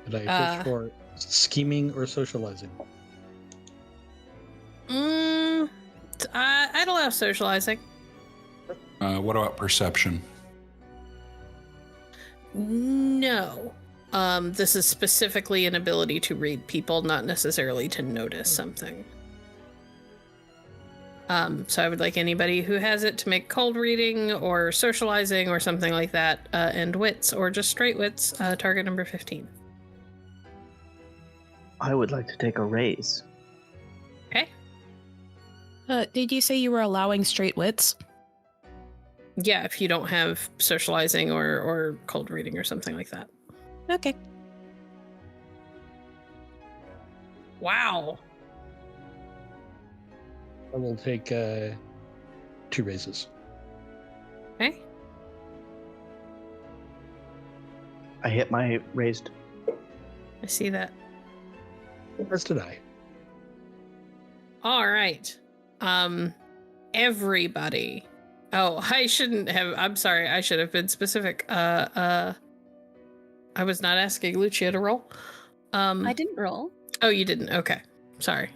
Did I push for scheming or socializing? I'd allow socializing. What about perception? No. This is specifically an ability to read people, not necessarily to notice something. So I would like anybody who has it to make cold reading or socializing or something like that, and wits or just straight wits, target number 15. I would like to take a raise. Okay. Did you say you were allowing straight wits? Yeah, if you don't have socializing or cold reading or something like that. Okay. Wow. I will take 2 raises. Okay. I hit my raised. I see that. As did I. All right. Everybody. Oh, I shouldn't have. I'm sorry. I should have been specific. I was not asking Lucia to roll. I didn't roll. Oh, you didn't. Okay. Sorry.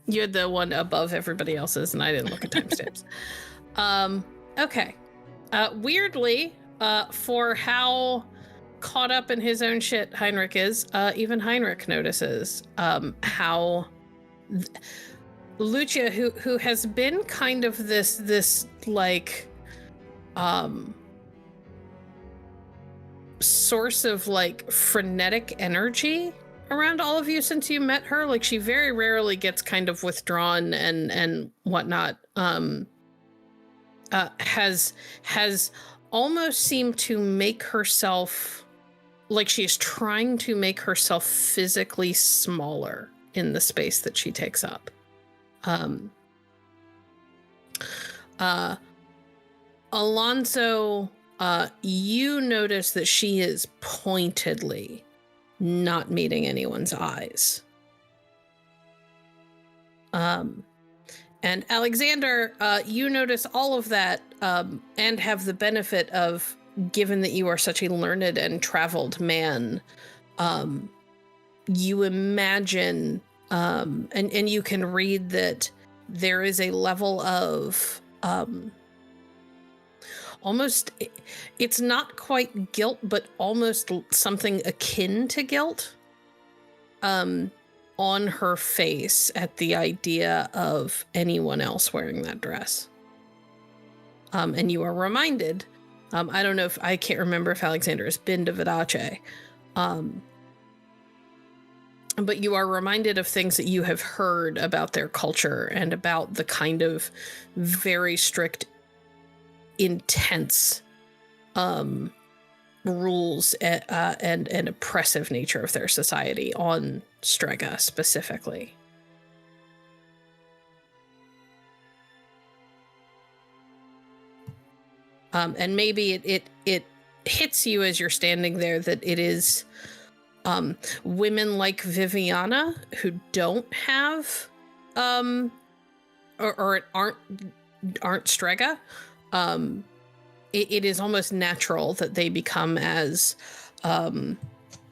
You had the one above everybody else's, and I didn't look at timestamps. Okay. Weirdly, for how caught up in his own shit Heinrich is, even Heinrich notices how Lucia, who has been kind of this like source of like frenetic energy around all of you since you met her. Like, she very rarely gets kind of withdrawn and whatnot. Has almost seemed to make herself like she's trying to make herself physically smaller in the space that she takes up. Alonso, you notice that she is pointedly not meeting anyone's eyes. And Alexander, you notice all of that, and have the benefit of, given that you are such a learned and traveled man, you imagine, and you can read that there is a level of almost, it's not quite guilt, but almost something akin to guilt on her face at the idea of anyone else wearing that dress. And you are reminded, I don't know if, I can't remember if Alexander has been to Vidace, but you are reminded of things that you have heard about their culture and about the kind of very strict, intense rules and oppressive nature of their society on Strega specifically. And maybe it hits you as you're standing there that it is women like Viviana who don't have or aren't Strega. It is almost natural that they become as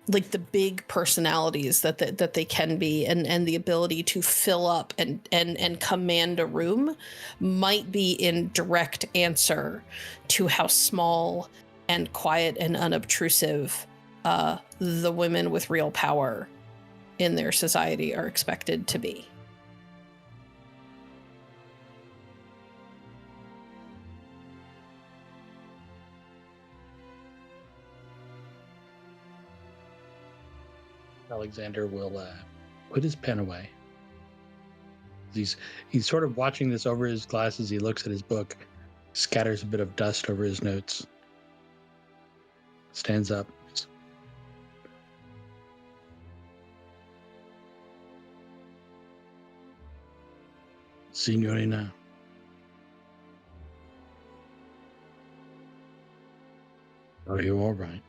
like the big personalities that they can be, and the ability to fill up and command a room might be in direct answer to how small and quiet and unobtrusive the women with real power in their society are expected to be. Alexander will put his pen away. He's sort of watching this over his glasses. He looks at his book, scatters a bit of dust over his notes, stands up. Signorina, are you all right?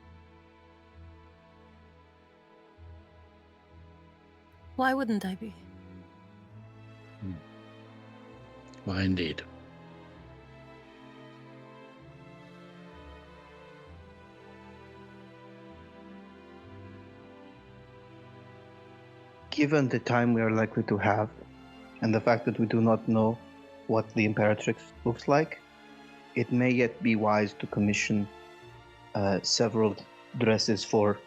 Why wouldn't I be? Why, indeed. Given the time we are likely to have, and the fact that we do not know what the Imperatrix looks like, it may yet be wise to commission several dresses for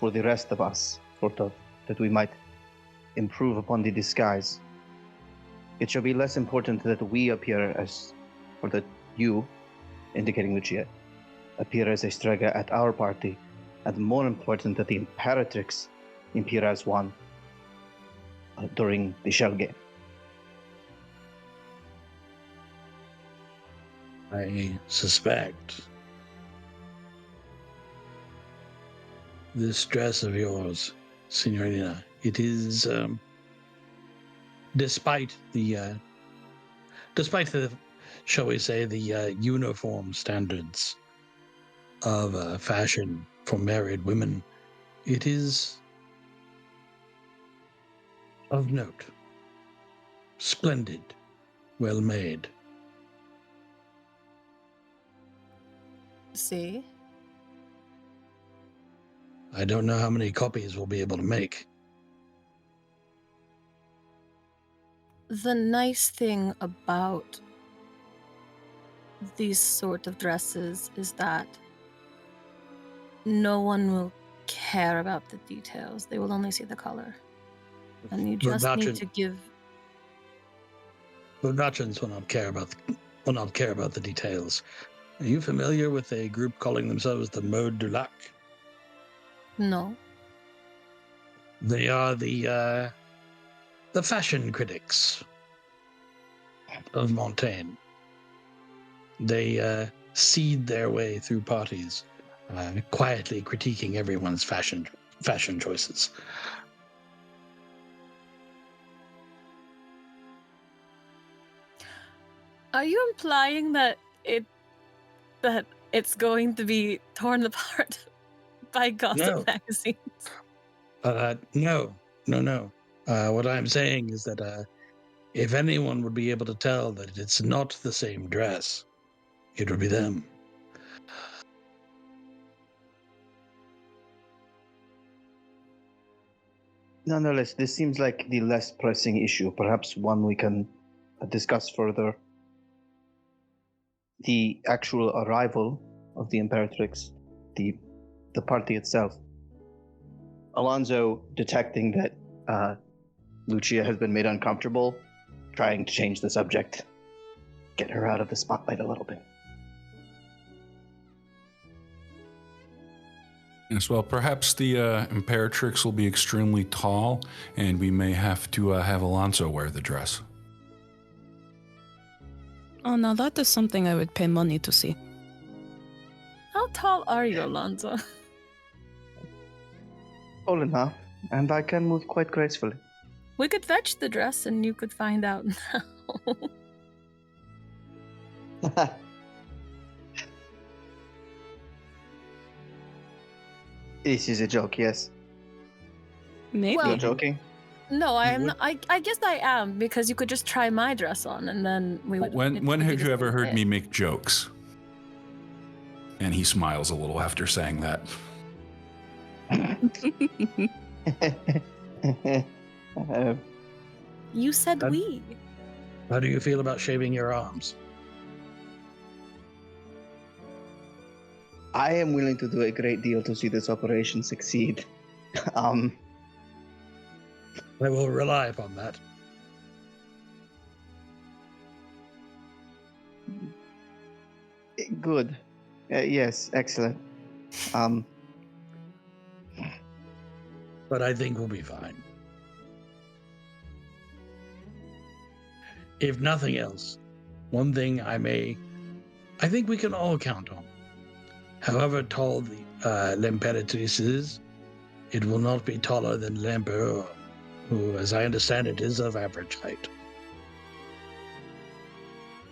the rest of us, sort of, that we might improve upon the disguise. It shall be less important that we appear as, or that you, indicating Lucia, appear as a Strega at our party, and more important that the Imperatrix appear as one during the shell game. I suspect this dress of yours, Signorina, it is, despite the, shall we say, the uniform standards of fashion for married women, it is of note. Splendid, well made. See? I don't know how many copies we'll be able to make. The nice thing about these sort of dresses is that no one will care about the details. They will only see the color. And you just need to give... The Russians will not care about the details. Are you familiar with a group calling themselves the Mode du Lac? No. They are the fashion critics of Montaigne. They seed their way through parties, quietly critiquing everyone's fashion choices. Are you implying that it's going to be torn apart by gossip magazines? No. What I'm saying is that if anyone would be able to tell that it's not the same dress, it would be them. Nonetheless, this seems like the less pressing issue, perhaps one we can discuss further. The actual arrival of the Imperatrix, the party itself. Alonso, detecting that Lucia has been made uncomfortable, trying to change the subject, get her out of the spotlight a little bit. Yes, well, perhaps the Imperatrix will be extremely tall, and we may have to have Alonso wear the dress. Oh, now that is something I would pay money to see. How tall are you, Alonso? Tall enough, and I can move quite gracefully. We could fetch the dress and you could find out now. This is a joke, yes. Maybe. Well, You're joking? No, I am not. I guess I am, because you could just try my dress on and then we would... When have you ever heard me make jokes? And he smiles a little after saying that. You said we. How do you feel about shaving your arms? I am willing to do a great deal to see this operation succeed. I will rely upon that. Good. Yes, excellent. But I think we'll be fine. If nothing else, one thing I think we can all count on. However tall the L'Imperatrice is, it will not be taller than L'Empereur, who, as I understand it, is of average height.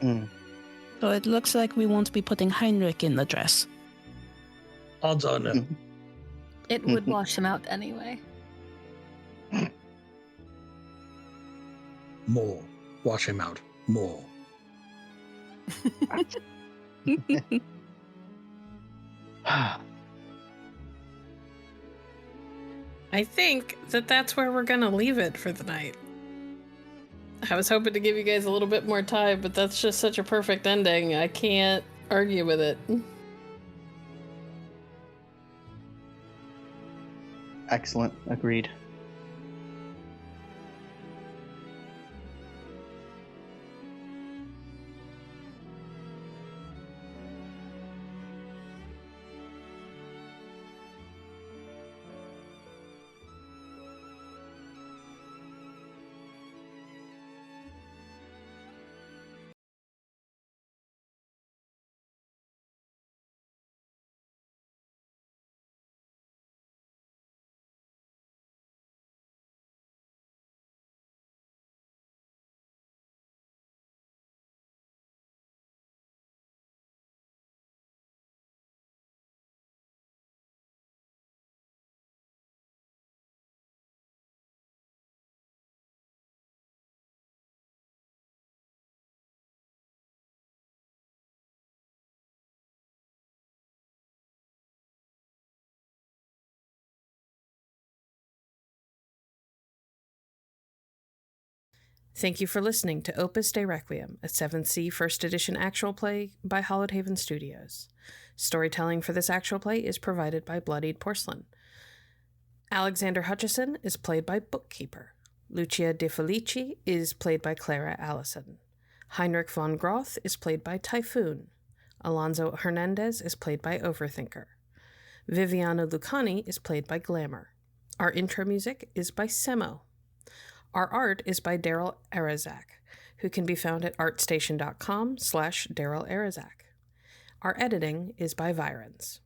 So it looks like we won't be putting Heinrich in the dress. Odds are no. It would wash him out anyway. More. Wash him out. More. I think that that's where we're going to leave it for the night. I was hoping to give you guys a little bit more time, but that's just such a perfect ending. I can't argue with it. Excellent. Agreed. Thank you for listening to Opus Dei Requiem, a 7th C First Edition actual play by Hollowed Haven Studios. Storytelling for this actual play is provided by Bloodied Porcelain. Alexander Hutchison is played by Bookkeeper. Lucia De Felici is played by Clara Allison. Heinrich von Groth is played by Typhoon. Alonso Hernandez is played by Overthinker. Viviana Lucani is played by Glamour. Our intro music is by Semo. Our art is by Daryl Arazak, who can be found at artstation.com/Daryl Arazak. Our editing is by Virens.